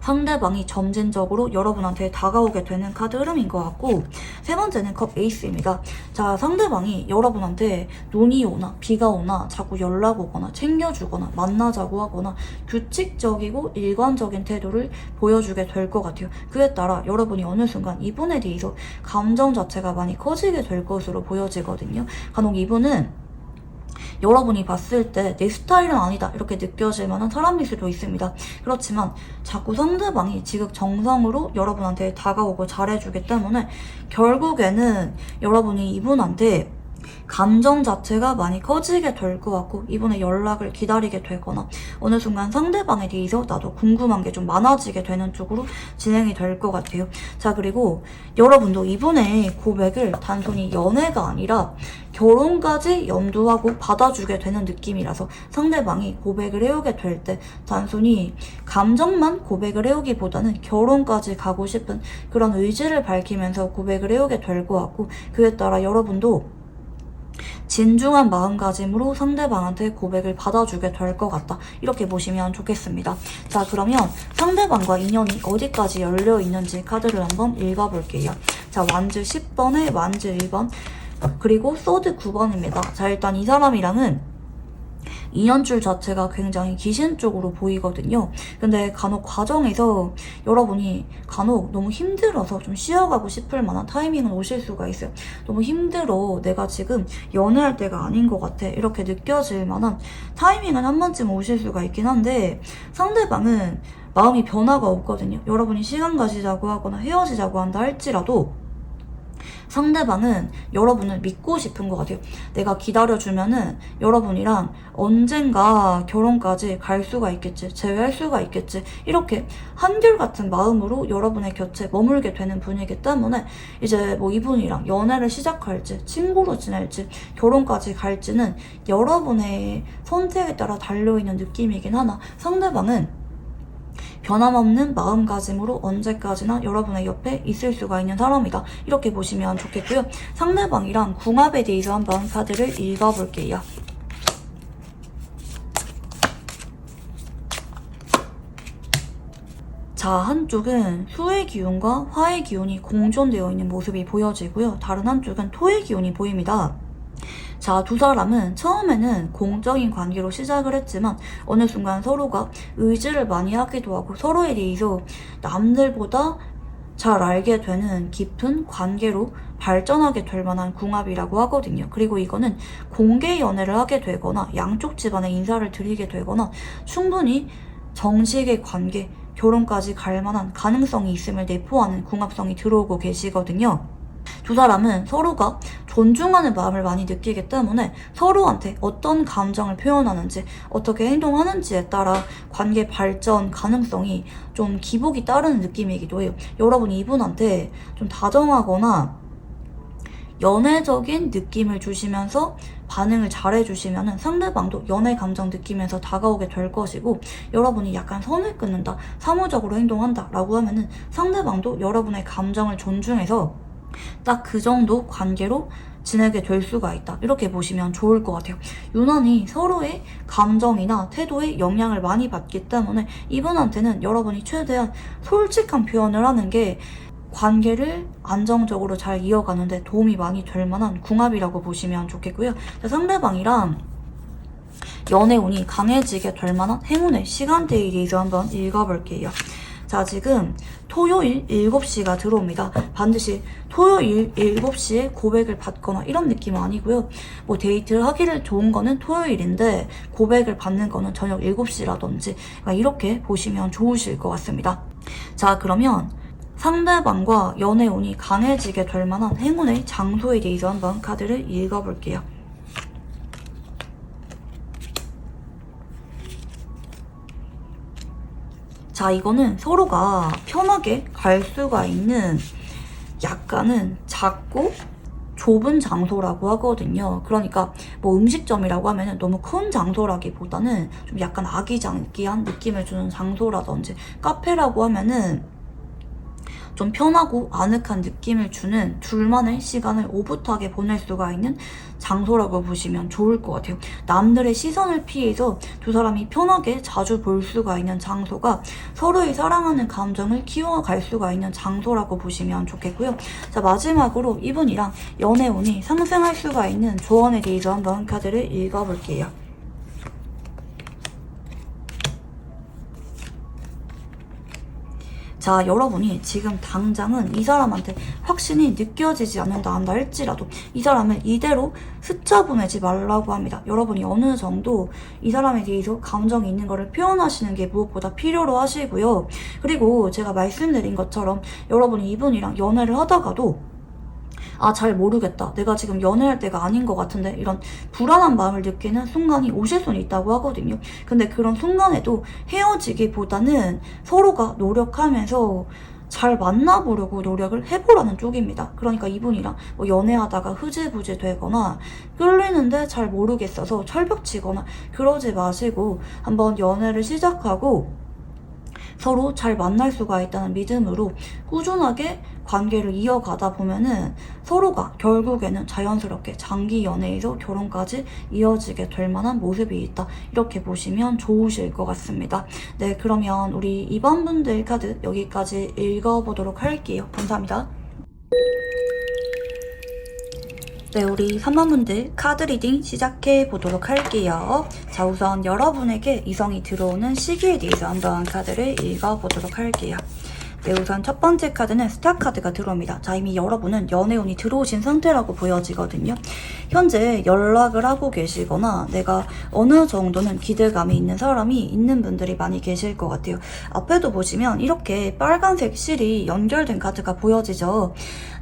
상대방이 점진적으로 여러분한테 다가오게 되는 카드 흐름인 것 같고, 세 번째는 컵 에이스입니다. 자, 상대방이 여러분한테 눈이 오나 비가 오나 자꾸 연락 오거나 챙겨주거나 만나자고 하거나 규칙적이고 일관적인 태도를 보여주게 될 것 같아요. 그에 따라 여러분이 어느 순간 이분에 대해서 감정 자체가 많이 커지게 될 것으로 보여지거든요. 간혹 이분은 여러분이 봤을 때 내 스타일은 아니다, 이렇게 느껴질 만한 사람일 수도 있습니다. 그렇지만 자꾸 상대방이 지극정성으로 여러분한테 다가오고 잘해주기 때문에 결국에는 여러분이 이분한테 감정 자체가 많이 커지게 될 것 같고, 이분의 연락을 기다리게 되거나 어느 순간 상대방에 대해서 나도 궁금한 게 좀 많아지게 되는 쪽으로 진행이 될 것 같아요. 자, 그리고 여러분도 이분의 고백을 단순히 연애가 아니라 결혼까지 염두하고 받아주게 되는 느낌이라서 상대방이 고백을 해오게 될 때 단순히 감정만 고백을 해오기보다는 결혼까지 가고 싶은 그런 의지를 밝히면서 고백을 해오게 될 것 같고, 그에 따라 여러분도 진중한 마음가짐으로 상대방한테 고백을 받아주게 될 것 같다. 이렇게 보시면 좋겠습니다. 자, 그러면 상대방과 인연이 어디까지 열려 있는지 카드를 한번 읽어볼게요. 자, 완즈 10번에 완즈 1번, 그리고 소드 9번입니다. 자, 일단 이 사람이랑은 인연줄 자체가 굉장히 귀신 쪽으로 보이거든요. 근데 간혹 과정에서 여러분이 간혹 너무 힘들어서 좀 쉬어가고 싶을 만한 타이밍은 오실 수가 있어요. 너무 힘들어, 내가 지금 연애할 때가 아닌 것 같아, 이렇게 느껴질 만한 타이밍은 한 번쯤 오실 수가 있긴 한데, 상대방은 마음이 변화가 없거든요. 여러분이 시간 가지자고 하거나 헤어지자고 한다 할지라도 상대방은 여러분을 믿고 싶은 것 같아요. 내가 기다려주면은 여러분이랑 언젠가 결혼까지 갈 수가 있겠지, 재회할 수가 있겠지, 이렇게 한결같은 마음으로 여러분의 곁에 머물게 되는 분이기 때문에 이제 뭐 이분이랑 연애를 시작할지, 친구로 지낼지, 결혼까지 갈지는 여러분의 선택에 따라 달려있는 느낌이긴 하나, 상대방은 변함없는 마음가짐으로 언제까지나 여러분의 옆에 있을 수가 있는 사람이다. 이렇게 보시면 좋겠고요. 상대방이랑 궁합에 대해서 한번 카드를 읽어볼게요. 자, 한쪽은 수의 기운과 화의 기운이 공존되어 있는 모습이 보여지고요. 다른 한쪽은 토의 기운이 보입니다. 자, 두 사람은 처음에는 공적인 관계로 시작을 했지만 어느 순간 서로가 의지를 많이 하기도 하고 서로에 대해서 남들보다 잘 알게 되는 깊은 관계로 발전하게 될 만한 궁합이라고 하거든요. 그리고 이거는 공개 연애를 하게 되거나 양쪽 집안에 인사를 드리게 되거나 충분히 정식의 관계, 결혼까지 갈 만한 가능성이 있음을 내포하는 궁합성이 들어오고 계시거든요. 두 사람은 서로가 존중하는 마음을 많이 느끼기 때문에 서로한테 어떤 감정을 표현하는지, 어떻게 행동하는지에 따라 관계 발전 가능성이 좀 기복이 따르는 느낌이기도 해요. 여러분이 이분한테 좀 다정하거나 연애적인 느낌을 주시면서 반응을 잘해주시면 상대방도 연애 감정 느끼면서 다가오게 될 것이고, 여러분이 약간 선을 끊는다, 사무적으로 행동한다 라고 하면은 상대방도 여러분의 감정을 존중해서 딱 그 정도 관계로 지내게 될 수가 있다. 이렇게 보시면 좋을 것 같아요. 유난히 서로의 감정이나 태도에 영향을 많이 받기 때문에 이분한테는 여러분이 최대한 솔직한 표현을 하는 게 관계를 안정적으로 잘 이어가는데 도움이 많이 될 만한 궁합이라고 보시면 좋겠고요. 상대방이랑 연애운이 강해지게 될 만한 행운의 시간대에 대해서 한번 읽어볼게요. 자, 지금 토요일 7시가 들어옵니다. 반드시 토요일 7시에 고백을 받거나 이런 느낌은 아니고요. 뭐 데이트를 하기를 좋은 거는 토요일인데 고백을 받는 거는 저녁 7시라든지 이렇게 보시면 좋으실 것 같습니다. 자, 그러면 상대방과 연애운이 강해지게 될 만한 행운의 장소에 대해서 한번 카드를 읽어볼게요. 자, 이거는 서로가 편하게 갈 수가 있는 약간은 작고 좁은 장소라고 하거든요. 그러니까 뭐 음식점이라고 하면은 너무 큰 장소라기보다는 좀 약간 아기자기한 느낌을 주는 장소라든지, 카페라고 하면은 좀 편하고 아늑한 느낌을 주는 둘만의 시간을 오붓하게 보낼 수가 있는 장소라고 보시면 좋을 것 같아요. 남들의 시선을 피해서 두 사람이 편하게 자주 볼 수가 있는 장소가 서로의 사랑하는 감정을 키워갈 수가 있는 장소라고 보시면 좋겠고요. 자, 마지막으로 이분이랑 연애운이 상승할 수가 있는 조언에 대해서 한번 카드를 읽어볼게요. 자, 여러분이 지금 당장은 이 사람한테 확신이 느껴지지 않는다 한다 할지라도 이 사람을 이대로 스쳐보내지 말라고 합니다. 여러분이 어느 정도 이 사람에 대해서 감정이 있는 거를 표현하시는 게 무엇보다 필요로 하시고요. 그리고 제가 말씀드린 것처럼 여러분이 이분이랑 연애를 하다가도 잘 모르겠다, 내가 지금 연애할 때가 아닌 것 같은데, 이런 불안한 마음을 느끼는 순간이 오실 수는 있다고 하거든요. 근데 그런 순간에도 헤어지기보다는 서로가 노력하면서 잘 만나보려고 노력을 해보라는 쪽입니다. 그러니까 이분이랑 뭐 연애하다가 흐지부지 되거나 끌리는데 잘 모르겠어서 철벽치거나 그러지 마시고 한번 연애를 시작하고 서로 잘 만날 수가 있다는 믿음으로 꾸준하게 관계를 이어가다 보면은 서로가 결국에는 자연스럽게 장기 연애에서 결혼까지 이어지게 될 만한 모습이 있다. 이렇게 보시면 좋으실 것 같습니다. 네, 그러면 우리 2번 분들 카드 여기까지 읽어보도록 할게요. 감사합니다. 네, 우리 3번 분들 카드 리딩 시작해 보도록 할게요. 자, 우선 여러분에게 이성이 들어오는 시기에 대해서 한번 카드를 읽어보도록 할게요. 네, 우선 첫 번째 카드는 스타 카드가 들어옵니다. 자, 이미 여러분은 연애운이 들어오신 상태라고 보여지거든요. 현재 연락을 하고 계시거나 내가 어느 정도는 기대감이 있는 사람이 있는 분들이 많이 계실 것 같아요. 앞에도 보시면 이렇게 빨간색 실이 연결된 카드가 보여지죠.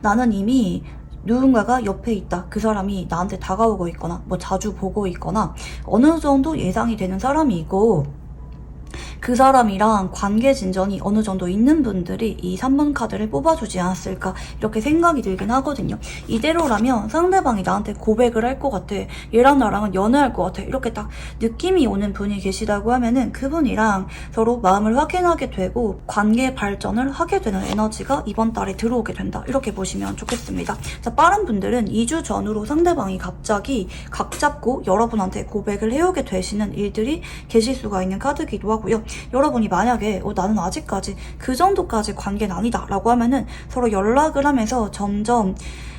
나는 이미 누군가가 옆에 있다. 그 사람이 나한테 다가오고 있거나 뭐 자주 보고 있거나 어느 정도 예상이 되는 사람이고 그 사람이랑 관계 진전이 어느 정도 있는 분들이 이 3번 카드를 뽑아주지 않았을까 이렇게 생각이 들긴 하거든요. 이대로라면 상대방이 나한테 고백을 할 것 같아. 얘랑 나랑은 연애할 것 같아. 이렇게 딱 느낌이 오는 분이 계시다고 하면은 그분이랑 서로 마음을 확인하게 되고 관계 발전을 하게 되는 에너지가 이번 달에 들어오게 된다. 이렇게 보시면 좋겠습니다. 자, 빠른 분들은 2주 전후로 상대방이 갑자기 각 잡고 여러분한테 고백을 해오게 되시는 일들이 계실 수가 있는 카드기도 하고요. 여러분이 만약에 나는 아직까지 그 정도까지 관계는 아니다 라고 하면은 서로 연락을 하면서 점점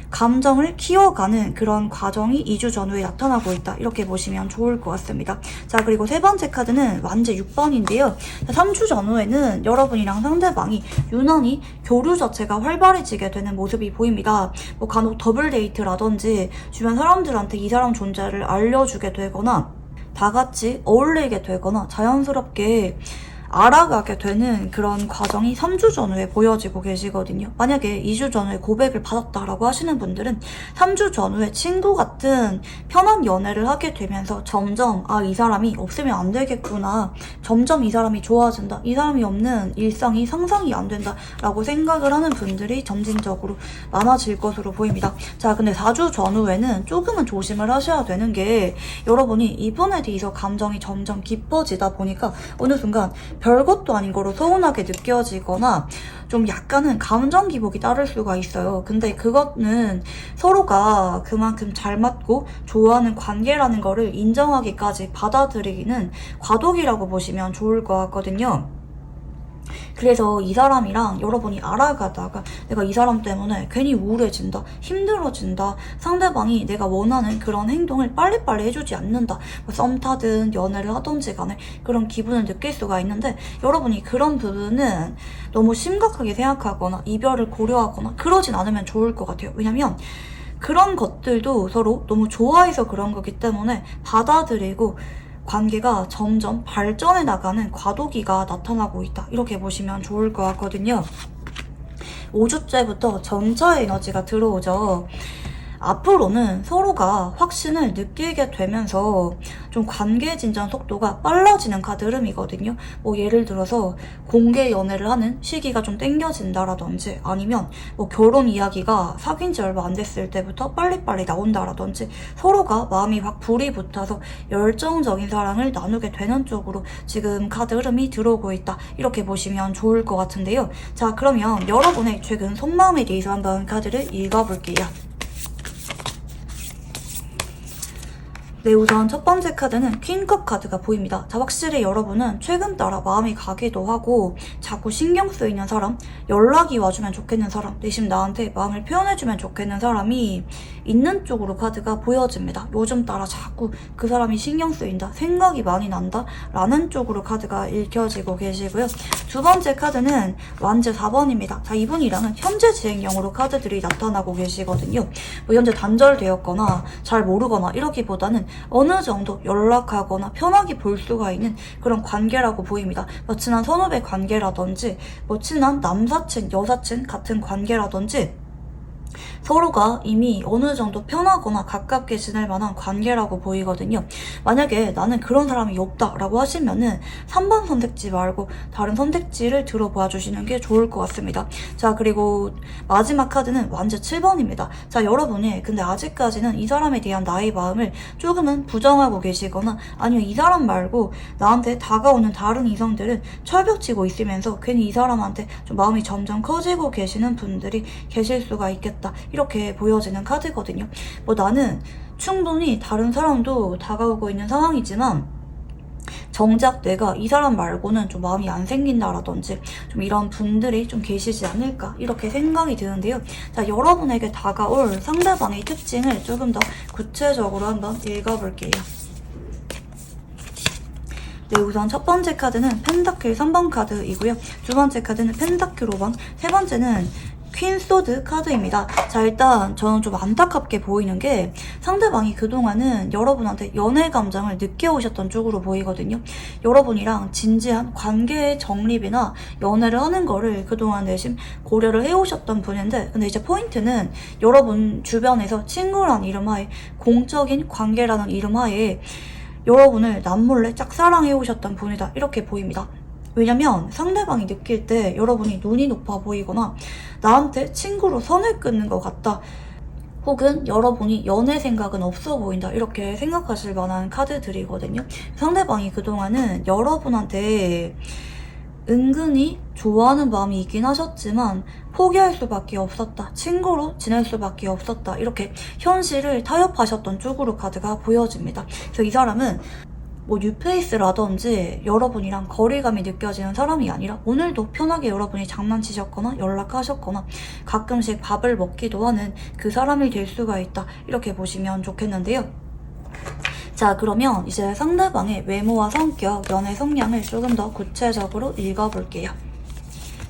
감정을 키워가는 그런 과정이 2주 전후에 나타나고 있다. 이렇게 보시면 좋을 것 같습니다. 자, 그리고 세 번째 카드는 완제 6번인데요. 3주 전후에는 여러분이랑 상대방이 유난히 교류 자체가 활발해지게 되는 모습이 보입니다. 뭐 간혹 더블 데이트라든지 주변 사람들한테 이 사람 존재를 알려주게 되거나 다 같이 어울리게 되거나 자연스럽게 알아가게 되는 그런 과정이 3주 전후에 보여지고 계시거든요. 만약에 2주 전후에 고백을 받았다라고 하시는 분들은 3주 전후에 친구 같은 편한 연애를 하게 되면서 점점 이 사람이 없으면 안 되겠구나. 점점 이 사람이 좋아진다. 이 사람이 없는 일상이 상상이 안 된다. 라고 생각을 하는 분들이 점진적으로 많아질 것으로 보입니다. 자, 근데 4주 전후에는 조금은 조심을 하셔야 되는 게 여러분이 이분에 대해서 감정이 점점 깊어지다 보니까 어느 순간 별것도 아닌 거로 서운하게 느껴지거나 좀 약간은 감정 기복이 따를 수가 있어요. 근데 그거는 서로가 그만큼 잘 맞고 좋아하는 관계라는 거를 인정하기까지 받아들이기는 과도기라고 보시면 좋을 것 같거든요. 그래서 이 사람이랑 여러분이 알아가다가 내가 이 사람 때문에 괜히 우울해진다, 힘들어진다, 상대방이 내가 원하는 그런 행동을 빨리빨리 해주지 않는다, 뭐 썸 타든 연애를 하든지 간에 그런 기분을 느낄 수가 있는데 여러분이 그런 부분은 너무 심각하게 생각하거나 이별을 고려하거나 그러진 않으면 좋을 것 같아요. 왜냐면 그런 것들도 서로 너무 좋아해서 그런 거기 때문에 받아들이고 관계가 점점 발전해 나가는 과도기가 나타나고 있다. 이렇게 보시면 좋을 것 같거든요. 5주째부터 전차 에너지가 들어오죠. 앞으로는 서로가 확신을 느끼게 되면서 좀 관계 진전 속도가 빨라지는 카드 흐름이거든요. 뭐 예를 들어서 공개 연애를 하는 시기가 좀 땡겨진다라든지 아니면 뭐 결혼 이야기가 사귄 지 얼마 안 됐을 때부터 빨리빨리 나온다라든지 서로가 마음이 확 불이 붙어서 열정적인 사랑을 나누게 되는 쪽으로 지금 카드 흐름이 들어오고 있다. 이렇게 보시면 좋을 것 같은데요. 자, 그러면 여러분의 최근 속마음에 대해서 한번 카드를 읽어볼게요. 네, 우선 첫 번째 카드는 퀸컵 카드가 보입니다. 자, 확실히 여러분은 최근 따라 마음이 가기도 하고 자꾸 신경 쓰이는 사람, 연락이 와주면 좋겠는 사람, 대신 나한테 마음을 표현해주면 좋겠는 사람이 있는 쪽으로 카드가 보여집니다. 요즘 따라 자꾸 그 사람이 신경 쓰인다, 생각이 많이 난다 라는 쪽으로 카드가 읽혀지고 계시고요. 두 번째 카드는 완제 4번입니다. 자, 이분이랑은 현재 진행형으로 카드들이 나타나고 계시거든요. 뭐 현재 단절되었거나 잘 모르거나 이러기보다는 어느 정도 연락하거나 편하게 볼 수가 있는 그런 관계라고 보입니다. 뭐 친한 선후배 관계라든지 뭐 친한 남사친, 여사친 같은 관계라든지 서로가 이미 어느 정도 편하거나 가깝게 지낼 만한 관계라고 보이거든요. 만약에 나는 그런 사람이 없다라고 하시면은 3번 선택지 말고 다른 선택지를 들어봐 주시는 게 좋을 것 같습니다. 자, 그리고 마지막 카드는 완전 7번입니다. 자, 여러분이 근데 아직까지는 이 사람에 대한 나의 마음을 조금은 부정하고 계시거나 아니면 이 사람 말고 나한테 다가오는 다른 이성들은 철벽치고 있으면서 괜히 이 사람한테 좀 마음이 점점 커지고 계시는 분들이 계실 수가 있겠다. 이렇게 보여지는 카드거든요. 뭐 나는 충분히 다른 사람도 다가오고 있는 상황이지만 정작 내가 이 사람 말고는 좀 마음이 안 생긴다라든지 좀 이런 분들이 좀 계시지 않을까 이렇게 생각이 드는데요. 자, 여러분에게 다가올 상대방의 특징을 조금 더 구체적으로 한번 읽어볼게요. 네, 우선 첫 번째 카드는 펜타클 3번 카드이고요. 두 번째 카드는 펜타클 5번, 세 번째는 퀸 소드 카드입니다. 자, 일단 저는 좀 안타깝게 보이는 게 상대방이 그동안은 여러분한테 연애 감정을 느껴오셨던 쪽으로 보이거든요. 여러분이랑 진지한 관계의 정립이나 연애를 하는 거를 그동안 내심 고려를 해오셨던 분인데, 근데 이제 포인트는 여러분 주변에서 친구란 이름 하에, 공적인 관계라는 이름 하에 여러분을 남몰래 짝사랑해오셨던 분이다, 이렇게 보입니다. 왜냐면 상대방이 느낄 때 여러분이 눈이 높아 보이거나 나한테 친구로 선을 끊는 것 같다, 혹은 여러분이 연애 생각은 없어 보인다, 이렇게 생각하실 만한 카드들이거든요. 상대방이 그동안은 여러분한테 은근히 좋아하는 마음이 있긴 하셨지만 포기할 수밖에 없었다, 친구로 지낼 수밖에 없었다, 이렇게 현실을 타협하셨던 쪽으로 카드가 보여집니다. 그래서 이 사람은 뭐 뉴페이스라든지 여러분이랑 거리감이 느껴지는 사람이 아니라 오늘도 편하게 여러분이 장난치셨거나 연락하셨거나 가끔씩 밥을 먹기도 하는 그 사람이 될 수가 있다, 이렇게 보시면 좋겠는데요. 자, 그러면 이제 상대방의 외모와 성격, 연애 성향을 조금 더 구체적으로 읽어볼게요.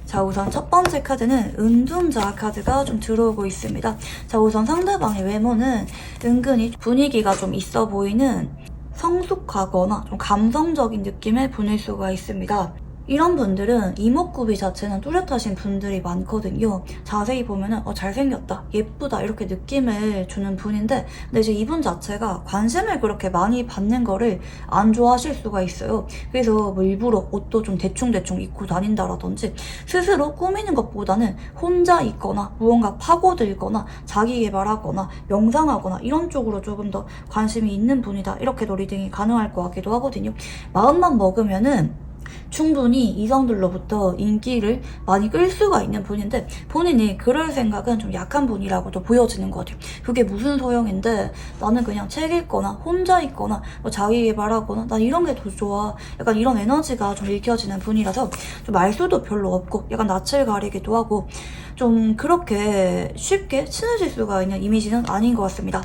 자, 우선 첫 번째 카드는 은둔자 카드가 좀 들어오고 있습니다. 자, 우선 상대방의 외모는 은근히 분위기가 좀 있어 보이는 성숙하거나 좀 감성적인 느낌의 분일 수가 있습니다. 이런 분들은 이목구비 자체는 뚜렷하신 분들이 많거든요. 자세히 보면은 잘생겼다, 예쁘다, 이렇게 느낌을 주는 분인데, 근데 이제 이분 자체가 관심을 그렇게 많이 받는 거를 안 좋아하실 수가 있어요. 그래서 뭐 일부러 옷도 좀 대충대충 입고 다닌다라든지 스스로 꾸미는 것보다는 혼자 있거나 무언가 파고들거나 자기 개발하거나 명상하거나 이런 쪽으로 조금 더 관심이 있는 분이다, 이렇게도 리딩이 가능할 것 같기도 하거든요. 마음만 먹으면은 충분히 이성들로부터 인기를 많이 끌 수가 있는 분인데, 본인이 그럴 생각은 좀 약한 분이라고도 보여지는 것 같아요. 그게 무슨 소용인데 나는 그냥 책 읽거나 혼자 있거나 뭐 자기 개발하거나 난 이런 게 더 좋아, 약간 이런 에너지가 좀 읽혀지는 분이라서 좀 말수도 별로 없고 약간 낯을 가리기도 하고 좀 그렇게 쉽게 친해질 수가 있는 이미지는 아닌 것 같습니다.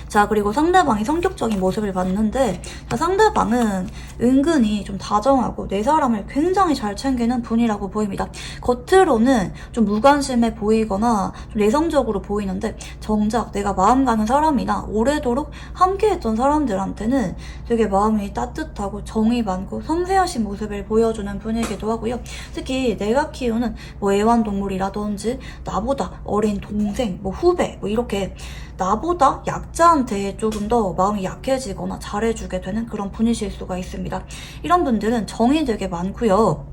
자, 그리고 상대방이 성격적인 모습을 봤는데, 상대방은 은근히 좀 다정하고 내 사람을 굉장히 잘 챙기는 분이라고 보입니다. 겉으로는 좀 무관심해 보이거나 좀 내성적으로 보이는데 정작 내가 마음 가는 사람이나 오래도록 함께했던 사람들한테는 되게 마음이 따뜻하고 정이 많고 섬세하신 모습을 보여주는 분이기도 하고요. 특히 내가 키우는 뭐 애완동물이라든지 나보다 어린 동생, 뭐 후배, 뭐 이렇게 나보다 약자한테 조금 더 마음이 약해지거나 잘해주게 되는 그런 분이실 수가 있습니다. 이런 분들은 정이 되게 많고요.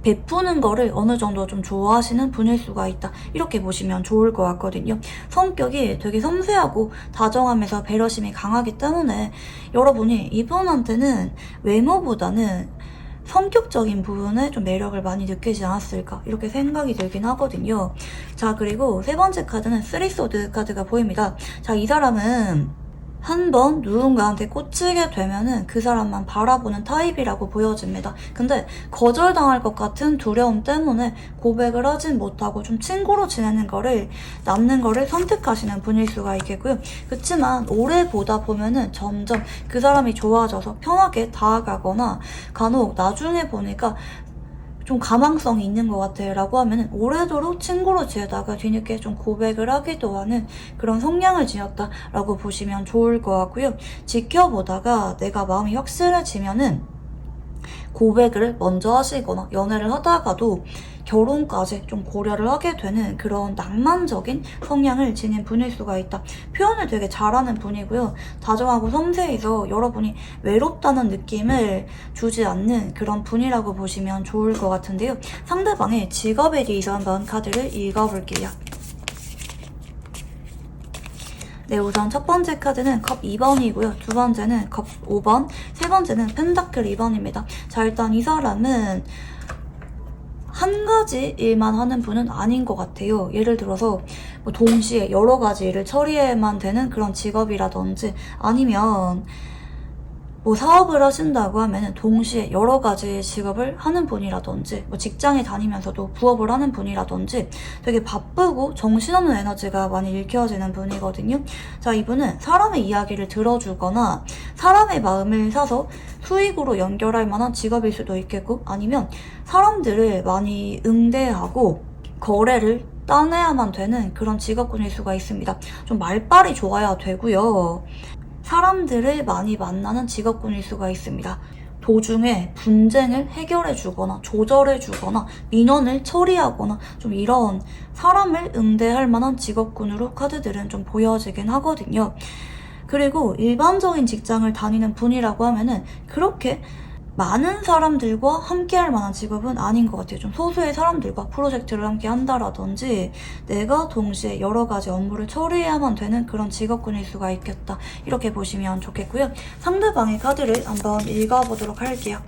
베푸는 거를 어느 정도 좀 좋아하시는 분일 수가 있다, 이렇게 보시면 좋을 것 같거든요. 성격이 되게 섬세하고 다정하면서 배려심이 강하기 때문에 여러분이 이분한테는 외모보다는 성격적인 부분에 좀 매력을 많이 느끼지 않았을까, 이렇게 생각이 들긴 하거든요. 자, 그리고 세 번째 카드는 쓰리소드 카드가 보입니다. 자, 이 사람은 한번 누군가한테 꽂히게 되면은 그 사람만 바라보는 타입이라고 보여집니다. 근데 거절당할 것 같은 두려움 때문에 고백을 하진 못하고 좀 친구로 지내는 거를, 남는 거를 선택하시는 분일 수가 있겠고요. 그렇지만 오래 보다 보면은 점점 그 사람이 좋아져서 편하게 다가가거나 간혹 나중에 보니까 좀 가망성이 있는 것 같아 라고 하면 오래도록 친구로 지내다가 뒤늦게 좀 고백을 하기도 하는 그런 성향을 지녔다 라고 보시면 좋을 것 같고요. 지켜보다가 내가 마음이 확실해지면은 고백을 먼저 하시거나 연애를 하다가도 결혼까지 좀 고려를 하게 되는 그런 낭만적인 성향을 지닌 분일 수가 있다. 표현을 되게 잘하는 분이고요. 다정하고 섬세해서 여러분이 외롭다는 느낌을 주지 않는 그런 분이라고 보시면 좋을 것 같은데요. 상대방의 직업에 대해서 한번 카드를 읽어볼게요. 네, 우선 첫 번째 카드는 컵 2번이고요. 두 번째는 컵 5번, 세 번째는 펜타클 2번입니다. 자, 일단 이 사람은 한 가지 일만 하는 분은 아닌 것 같아요. 예를 들어서 뭐 동시에 여러 가지 일을 처리해야만 되는 그런 직업이라든지 아니면 뭐 사업을 하신다고 하면 동시에 여러 가지 직업을 하는 분이라든지 뭐 직장에 다니면서도 부업을 하는 분이라든지 되게 바쁘고 정신없는 에너지가 많이 일켜지는 분이거든요. 자, 이분은 사람의 이야기를 들어주거나 사람의 마음을 사서 수익으로 연결할 만한 직업일 수도 있겠고 아니면 사람들을 많이 응대하고 거래를 따내야만 되는 그런 직업군일 수가 있습니다. 좀 말빨이 좋아야 되고요. 사람들을 많이 만나는 직업군일 수가 있습니다. 도중에 분쟁을 해결해주거나 조절해주거나 민원을 처리하거나 좀 이런 사람을 응대할 만한 직업군으로 카드들은 좀 보여지긴 하거든요. 그리고 일반적인 직장을 다니는 분이라고 하면은 그렇게 많은 사람들과 함께 할 만한 직업은 아닌 것 같아요. 좀 소수의 사람들과 프로젝트를 함께 한다라든지 내가 동시에 여러 가지 업무를 처리해야만 되는 그런 직업군일 수가 있겠다. 이렇게 보시면 좋겠고요. 상대방의 카드를 한번 읽어보도록 할게요.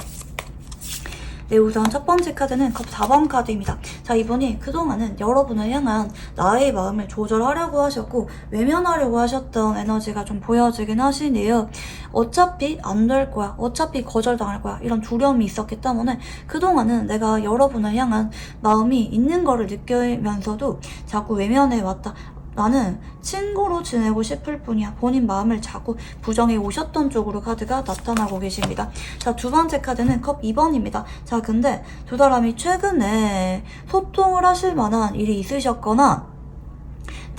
네, 우선 첫 번째 카드는 컵 4번 카드입니다. 자, 이분이 그동안은 여러분을 향한 나의 마음을 조절하려고 하셨고 외면하려고 하셨던 에너지가 좀 보여지긴 하시네요. 어차피 안 될 거야, 어차피 거절당할 거야 이런 두려움이 있었기 때문에 그동안은 내가 여러분을 향한 마음이 있는 거를 느끼면서도 자꾸 외면해왔다. 나는 친구로 지내고 싶을 뿐이야. 본인 마음을 자꾸 부정해 오셨던 쪽으로 카드가 나타나고 계십니다. 자, 두 번째 카드는 컵 2번입니다. 자, 근데 두 사람이 최근에 소통을 하실 만한 일이 있으셨거나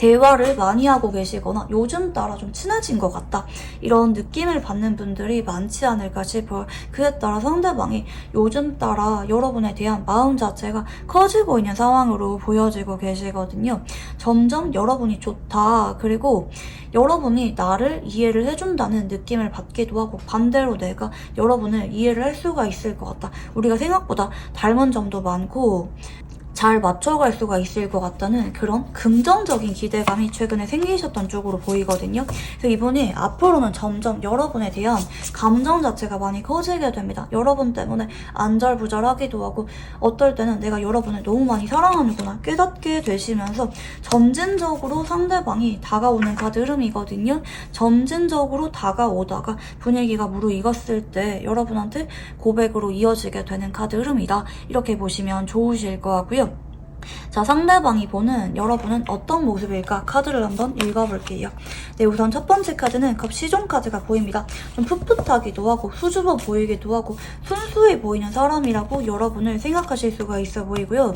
대화를 많이 하고 계시거나 요즘 따라 좀 친해진 것 같다. 이런 느낌을 받는 분들이 많지 않을까 싶어요. 그에 따라 상대방이 요즘 따라 여러분에 대한 마음 자체가 커지고 있는 상황으로 보여지고 계시거든요. 점점 여러분이 좋다. 그리고 여러분이 나를 이해를 해준다는 느낌을 받기도 하고 반대로 내가 여러분을 이해를 할 수가 있을 것 같다. 우리가 생각보다 닮은 점도 많고 잘 맞춰갈 수가 있을 것 같다는 그런 긍정적인 기대감이 최근에 생기셨던 쪽으로 보이거든요. 그래서 이분이 앞으로는 점점 여러분에 대한 감정 자체가 많이 커지게 됩니다. 여러분 때문에 안절부절하기도 하고 어떨 때는 내가 여러분을 너무 많이 사랑하는구나 깨닫게 되시면서 점진적으로 상대방이 다가오는 카드 흐름이거든요. 점진적으로 다가오다가 분위기가 무르익었을 때 여러분한테 고백으로 이어지게 되는 카드 흐름이다. 이렇게 보시면 좋으실 것 같고요. 자, 상대방이 보는 여러분은 어떤 모습일까? 카드를 한번 읽어볼게요. 네, 우선 첫 번째 카드는 컵 시종 카드가 보입니다. 좀 풋풋하기도 하고 수줍어 보이기도 하고 순수해 보이는 사람이라고 여러분을 생각하실 수가 있어 보이고요.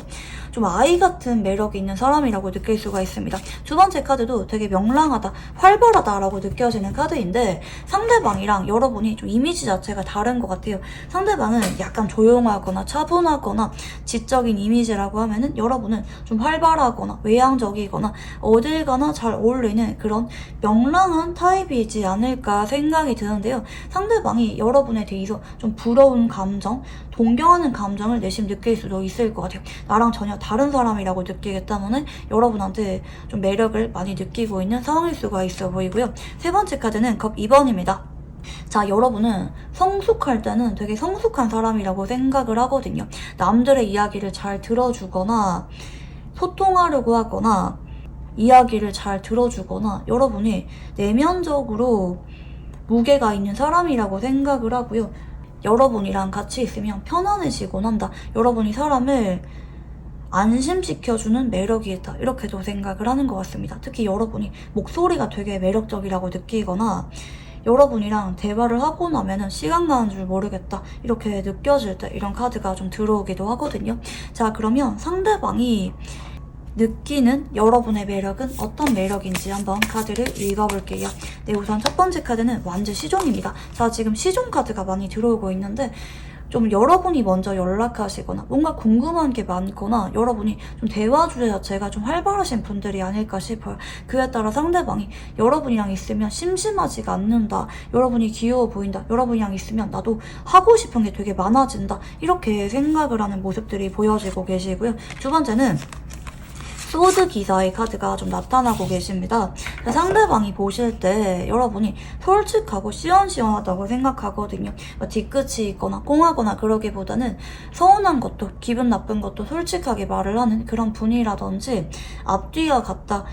좀 아이 같은 매력이 있는 사람이라고 느낄 수가 있습니다. 두 번째 카드도 되게 명랑하다, 활발하다라고 느껴지는 카드인데 상대방이랑 여러분이 좀 이미지 자체가 다른 것 같아요. 상대방은 약간 조용하거나 차분하거나 지적인 이미지라고 하면은 여러분은 좀 활발하거나 외향적이거나 어딜 가나 잘 어울리는 그런 명랑한 타입이지 않을까 생각이 드는데요. 상대방이 여러분에 대해서 좀 부러운 감정, 동경하는 감정을 내심 느낄 수도 있을 것 같아요. 나랑 전혀 다른 사람이라고 느끼기 때문에 여러분한테 좀 매력을 많이 느끼고 있는 상황일 수가 있어 보이고요. 세 번째 카드는 컵 2번입니다. 자, 여러분은 성숙할 때는 되게 성숙한 사람이라고 생각을 하거든요. 남들의 이야기를 잘 들어주거나 소통하려고 하거나 이야기를 잘 들어주거나 여러분이 내면적으로 무게가 있는 사람이라고 생각을 하고요. 여러분이랑 같이 있으면 편안해지곤 한다. 여러분이 사람을 안심시켜주는 매력이 있다. 이렇게도 생각을 하는 것 같습니다. 특히 여러분이 목소리가 되게 매력적이라고 느끼거나 여러분이랑 대화를 하고 나면은 시간 가는 줄 모르겠다 이렇게 느껴질 때 이런 카드가 좀 들어오기도 하거든요. 자, 그러면 상대방이 느끼는 여러분의 매력은 어떤 매력인지 한번 카드를 읽어볼게요. 네, 우선 첫 번째 카드는 완전 시종입니다. 자, 지금 시종 카드가 많이 들어오고 있는데 좀 여러분이 먼저 연락하시거나 뭔가 궁금한 게 많거나 여러분이 좀 대화 주제 자체가 좀 활발하신 분들이 아닐까 싶어요. 그에 따라 상대방이 여러분이랑 있으면 심심하지가 않는다, 여러분이 귀여워 보인다, 여러분이랑 있으면 나도 하고 싶은 게 되게 많아진다, 이렇게 생각을 하는 모습들이 보여지고 계시고요. 두 번째는 소드 기사의 카드가 좀 나타나고 계십니다. 상대방이 보실 때 여러분이 솔직하고 시원시원하다고 생각하거든요. 뒤끝이 있거나 꽁하거나 그러기보다는 서운한 것도 기분 나쁜 것도 솔직하게 말을 하는 그런 분이라든지, 앞뒤가 같다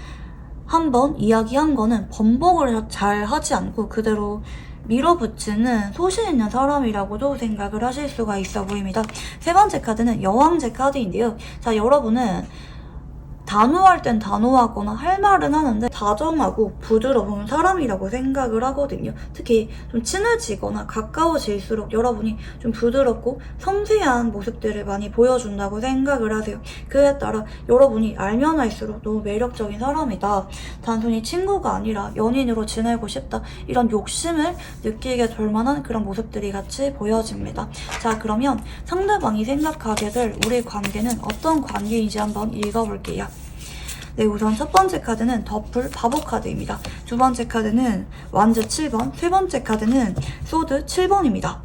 한번 이야기한 거는 번복을 잘 하지 않고 그대로 밀어붙이는 소신 있는 사람이라고도 생각을 하실 수가 있어 보입니다. 세 번째 카드는 여왕제 카드인데요. 자, 여러분은 단호할 땐 단호하거나 할 말은 하는데 다정하고 부드러운 사람이라고 생각을 하거든요. 특히 좀 친해지거나 가까워질수록 여러분이 좀 부드럽고 섬세한 모습들을 많이 보여준다고 생각을 하세요. 그에 따라 여러분이 알면 알수록 너무 매력적인 사람이다, 단순히 친구가 아니라 연인으로 지내고 싶다, 이런 욕심을 느끼게 될 만한 그런 모습들이 같이 보여집니다. 자, 그러면 상대방이 생각하게 될 우리 관계는 어떤 관계인지 한번 읽어볼게요. 네, 우선 첫 번째 카드는 더풀 바보 카드입니다. 두 번째 카드는 완즈 7번, 세 번째 카드는 소드 7번입니다.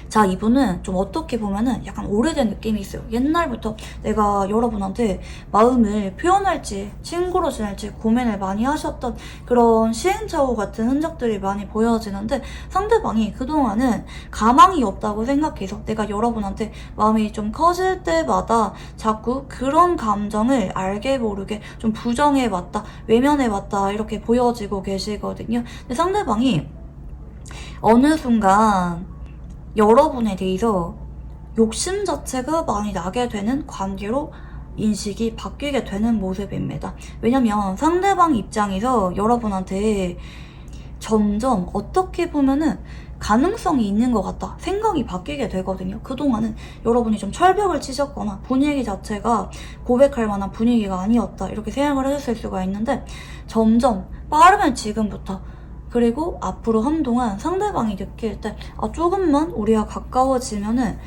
자, 이분은 좀 어떻게 보면은 약간 오래된 느낌이 있어요. 옛날부터 내가 여러분한테 마음을 표현할지 친구로 지낼지 고민을 많이 하셨던 그런 시행착오 같은 흔적들이 많이 보여지는데, 상대방이 그동안은 가망이 없다고 생각해서 내가 여러분한테 마음이 좀 커질 때마다 자꾸 그런 감정을 알게 모르게 좀 부정해왔다, 외면해왔다, 이렇게 보여지고 계시거든요. 근데 상대방이 어느 순간 여러분에 대해서 욕심 자체가 많이 나게 되는 관계로 인식이 바뀌게 되는 모습입니다. 왜냐면 상대방 입장에서 여러분한테 점점 어떻게 보면은 가능성이 있는 것 같다 생각이 바뀌게 되거든요. 그동안은 여러분이 좀 철벽을 치셨거나 분위기 자체가 고백할 만한 분위기가 아니었다, 이렇게 생각을 하셨을 수가 있는데, 점점 빠르면 지금부터, 그리고 앞으로 한동안 상대방이 느낄 때 조금만 우리가 가까워지면은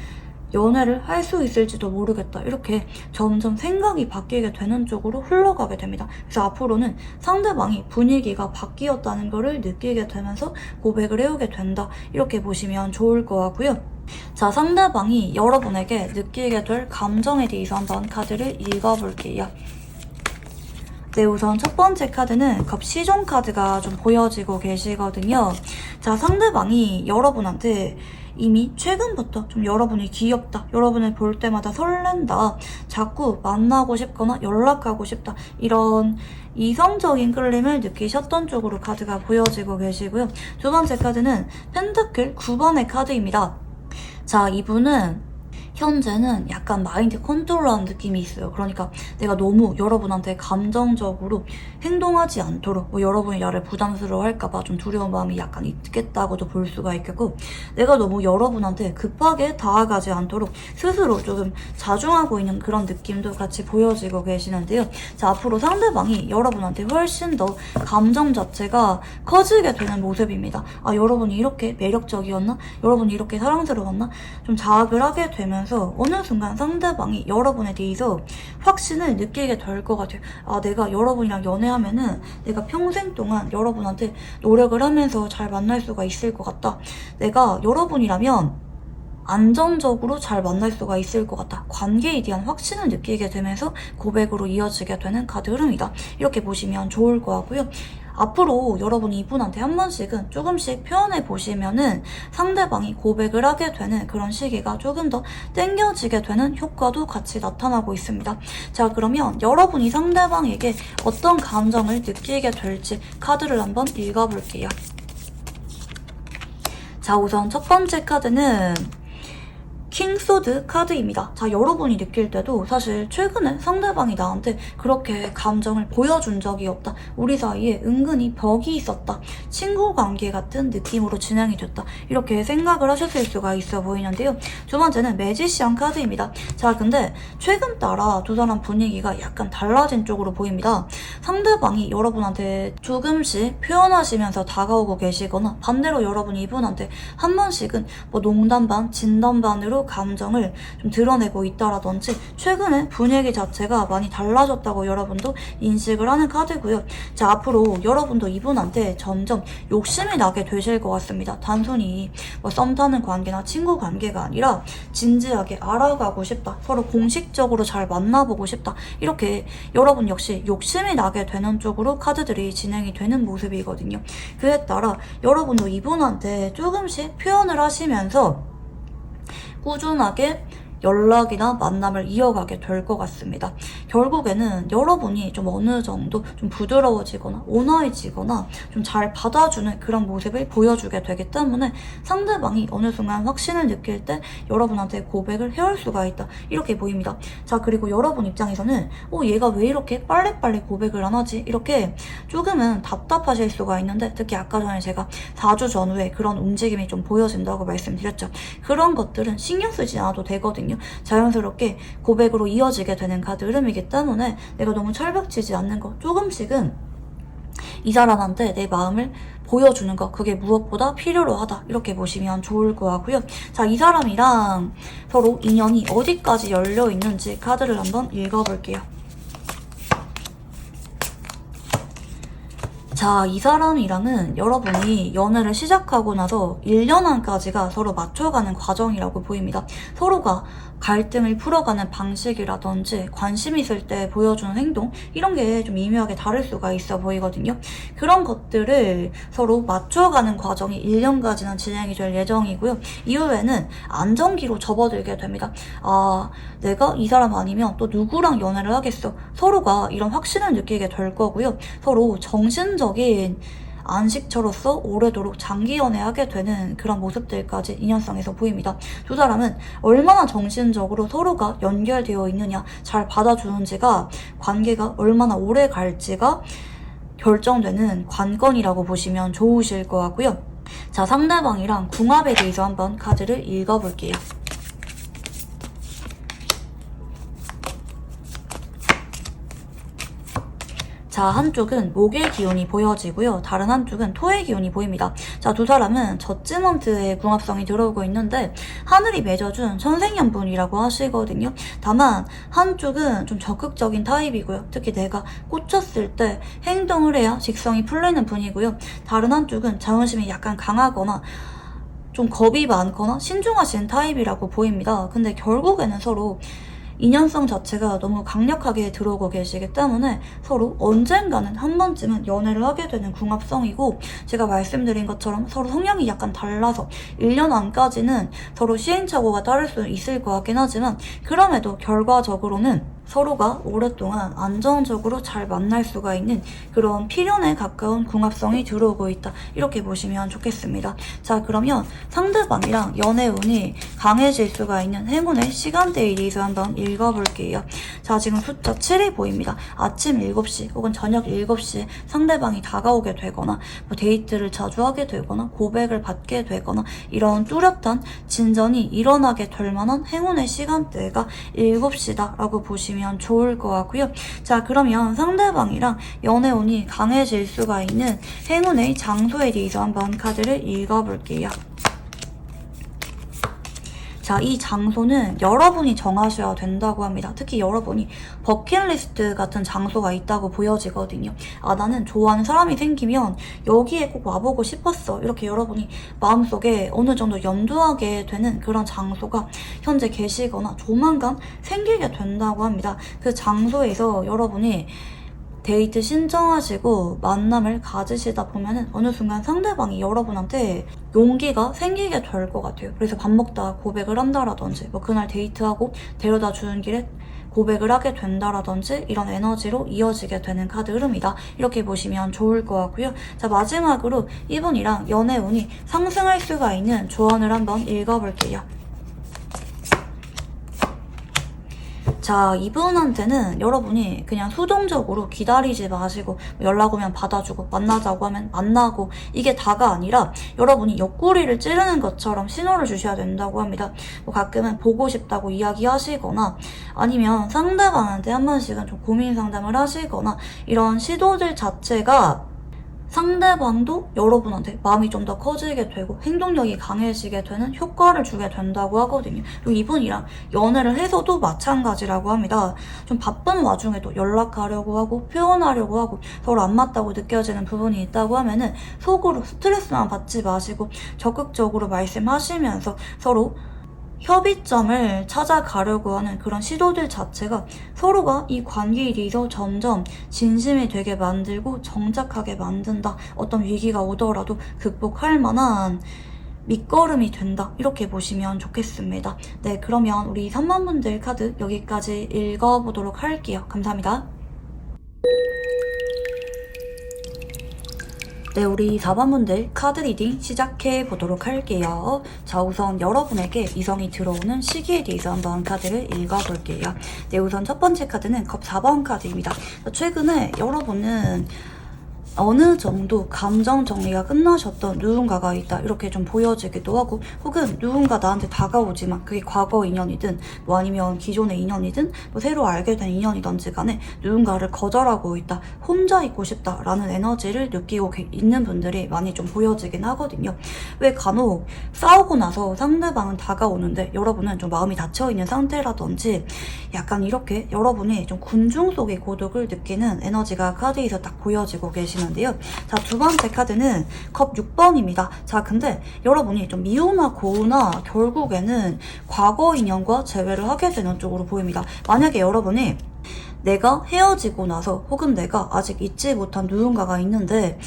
연애를 할 수 있을지도 모르겠다, 이렇게 점점 생각이 바뀌게 되는 쪽으로 흘러가게 됩니다. 그래서 앞으로는 상대방이 분위기가 바뀌었다는 것을 느끼게 되면서 고백을 해오게 된다, 이렇게 보시면 좋을 것 같고요. 자, 상대방이 여러분에게 느끼게 될 감정에 대해서 한번 카드를 읽어볼게요. 네, 우선 첫 번째 카드는 컵시종 카드가 좀 보여지고 계시거든요. 자, 상대방이 여러분한테 이미 최근부터 좀 여러분이 귀엽다, 여러분을 볼 때마다 설렌다, 자꾸 만나고 싶거나 연락하고 싶다, 이런 이성적인 끌림을 느끼셨던 쪽으로 카드가 보여지고 계시고요. 두 번째 카드는 펜타클 9번의 카드입니다. 자, 이분은 현재는 약간 마인드 컨트롤하는 느낌이 있어요. 그러니까 내가 너무 여러분한테 감정적으로 행동하지 않도록, 여러분이 나를 부담스러워할까봐 좀 두려운 마음이 약간 있겠다고도 볼 수가 있겠고, 내가 너무 여러분한테 급하게 다가가지 않도록 스스로 조금 자중하고 있는 그런 느낌도 같이 보여지고 계시는데요. 자, 앞으로 상대방이 여러분한테 훨씬 더 감정 자체가 커지게 되는 모습입니다. 여러분이 이렇게 매력적이었나? 여러분이 이렇게 사랑스러웠나? 좀 자학을 하게 되면서 어느 순간 상대방이 여러분에 대해서 확신을 느끼게 될 것 같아요. 내가 여러분이랑 연애하면은 내가 평생 동안 여러분한테 노력을 하면서 잘 만날 수가 있을 것 같다, 내가 여러분이라면 안정적으로 잘 만날 수가 있을 것 같다, 관계에 대한 확신을 느끼게 되면서 고백으로 이어지게 되는 카드 흐름이다, 이렇게 보시면 좋을 것 같고요. 앞으로 여러분이 이분한테 한 번씩은 조금씩 표현해 보시면은 상대방이 고백을 하게 되는 그런 시기가 조금 더 땡겨지게 되는 효과도 같이 나타나고 있습니다. 자, 그러면 여러분이 상대방에게 어떤 감정을 느끼게 될지 카드를 한번 읽어볼게요. 자, 우선 첫 번째 카드는 킹소드 카드입니다. 자, 여러분이 느낄 때도 사실 최근에 상대방이 나한테 그렇게 감정을 보여준 적이 없다. 우리 사이에 은근히 벽이 있었다. 친구 관계 같은 느낌으로 진행이 됐다. 이렇게 생각을 하셨을 수가 있어 보이는데요. 두 번째는 매지션 카드입니다. 자, 근데 최근 따라 두 사람 분위기가 약간 달라진 쪽으로 보입니다. 상대방이 여러분한테 조금씩 표현하시면서 다가오고 계시거나 반대로 여러분이 이분한테 한 번씩은 뭐 농담 반, 진담 반으로 감정을 좀 드러내고 있다라든지 최근에 분위기 자체가 많이 달라졌다고 여러분도 인식을 하는 카드고요. 자, 앞으로 여러분도 이분한테 점점 욕심이 나게 되실 것 같습니다. 단순히 뭐 썸 타는 관계나 친구 관계가 아니라 진지하게 알아가고 싶다. 서로 공식적으로 잘 만나보고 싶다. 이렇게 여러분 역시 욕심이 나게 되는 쪽으로 카드들이 진행이 되는 모습이거든요. 그에 따라 여러분도 이분한테 조금씩 표현을 하시면서 꾸준하게 연락이나 만남을 이어가게 될 것 같습니다. 결국에는 여러분이 좀 어느 정도 좀 부드러워지거나 온화해지거나 좀 잘 받아주는 그런 모습을 보여주게 되기 때문에 상대방이 어느 순간 확신을 느낄 때 여러분한테 고백을 해올 수가 있다. 이렇게 보입니다. 자, 그리고 여러분 입장에서는 얘가 왜 이렇게 빨리빨리 고백을 안 하지? 이렇게 조금은 답답하실 수가 있는데 특히 아까 전에 제가 4주 전후에 그런 움직임이 좀 보여진다고 말씀드렸죠. 그런 것들은 신경 쓰지 않아도 되거든요. 자연스럽게 고백으로 이어지게 되는 카드 흐름이기 때문에 내가 너무 철벽치지 않는 거, 조금씩은 이 사람한테 내 마음을 보여주는 거, 그게 무엇보다 필요로 하다. 이렇게 보시면 좋을 것 같고요. 자, 이 사람이랑 서로 인연이 어디까지 열려 있는지 카드를 한번 읽어볼게요. 자, 이 사람이랑은 여러분이 연애를 시작하고 나서 1년 안까지가 서로 맞춰가는 과정이라고 보입니다. 서로가 갈등을 풀어가는 방식이라든지 관심 있을 때 보여주는 행동, 이런 게 좀 미묘하게 다를 수가 있어 보이거든요. 그런 것들을 서로 맞춰가는 과정이 1년까지는 진행이 될 예정이고요. 이후에는 안정기로 접어들게 됩니다. 아, 내가 이 사람 아니면 또 누구랑 연애를 하겠어. 서로가 이런 확신을 느끼게 될 거고요. 서로 정신적인 안식처로서 오래도록 장기 연애하게 되는 그런 모습들까지 인연성에서 보입니다. 두 사람은 얼마나 정신적으로 서로가 연결되어 있느냐, 잘 받아주는지가 관계가 얼마나 오래 갈지가 결정되는 관건이라고 보시면 좋으실 것 같고요. 자, 상대방이랑 궁합에 대해서 한번 카드를 읽어볼게요. 자, 한쪽은 목의 기운이 보여지고요. 다른 한쪽은 토의 기운이 보입니다. 자, 두 사람은 저지먼트의 궁합성이 들어오고 있는데 하늘이 맺어준 천생연분이라고 하시거든요. 다만 한쪽은 좀 적극적인 타입이고요. 특히 내가 꽂혔을 때 행동을 해야 직성이 풀리는 분이고요. 다른 한쪽은 자존심이 약간 강하거나 좀 겁이 많거나 신중하신 타입이라고 보입니다. 근데 결국에는 서로 인연성 자체가 너무 강력하게 들어오고 계시기 때문에 서로 언젠가는 한 번쯤은 연애를 하게 되는 궁합성이고, 제가 말씀드린 것처럼 서로 성향이 약간 달라서 1년 안까지는 서로 시행착오가 따를 수 있을 것 같긴 하지만 그럼에도 결과적으로는 서로가 오랫동안 안정적으로 잘 만날 수가 있는 그런 필연에 가까운 궁합성이 들어오고 있다. 이렇게 보시면 좋겠습니다. 자, 그러면 상대방이랑 연애운이 강해질 수가 있는 행운의 시간대에 대해서 한번 읽어볼게요. 자, 지금 숫자 7이 보입니다. 아침 7시 혹은 저녁 7시에 상대방이 다가오게 되거나 뭐 데이트를 자주 하게 되거나 고백을 받게 되거나 이런 뚜렷한 진전이 일어나게 될 만한 행운의 시간대가 7시다 라고 보시면 좋을 것 같고요. 자, 그러면 상대방이랑 연애운이 강해질 수가 있는 행운의 장소에 대해서 한번 카드를 읽어볼게요. 자, 이 장소는 여러분이 정하셔야 된다고 합니다. 특히 여러분이 버킷리스트 같은 장소가 있다고 보여지거든요. 아, 나는 좋아하는 사람이 생기면 여기에 꼭 와보고 싶었어. 이렇게 여러분이 마음속에 어느 정도 염두하게 되는 그런 장소가 현재 계시거나 조만간 생기게 된다고 합니다. 그 장소에서 여러분이 데이트 신청하시고 만남을 가지시다 보면은 어느 순간 상대방이 여러분한테 용기가 생기게 될 것 같아요. 그래서 밥 먹다가 고백을 한다라든지 뭐 그날 데이트하고 데려다 주는 길에 고백을 하게 된다라든지 이런 에너지로 이어지게 되는 카드 흐름이다. 이렇게 보시면 좋을 것 같고요. 자, 마지막으로 이분이랑 연애운이 상승할 수가 있는 조언을 한번 읽어볼게요. 자, 이분한테는 여러분이 그냥 수동적으로 기다리지 마시고 연락 오면 받아주고 만나자고 하면 만나고 이게 다가 아니라 여러분이 옆구리를 찌르는 것처럼 신호를 주셔야 된다고 합니다. 뭐 가끔은 보고 싶다고 이야기하시거나 아니면 상대방한테 한 번씩은 좀 고민 상담을 하시거나 이런 시도들 자체가 상대방도 여러분한테 마음이 좀 더 커지게 되고 행동력이 강해지게 되는 효과를 주게 된다고 하거든요. 그리고 이분이랑 연애를 해서도 마찬가지라고 합니다. 좀 바쁜 와중에도 연락하려고 하고 표현하려고 하고 서로 안 맞다고 느껴지는 부분이 있다고 하면은 속으로 스트레스만 받지 마시고 적극적으로 말씀하시면서 서로 협의점을 찾아가려고 하는 그런 시도들 자체가 서로가 이 관계에 대해서 점점 진심이 되게 만들고 정착하게 만든다. 어떤 위기가 오더라도 극복할 만한 밑거름이 된다. 이렇게 보시면 좋겠습니다. 네, 그러면 우리 3만 분들 카드 여기까지 읽어보도록 할게요. 감사합니다. 네, 우리 4번분들 카드 리딩 시작해 보도록 할게요. 자, 우선 여러분에게 이성이 들어오는 시기에 대해서 한번 카드를 읽어볼게요. 네, 우선 첫 번째 카드는 컵 4번 카드입니다. 최근에 여러분은 어느 정도 감정 정리가 끝나셨던 누군가가 있다 이렇게 좀 보여지기도 하고 혹은 누군가 나한테 다가오지만 그게 과거 인연이든 뭐 아니면 기존의 인연이든 뭐 새로 알게 된 인연이든지 간에 누군가를 거절하고 있다 혼자 있고 싶다라는 에너지를 느끼고 있는 분들이 많이 좀 보여지긴 하거든요. 왜 간혹 싸우고 나서 상대방은 다가오는데 여러분은 좀 마음이 닫혀있는 상태라든지 약간 이렇게 여러분이 좀 군중 속의 고독을 느끼는 에너지가 카드에서 딱 보여지고 계시는 자, 두 번째 카드는 컵 6번입니다. 자, 근데 여러분이 좀 미움하거나 결국에는 과거 인연과 재회를 하게 되는 쪽으로 보입니다. 만약에 여러분이 내가 헤어지고 나서 혹은 내가 아직 잊지 못한 누군가가 있는데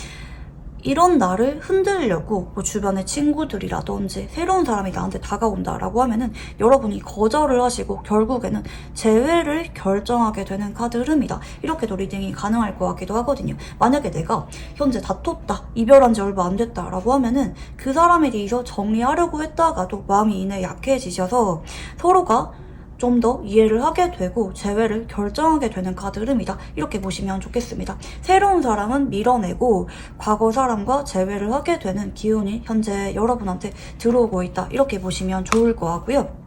이런 나를 흔들려고 뭐 주변의 친구들이라든지 새로운 사람이 나한테 다가온다라고 하면은 여러분이 거절을 하시고 결국에는 재회를 결정하게 되는 카드 흐름이다. 이렇게도 리딩이 가능할 것 같기도 하거든요. 만약에 내가 현재 다퉜다, 이별한 지 얼마 안 됐다라고 하면은 그 사람에 대해서 정리하려고 했다가도 마음이 이내 약해지셔서 서로가 좀 더 이해를 하게 되고 재회를 결정하게 되는 카드 흐름이다. 이렇게 보시면 좋겠습니다. 새로운 사람은 밀어내고 과거 사람과 재회를 하게 되는 기운이 현재 여러분한테 들어오고 있다. 이렇게 보시면 좋을 것 같고요.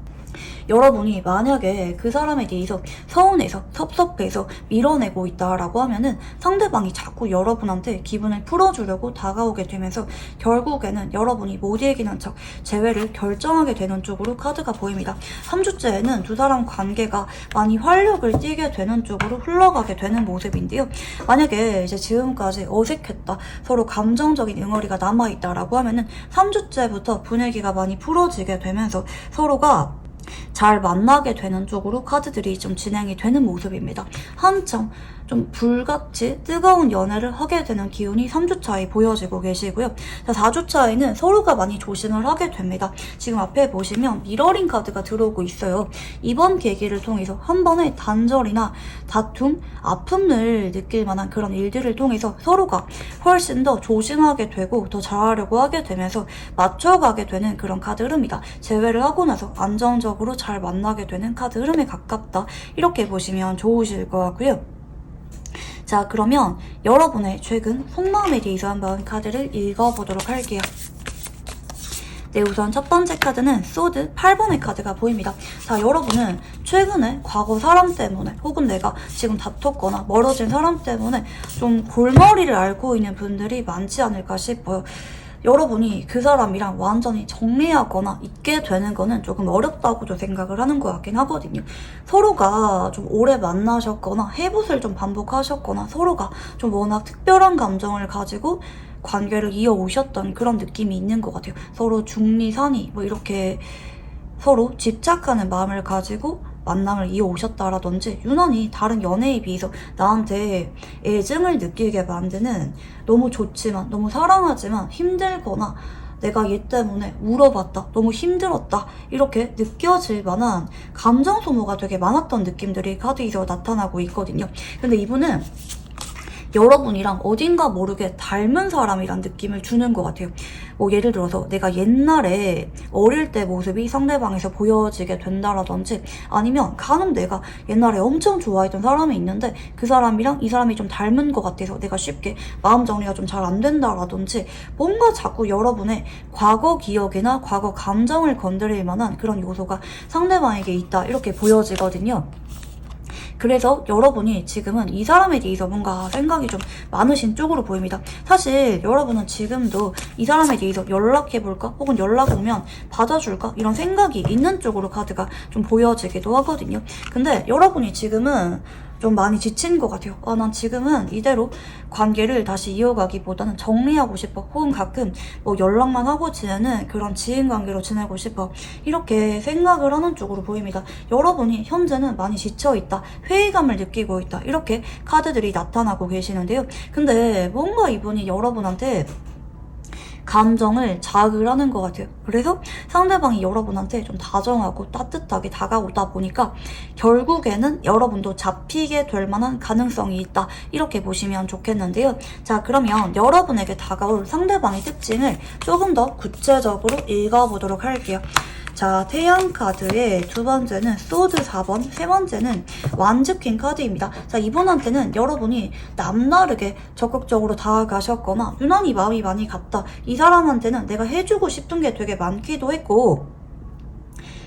여러분이 만약에 그 사람에 대해서 서운해서 섭섭해서 밀어내고 있다라고 하면은 상대방이 자꾸 여러분한테 기분을 풀어주려고 다가오게 되면서 결국에는 여러분이 못 이기는 척 재회를 결정하게 되는 쪽으로 카드가 보입니다. 3주째에는 두 사람 관계가 많이 활력을 띠게 되는 쪽으로 흘러가게 되는 모습인데요. 만약에 이제 지금까지 어색했다, 서로 감정적인 응어리가 남아있다라고 하면은 3주째부터 분위기가 많이 풀어지게 되면서 서로가 잘 만나게 되는 쪽으로 카드들이 좀 진행이 되는 모습입니다. 한참 좀 불같이 뜨거운 연애를 하게 되는 기운이 3주차에 보여지고 계시고요. 자, 4주차에는 서로가 많이 조심을 하게 됩니다. 지금 앞에 보시면 미러링 카드가 들어오고 있어요. 이번 계기를 통해서 한 번의 단절이나 다툼, 아픔을 느낄 만한 그런 일들을 통해서 서로가 훨씬 더 조심하게 되고 더 잘하려고 하게 되면서 맞춰가게 되는 그런 카드 흐름이다. 재회를 하고 나서 안정적으로 잘 만나게 되는 카드 흐름에 가깝다. 이렇게 보시면 좋으실 것 같고요. 자, 그러면 여러분의 최근 속마음에 대해서 한번 카드를 읽어보도록 할게요. 네, 우선 첫 번째 카드는 소드 8번의 카드가 보입니다. 자, 여러분은 최근에 과거 사람 때문에 혹은 내가 지금 다퉜거나 멀어진 사람 때문에 좀 골머리를 앓고 있는 분들이 많지 않을까 싶어요. 여러분이 그 사람이랑 완전히 정리하거나 잊게 되는 거는 조금 어렵다고도 생각을 하는 것 같긴 하거든요. 서로가 좀 오래 만나셨거나 해붓을 좀 반복하셨거나 서로가 좀 워낙 특별한 감정을 가지고 관계를 이어오셨던 그런 느낌이 있는 것 같아요. 서로 중리산이 뭐 이렇게 서로 집착하는 마음을 가지고 만남을 이어오셨다라든지 유난히 다른 연애에 비해서 나한테 애증을 느끼게 만드는 너무 좋지만 너무 사랑하지만 힘들거나 내가 얘 때문에 울어봤다, 너무 힘들었다 이렇게 느껴질 만한 감정 소모가 되게 많았던 느낌들이 카드에서 나타나고 있거든요. 근데 이분은 여러분이랑 어딘가 모르게 닮은 사람이란 느낌을 주는 것 같아요. 뭐 예를 들어서 내가 옛날에 어릴 때 모습이 상대방에서 보여지게 된다라든지, 아니면 간혹 내가 옛날에 엄청 좋아했던 사람이 있는데 그 사람이랑 이 사람이 좀 닮은 것 같아서 내가 쉽게 마음 정리가 좀 잘 안 된다라든지, 뭔가 자꾸 여러분의 과거 기억이나 과거 감정을 건드릴 만한 그런 요소가 상대방에게 있다, 이렇게 보여지거든요. 그래서 여러분이 지금은 이 사람에 대해서 뭔가 생각이 좀 많으신 쪽으로 보입니다. 사실 여러분은 지금도 이 사람에 대해서 연락해볼까? 혹은 연락 오면 받아줄까? 이런 생각이 있는 쪽으로 카드가 좀 보여지기도 하거든요. 근데 여러분이 지금은 좀 많이 지친 것 같아요. 난 지금은 이대로 관계를 다시 이어가기보다는 정리하고 싶어. 혹은 가끔 뭐 연락만 하고 지내는 그런 지인 관계로 지내고 싶어. 이렇게 생각을 하는 쪽으로 보입니다. 여러분이 현재는 많이 지쳐있다. 회의감을 느끼고 있다. 이렇게 카드들이 나타나고 계시는데요. 근데 뭔가 이분이 여러분한테 감정을 자극을 하는 것 같아요. 그래서 상대방이 여러분한테 좀 다정하고 따뜻하게 다가오다 보니까 결국에는 여러분도 잡히게 될 만한 가능성이 있다, 이렇게 보시면 좋겠는데요. 자, 그러면 여러분에게 다가올 상대방의 특징을 조금 더 구체적으로 읽어보도록 할게요. 자, 태양 카드의 두 번째는 소드 4번, 세 번째는 완즈 퀸 카드입니다. 자, 이분한테는 여러분이 남다르게 적극적으로 다가가셨거나 유난히 마음이 많이 갔다. 이 사람한테는 내가 해주고 싶은 게 되게 많기도 했고,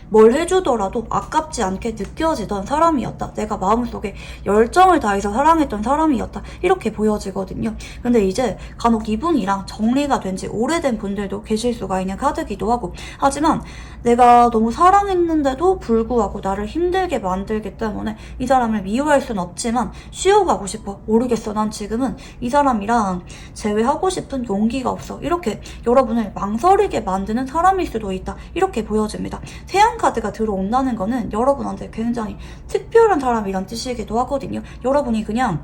뭘 해주더라도 아깝지 않게 느껴지던 사람이었다. 내가 마음속에 열정을 다해서 사랑했던 사람이었다. 이렇게 보여지거든요. 근데 이제 간혹 이분이랑 정리가 된 지 오래된 분들도 계실 수가 있는 카드기도 하고, 하지만 내가 너무 사랑했는데도 불구하고 나를 힘들게 만들기 때문에 이 사람을 미워할 순 없지만 쉬어가고 싶어. 모르겠어. 난 지금은 이 사람이랑 재회하고 싶은 용기가 없어. 이렇게 여러분을 망설이게 만드는 사람일 수도 있다. 이렇게 보여집니다. 태양 카드가 들어온다는 거는 여러분한테 굉장히 특별한 사람이란 뜻이기도 하거든요. 여러분이 그냥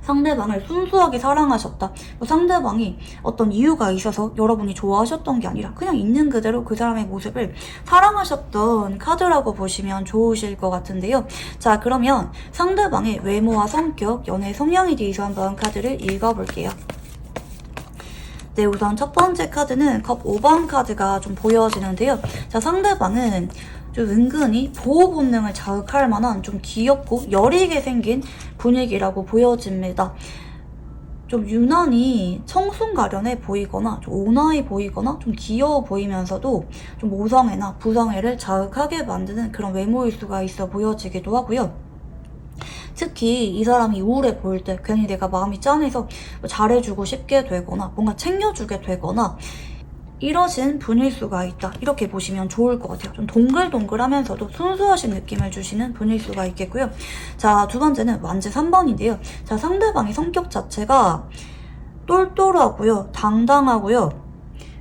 상대방을 순수하게 사랑하셨다. 상대방이 어떤 이유가 있어서 여러분이 좋아하셨던 게 아니라 그냥 있는 그대로 그 사람의 모습을 사랑하셨던 카드라고 보시면 좋으실 것 같은데요. 자, 그러면 상대방의 외모와 성격, 연애 성향에 대해서 한번 카드를 읽어볼게요. 네, 우선 첫 번째 카드는 컵 5번 카드가 좀 보여지는데요. 자, 상대방은 좀 은근히 보호 본능을 자극할 만한 좀 귀엽고 여리게 생긴 분위기라고 보여집니다. 좀 유난히 청순가련해 보이거나 좀 온화해 보이거나 좀 귀여워 보이면서도 좀 모성애나 부성애를 자극하게 만드는 그런 외모일 수가 있어 보여지기도 하고요. 특히 이 사람이 우울해 보일 때 괜히 내가 마음이 짠해서 잘해주고 싶게 되거나 뭔가 챙겨주게 되거나 이러신 분일 수가 있다. 이렇게 보시면 좋을 것 같아요. 좀 동글동글하면서도 순수하신 느낌을 주시는 분일 수가 있겠고요. 자, 두 번째는 완즈 3번인데요. 자, 상대방의 성격 자체가 똘똘하고요. 당당하고요.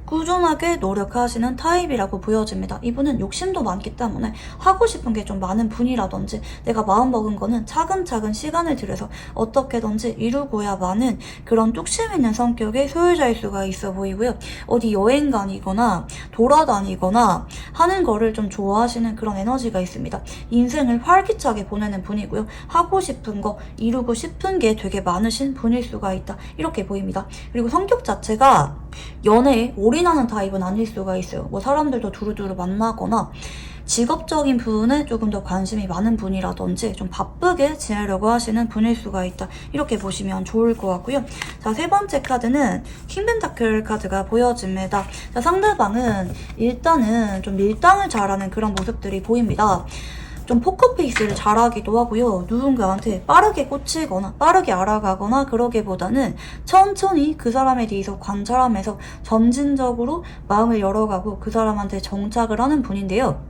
꾸준하게 노력하시는 타입이라고 보여집니다. 이분은 욕심도 많기 때문에 하고 싶은 게 좀 많은 분이라든지 내가 마음먹은 거는 차근차근 시간을 들여서 어떻게든지 이루고야만은 그런 뚝심 있는 성격의 소유자일 수가 있어 보이고요. 어디 여행 다니거나 돌아다니거나 하는 거를 좀 좋아하시는 그런 에너지가 있습니다. 인생을 활기차게 보내는 분이고요. 하고 싶은 거, 이루고 싶은 게 되게 많으신 분일 수가 있다. 이렇게 보입니다. 그리고 성격 자체가 연애에 올인하는 타입은 아닐 수가 있어요. 뭐 사람들도 두루두루 만나거나 직업적인 부분에 조금 더 관심이 많은 분이라든지 좀 바쁘게 지내려고 하시는 분일 수가 있다. 이렇게 보시면 좋을 것 같고요. 자, 세 번째 카드는 킹 펜타클 카드가 보여집니다. 자, 상대방은 일단은 좀 밀당을 잘하는 그런 모습들이 보입니다. 좀 포커페이스를 잘하기도 하고요. 누군가한테 빠르게 꽂히거나 빠르게 알아가거나 그러기보다는 천천히 그 사람에 대해서 관찰하면서 점진적으로 마음을 열어가고 그 사람한테 정착을 하는 분인데요.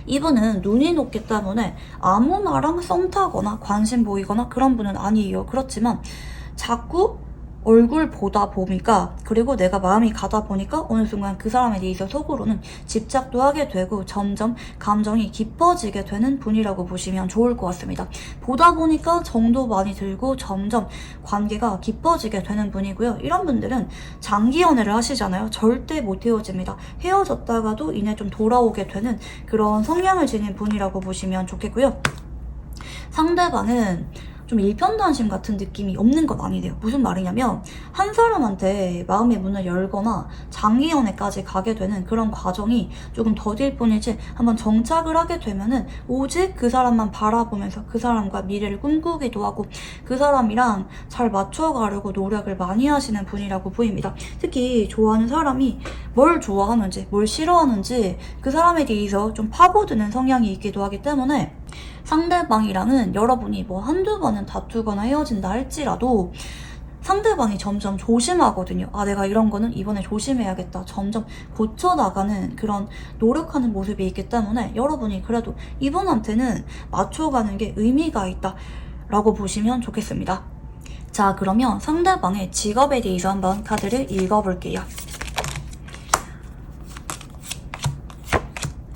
이분은 눈이 높기 때문에 아무나랑 썸 타거나 관심 보이거나 그런 분은 아니에요. 그렇지만 자꾸 얼굴 보다 보니까, 그리고 내가 마음이 가다 보니까 어느 순간 그 사람에 대해서 속으로는 집착도 하게 되고 점점 감정이 깊어지게 되는 분이라고 보시면 좋을 것 같습니다. 보다 보니까 정도 많이 들고 점점 관계가 깊어지게 되는 분이고요. 이런 분들은 장기 연애를 하시잖아요. 절대 못 헤어집니다. 헤어졌다가도 이내 좀 돌아오게 되는 그런 성향을 지닌 분이라고 보시면 좋겠고요. 상대방은 좀 일편단심 같은 느낌이 없는 건 아니래요. 무슨 말이냐면 한 사람한테 마음의 문을 열거나 장기 연애까지 가게 되는 그런 과정이 조금 더딜 뿐이지 한번 정착을 하게 되면은 오직 그 사람만 바라보면서 그 사람과 미래를 꿈꾸기도 하고 그 사람이랑 잘 맞춰가려고 노력을 많이 하시는 분이라고 보입니다. 특히 좋아하는 사람이 뭘 좋아하는지 뭘 싫어하는지 그 사람에 대해서 좀 파고드는 성향이 있기도 하기 때문에 상대방이랑은 여러분이 뭐 한두 번은 다투거나 헤어진다 할지라도 상대방이 점점 조심하거든요. 아, 내가 이런 거는 이번에 조심해야겠다. 점점 고쳐나가는 그런 노력하는 모습이 있기 때문에 여러분이 그래도 이분한테는 맞춰가는 게 의미가 있다 라고 보시면 좋겠습니다. 자, 그러면 상대방의 직업에 대해서 한번 카드를 읽어볼게요.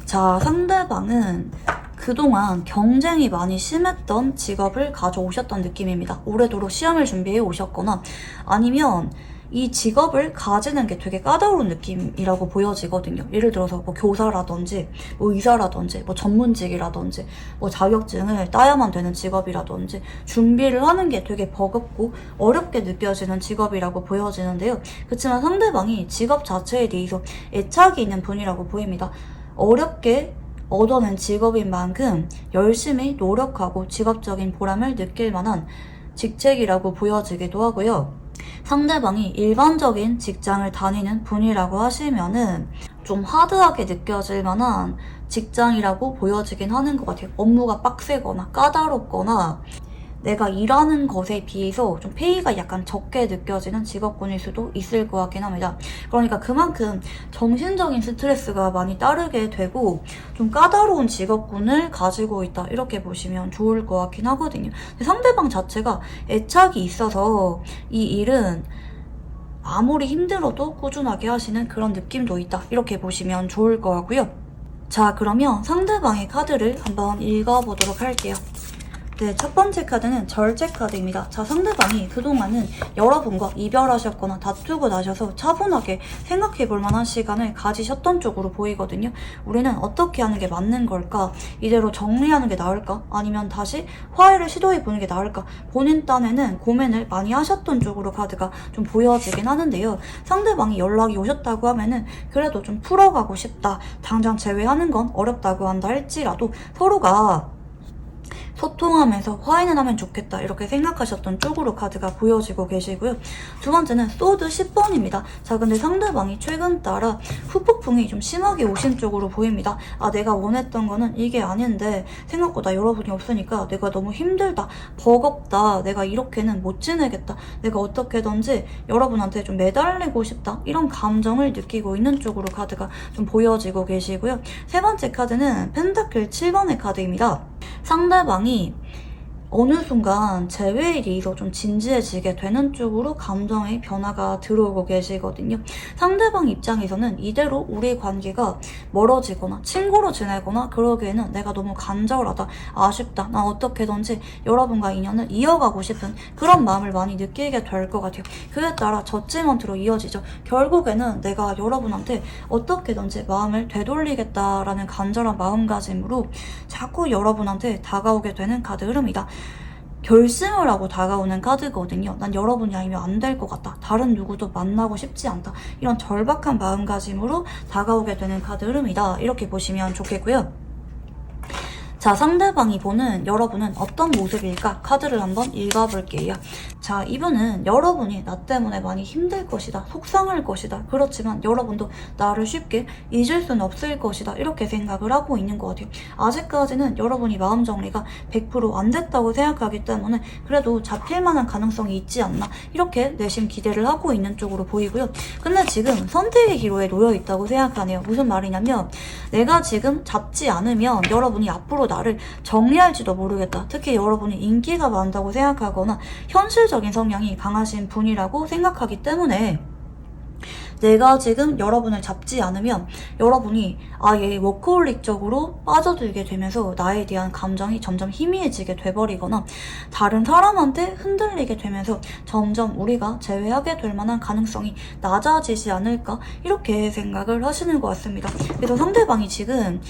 자, 상대방은 그동안 경쟁이 많이 심했던 직업을 가져오셨던 느낌입니다. 오래도록 시험을 준비해 오셨거나 아니면 이 직업을 가지는 게 되게 까다로운 느낌이라고 보여지거든요. 예를 들어서 뭐 교사라든지 뭐 의사라든지 뭐 전문직이라든지 뭐 자격증을 따야만 되는 직업이라든지 준비를 하는 게 되게 버겁고 어렵게 느껴지는 직업이라고 보여지는데요. 그렇지만 상대방이 직업 자체에 대해서 애착이 있는 분이라고 보입니다. 어렵게 얻어낸 직업인 만큼 열심히 노력하고 직업적인 보람을 느낄 만한 직책이라고 보여지기도 하고요. 상대방이 일반적인 직장을 다니는 분이라고 하시면은 좀 하드하게 느껴질 만한 직장이라고 보여지긴 하는 것 같아요. 업무가 빡세거나 까다롭거나 내가 일하는 것에 비해서 좀 페이가 약간 적게 느껴지는 직업군일 수도 있을 것 같긴 합니다. 그러니까 그만큼 정신적인 스트레스가 많이 따르게 되고 좀 까다로운 직업군을 가지고 있다 이렇게 보시면 좋을 것 같긴 하거든요. 근데 상대방 자체가 애착이 있어서 이 일은 아무리 힘들어도 꾸준하게 하시는 그런 느낌도 있다 이렇게 보시면 좋을 것 같고요. 자, 그러면 상대방의 카드를 한번 읽어보도록 할게요. 네, 첫 번째 카드는 절제 카드입니다. 자, 상대방이 그동안은 여러분과 이별하셨거나 다투고 나셔서 차분하게 생각해볼 만한 시간을 가지셨던 쪽으로 보이거든요. 우리는 어떻게 하는 게 맞는 걸까? 이대로 정리하는 게 나을까? 아니면 다시 화해를 시도해보는 게 나을까? 본인 딴에는 고민을 많이 하셨던 쪽으로 카드가 좀 보여지긴 하는데요. 상대방이 연락이 오셨다고 하면은 그래도 좀 풀어가고 싶다. 당장 재회하는 건 어렵다고 한다 할지라도 서로가 소통하면서 화해는 하면 좋겠다 이렇게 생각하셨던 쪽으로 카드가 보여지고 계시고요. 두 번째는 소드 10번입니다. 자, 근데 상대방이 최근 따라 후폭풍이 좀 심하게 오신 쪽으로 보입니다. 아, 내가 원했던 거는 이게 아닌데 생각보다 여러분이 없으니까 내가 너무 힘들다, 버겁다, 내가 이렇게는 못 지내겠다, 내가 어떻게든지 여러분한테 좀 매달리고 싶다 이런 감정을 느끼고 있는 쪽으로 카드가 좀 보여지고 계시고요. 세 번째 카드는 펜타클 7번의 카드입니다. 상대방이 어느 순간 재회에 대해서 좀 진지해지게 되는 쪽으로 감정의 변화가 들어오고 계시거든요. 상대방 입장에서는 이대로 우리 관계가 멀어지거나 친구로 지내거나 그러기에는 내가 너무 간절하다, 아쉽다, 나 어떻게든지 여러분과 인연을 이어가고 싶은 그런 마음을 많이 느끼게 될 것 같아요. 그에 따라 저지먼트로 이어지죠. 결국에는 내가 여러분한테 어떻게든지 마음을 되돌리겠다라는 간절한 마음가짐으로 자꾸 여러분한테 다가오게 되는 카드 흐름이다. 결심을 하고 다가오는 카드거든요. 난 여러분이 아니면 안 될 것 같다. 다른 누구도 만나고 싶지 않다. 이런 절박한 마음가짐으로 다가오게 되는 카드 흐름이다. 이렇게 보시면 좋겠고요. 자, 상대방이 보는 여러분은 어떤 모습일까? 카드를 한번 읽어볼게요. 자, 이분은 여러분이 나 때문에 많이 힘들 것이다, 속상할 것이다, 그렇지만 여러분도 나를 쉽게 잊을 수는 없을 것이다 이렇게 생각을 하고 있는 것 같아요. 아직까지는 여러분이 마음 정리가 100% 안 됐다고 생각하기 때문에 그래도 잡힐 만한 가능성이 있지 않나 이렇게 내심 기대를 하고 있는 쪽으로 보이고요. 근데 지금 선택의 기로에 놓여 있다고 생각하네요. 무슨 말이냐면 내가 지금 잡지 않으면 여러분이 앞으로 나를 정리할지도 모르겠다. 특히 여러분이 인기가 많다고 생각하거나 현실적인 성향이 강하신 분이라고 생각하기 때문에 내가 지금 여러분을 잡지 않으면 여러분이 아예 워커홀릭적으로 빠져들게 되면서 나에 대한 감정이 점점 희미해지게 돼버리거나 다른 사람한테 흔들리게 되면서 점점 우리가 재회하게 될 만한 가능성이 낮아지지 않을까 이렇게 생각을 하시는 것 같습니다. 그래서 상대방이 지금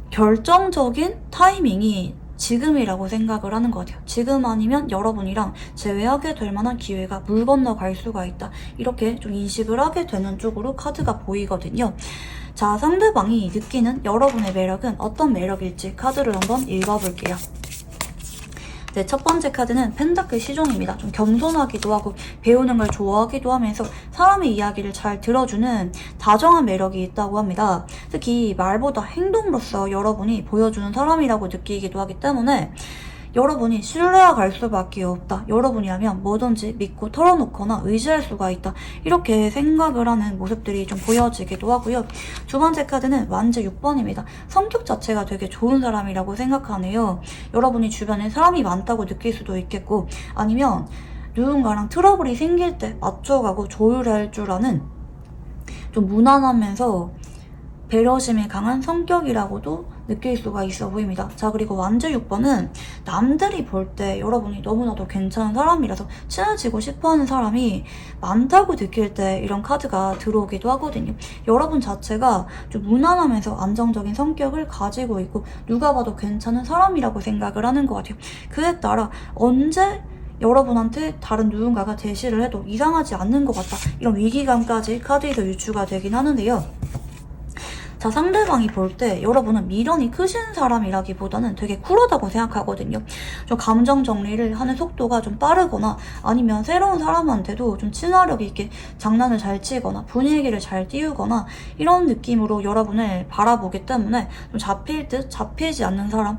결정적인 타이밍이 지금이라고 생각을 하는 것 같아요. 지금 아니면 여러분이랑 재회하게 될 만한 기회가 물 건너갈 수가 있다. 이렇게 좀 인식을 하게 되는 쪽으로 카드가 보이거든요. 자, 상대방이 느끼는 여러분의 매력은 어떤 매력일지 카드를 한번 읽어볼게요. 네, 첫 번째 카드는 펜타클 시종입니다. 좀 겸손하기도 하고 배우는 걸 좋아하기도 하면서 사람의 이야기를 잘 들어주는 다정한 매력이 있다고 합니다. 특히 말보다 행동으로서 여러분이 보여주는 사람이라고 느끼기도 하기 때문에 여러분이 신뢰가 갈 수밖에 없다. 여러분이라면 뭐든지 믿고 털어놓거나 의지할 수가 있다. 이렇게 생각을 하는 모습들이 좀 보여지기도 하고요. 두 번째 카드는 완제 6번입니다. 성격 자체가 되게 좋은 사람이라고 생각하네요. 여러분이 주변에 사람이 많다고 느낄 수도 있겠고 아니면 누군가랑 트러블이 생길 때 맞춰가고 조율할 줄 아는 좀 무난하면서 배려심이 강한 성격이라고도 느낄 수가 있어 보입니다. 자, 그리고 완제 6번은 남들이 볼 때 여러분이 너무나도 괜찮은 사람이라서 친해지고 싶어하는 사람이 많다고 느낄 때 이런 카드가 들어오기도 하거든요. 여러분 자체가 좀 무난하면서 안정적인 성격을 가지고 있고 누가 봐도 괜찮은 사람이라고 생각을 하는 것 같아요. 그에 따라 언제 여러분한테 다른 누군가가 제시를 해도 이상하지 않는 것 같다. 이런 위기감까지 카드에서 유추가 되긴 하는데요. 자, 상대방이 볼 때 여러분은 미련이 크신 사람이라기보다는 되게 쿨하다고 생각하거든요. 좀 감정 정리를 하는 속도가 좀 빠르거나 아니면 새로운 사람한테도 좀 친화력 있게 장난을 잘 치거나 분위기를 잘 띄우거나 이런 느낌으로 여러분을 바라보기 때문에 좀 잡힐 듯 잡히지 않는 사람,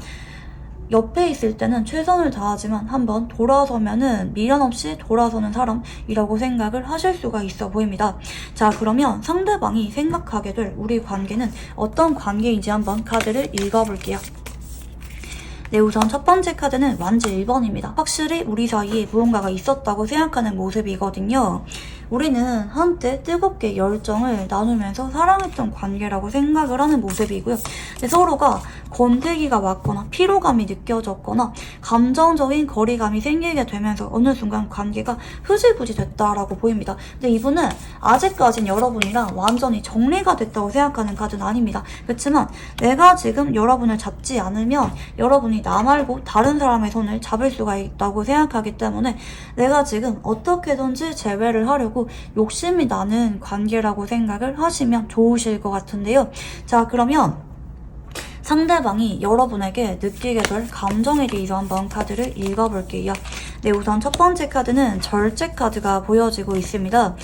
옆에 있을 때는 최선을 다하지만 한번 돌아서면은 미련 없이 돌아서는 사람이라고 생각을 하실 수가 있어 보입니다. 자, 그러면 상대방이 생각하게 될 우리 관계는 어떤 관계인지 한번 카드를 읽어볼게요. 네, 우선 첫 번째 카드는 완제 1번입니다. 확실히 우리 사이에 무언가가 있었다고 생각하는 모습이거든요. 우리는 한때 뜨겁게 열정을 나누면서 사랑했던 관계라고 생각을 하는 모습이고요. 서로가 권태기가 왔거나 피로감이 느껴졌거나 감정적인 거리감이 생기게 되면서 어느 순간 관계가 흐지부지 됐다라고 보입니다. 근데 이분은 아직까진 여러분이랑 완전히 정리가 됐다고 생각하는 카드는 아닙니다. 그렇지만 내가 지금 여러분을 잡지 않으면 여러분이 나 말고 다른 사람의 손을 잡을 수가 있다고 생각하기 때문에 내가 지금 어떻게든지 제외를 하려고 욕심이 나는 관계라고 생각을 하시면 좋으실 것 같은데요. 자, 그러면 상대방이 여러분에게 느끼게 될 감정에 대해서 한번 카드를 읽어볼게요. 네, 우선 첫 번째 카드는 절제 카드가 보여지고 있습니다.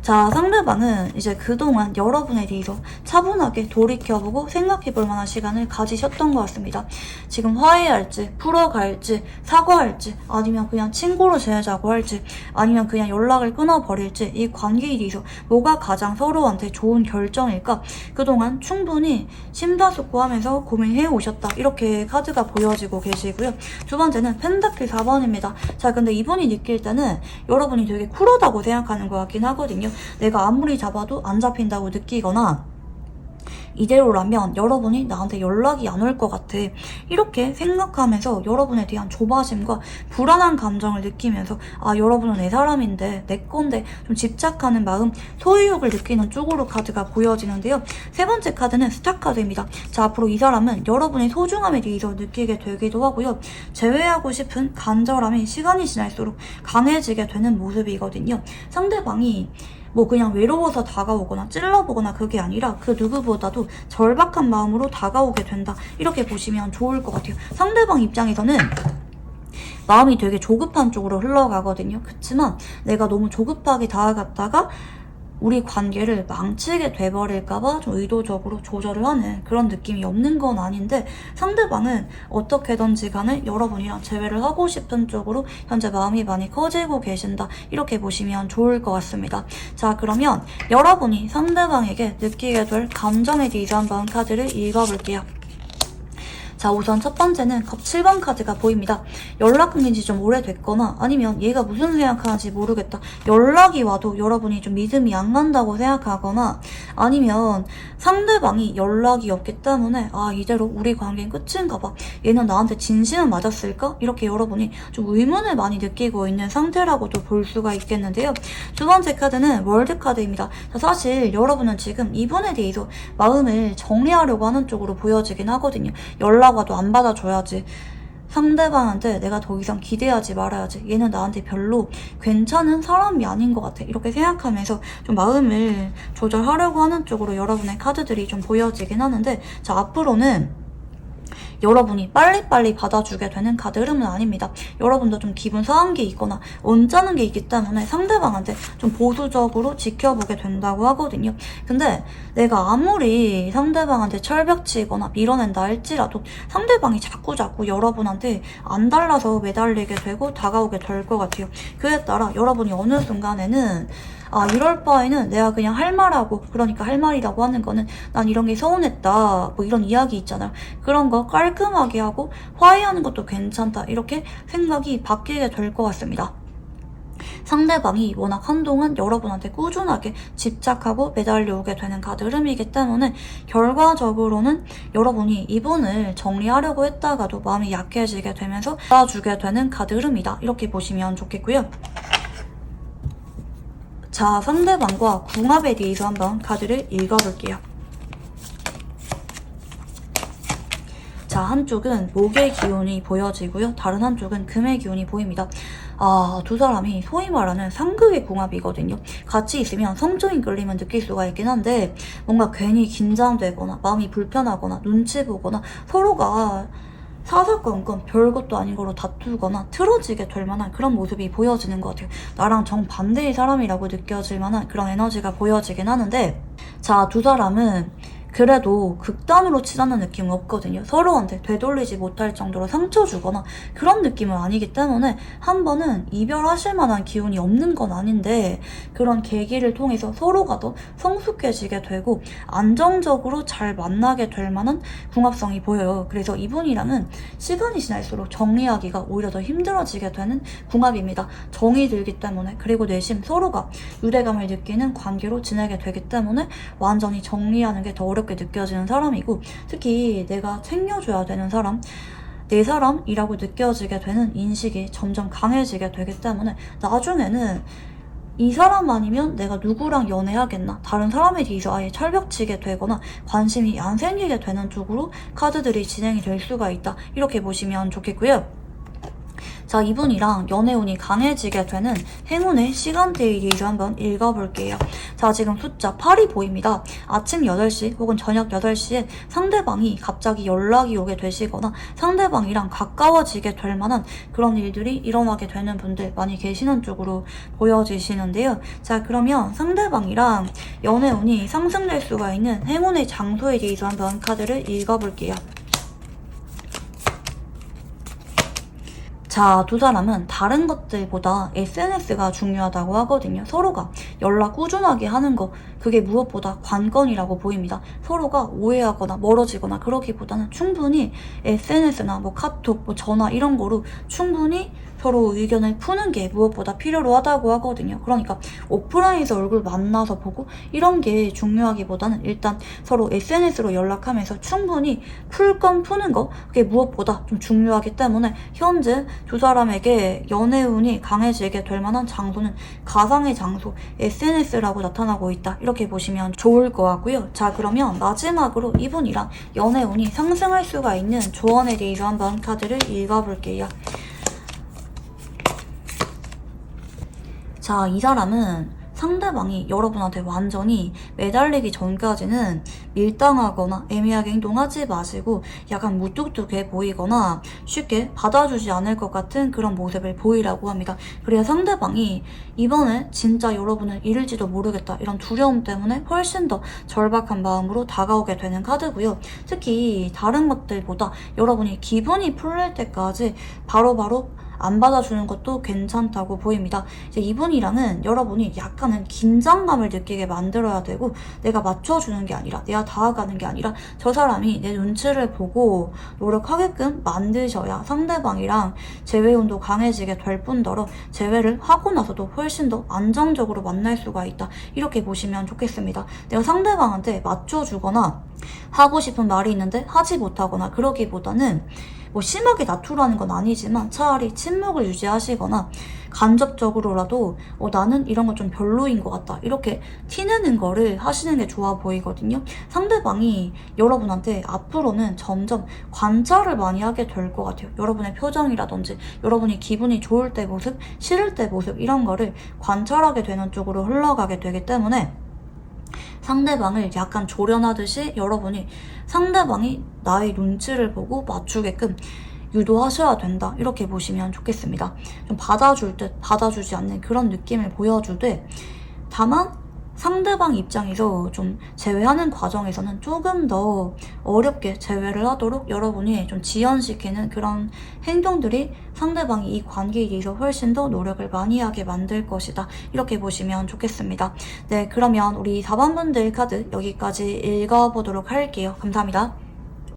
자, 상대방은 이제 그동안 여러분에 대해서 차분하게 돌이켜보고 생각해볼 만한 시간을 가지셨던 것 같습니다. 지금 화해할지, 풀어갈지, 사과할지, 아니면 그냥 친구로 지내자고 할지, 아니면 그냥 연락을 끊어버릴지 이 관계에 대해서 뭐가 가장 서로한테 좋은 결정일까? 그동안 충분히 심사숙고하면서 고민해 오셨다. 이렇게 카드가 보여지고 계시고요. 두 번째는 펜타클 4번입니다. 자, 근데 이분이 느낄 때는 여러분이 되게 쿨하다고 생각하는 것 같긴 하거든요. 내가 아무리 잡아도 안 잡힌다고 느끼거나 이대로라면 여러분이 나한테 연락이 안 올 것 같아. 이렇게 생각하면서 여러분에 대한 조바심과 불안한 감정을 느끼면서 아, 여러분은 내 사람인데 내 건데 좀 집착하는 마음, 소유욕을 느끼는 쪽으로 카드가 보여지는데요. 세 번째 카드는 스타 카드입니다. 자, 앞으로 이 사람은 여러분의 소중함에 대해서 느끼게 되기도 하고요. 제외하고 싶은 간절함이 시간이 지날수록 강해지게 되는 모습이거든요. 상대방이 뭐 그냥 외로워서 다가오거나 찔러보거나 그게 아니라 그 누구보다도 절박한 마음으로 다가오게 된다. 이렇게 보시면 좋을 것 같아요. 상대방 입장에서는 마음이 되게 조급한 쪽으로 흘러가거든요. 그렇지만 내가 너무 조급하게 다가갔다가 우리 관계를 망치게 돼버릴까봐 좀 의도적으로 조절을 하는 그런 느낌이 없는 건 아닌데 상대방은 어떻게든지 간에 여러분이랑 재회를 하고 싶은 쪽으로 현재 마음이 많이 커지고 계신다. 이렇게 보시면 좋을 것 같습니다. 자, 그러면 여러분이 상대방에게 느끼게 될 감정에 대해서 한번 카드를 읽어볼게요. 자, 우선 첫 번째는 컵 7번 카드가 보입니다. 연락 끊긴 지 좀 오래됐거나 아니면 얘가 무슨 생각하는지 모르겠다. 연락이 와도 여러분이 좀 믿음이 안 간다고 생각하거나 아니면 상대방이 연락이 없기 때문에 아, 이대로 우리 관계는 끝인가 봐. 얘는 나한테 진심은 맞았을까? 이렇게 여러분이 좀 의문을 많이 느끼고 있는 상태라고도 볼 수가 있겠는데요. 두 번째 카드는 월드 카드입니다. 자, 사실 여러분은 지금 이분에 대해서 마음을 정리하려고 하는 쪽으로 보여지긴 하거든요. 연락 와도 안 받아줘야지. 상대방한테 내가 더 이상 기대하지 말아야지. 얘는 나한테 별로 괜찮은 사람이 아닌 것 같아. 이렇게 생각하면서 좀 마음을 조절하려고 하는 쪽으로 여러분의 카드들이 좀 보여지긴 하는데, 자, 앞으로는 여러분이 빨리빨리 받아주게 되는 카드 흐름은 아닙니다. 여러분도 좀 기분 상한 게 있거나 언짢은 게 있기 때문에 상대방한테 좀 보수적으로 지켜보게 된다고 하거든요. 근데 내가 아무리 상대방한테 철벽치거나 밀어낸다 할지라도 상대방이 자꾸 여러분한테 안 달라서 매달리게 되고 다가오게 될 것 같아요. 그에 따라 여러분이 어느 순간에는 이럴 바에는 내가 그냥 할 말하고, 그러니까 할 말이라고 하는 거는 난 이런 게 서운했다, 뭐 이런 이야기 있잖아요. 그런 거 깔끔하게 하고 화해하는 것도 괜찮다, 이렇게 생각이 바뀌게 될 것 같습니다. 상대방이 워낙 한동안 여러분한테 꾸준하게 집착하고 매달려 오게 되는 카드 흐름이기 때문에 결과적으로는 여러분이 이분을 정리하려고 했다가도 마음이 약해지게 되면서 받아주게 되는 카드 흐름이다, 이렇게 보시면 좋겠고요. 자, 상대방과 궁합에 대해서 한번 카드를 읽어볼게요. 자, 한쪽은 목의 기운이 보여지고요. 다른 한쪽은 금의 기운이 보입니다. 두 사람이 소위 말하는 상극의 궁합이거든요. 같이 있으면 성적인 끌림을 느낄 수가 있긴 한데, 뭔가 괜히 긴장되거나 마음이 불편하거나 눈치 보거나 서로가 사사건건 별것도 아닌 거로 다투거나 틀어지게 될 만한 그런 모습이 보여지는 것 같아요. 나랑 정반대의 사람이라고 느껴질 만한 그런 에너지가 보여지긴 하는데, 자, 두 사람은 그래도 극단으로 치닫는 느낌은 없거든요. 서로한테 되돌리지 못할 정도로 상처 주거나 그런 느낌은 아니기 때문에 한 번은 이별하실 만한 기운이 없는 건 아닌데, 그런 계기를 통해서 서로가 더 성숙해지게 되고 안정적으로 잘 만나게 될 만한 궁합성이 보여요. 그래서 이분이랑은 시간이 지날수록 정리하기가 오히려 더 힘들어지게 되는 궁합입니다. 정이 들기 때문에, 그리고 내심 서로가 유대감을 느끼는 관계로 지내게 되기 때문에 완전히 정리하는 게 더 어렵게 느껴지는 사람이고, 특히 내가 챙겨줘야 되는 사람, 내 사람이라고 느껴지게 되는 인식이 점점 강해지게 되기 때문에 나중에는 이 사람 아니면 내가 누구랑 연애하겠나, 다른 사람에 대해서 아예 철벽치게 되거나 관심이 안 생기게 되는 쪽으로 카드들이 진행이 될 수가 있다, 이렇게 보시면 좋겠고요. 자, 이분이랑 연애운이 강해지게 되는 행운의 시간대에 대해서 한번 읽어볼게요. 자, 지금 숫자 8이 보입니다. 아침 8시 혹은 저녁 8시에 상대방이 갑자기 연락이 오게 되시거나 상대방이랑 가까워지게 될 만한 그런 일들이 일어나게 되는 분들 많이 계시는 쪽으로 보여지시는데요. 자, 그러면 상대방이랑 연애운이 상승될 수가 있는 행운의 장소에 대해서 한번 카드를 읽어볼게요. 자, 두 사람은 다른 것들보다 SNS가 중요하다고 하거든요. 서로가 연락 꾸준하게 하는 거, 그게 무엇보다 관건이라고 보입니다. 서로가 오해하거나 멀어지거나 그러기보다는 충분히 SNS나 뭐 카톡, 뭐 전화 이런 거로 충분히 서로 의견을 푸는 게 무엇보다 필요로 하다고 하거든요. 그러니까 오프라인에서 얼굴 만나서 보고 이런 게 중요하기보다는 일단 서로 SNS로 연락하면서 충분히 풀 건 푸는 거, 그게 무엇보다 좀 중요하기 때문에 현재 두 사람에게 연애운이 강해지게 될 만한 장소는 가상의 장소, SNS라고 나타나고 있다, 이렇게 보시면 좋을 것 같고요. 자, 그러면 마지막으로 이분이랑 연애운이 상승할 수가 있는 조언에 대해서 한번 카드를 읽어볼게요. 자, 이 사람은 상대방이 여러분한테 완전히 매달리기 전까지는 밀당하거나 애매하게 행동하지 마시고 약간 무뚝뚝해 보이거나 쉽게 받아주지 않을 것 같은 그런 모습을 보이라고 합니다. 그래야 상대방이 이번에 진짜 여러분을 잃을지도 모르겠다, 이런 두려움 때문에 훨씬 더 절박한 마음으로 다가오게 되는 카드고요. 특히 다른 것들보다 여러분이 기분이 풀릴 때까지 바로바로 안 받아주는 것도 괜찮다고 보입니다. 이제 이분이랑은 여러분이 약간은 긴장감을 느끼게 만들어야 되고, 내가 맞춰주는 게 아니라, 내가 다가가는 게 아니라 저 사람이 내 눈치를 보고 노력하게끔 만드셔야 상대방이랑 재회운도 강해지게 될 뿐더러 재회를 하고 나서도 훨씬 더 안정적으로 만날 수가 있다, 이렇게 보시면 좋겠습니다. 내가 상대방한테 맞춰주거나 하고 싶은 말이 있는데 하지 못하거나 그러기보다는 뭐 심하게 다투라는 건 아니지만 차라리 침묵을 유지하시거나 간접적으로라도 나는 이런 거 좀 별로인 것 같다 이렇게 티내는 거를 하시는 게 좋아 보이거든요. 상대방이 여러분한테 앞으로는 점점 관찰을 많이 하게 될 것 같아요. 여러분의 표정이라든지 여러분이 기분이 좋을 때 모습, 싫을 때 모습 이런 거를 관찰하게 되는 쪽으로 흘러가게 되기 때문에 상대방을 약간 조련하듯이 여러분이 상대방이 나의 눈치를 보고 맞추게끔 유도하셔야 된다 이렇게 보시면 좋겠습니다. 좀 받아줄 듯 받아주지 않는 그런 느낌을 보여주되 다만 상대방 입장에서 좀 제외하는 과정에서는 조금 더 어렵게 제외를 하도록 여러분이 좀 지연시키는 그런 행동들이 상대방이 이 관계에 대해서 훨씬 더 노력을 많이 하게 만들 것이다 이렇게 보시면 좋겠습니다. 네, 그러면 우리 4번분들 카드 여기까지 읽어보도록 할게요. 감사합니다.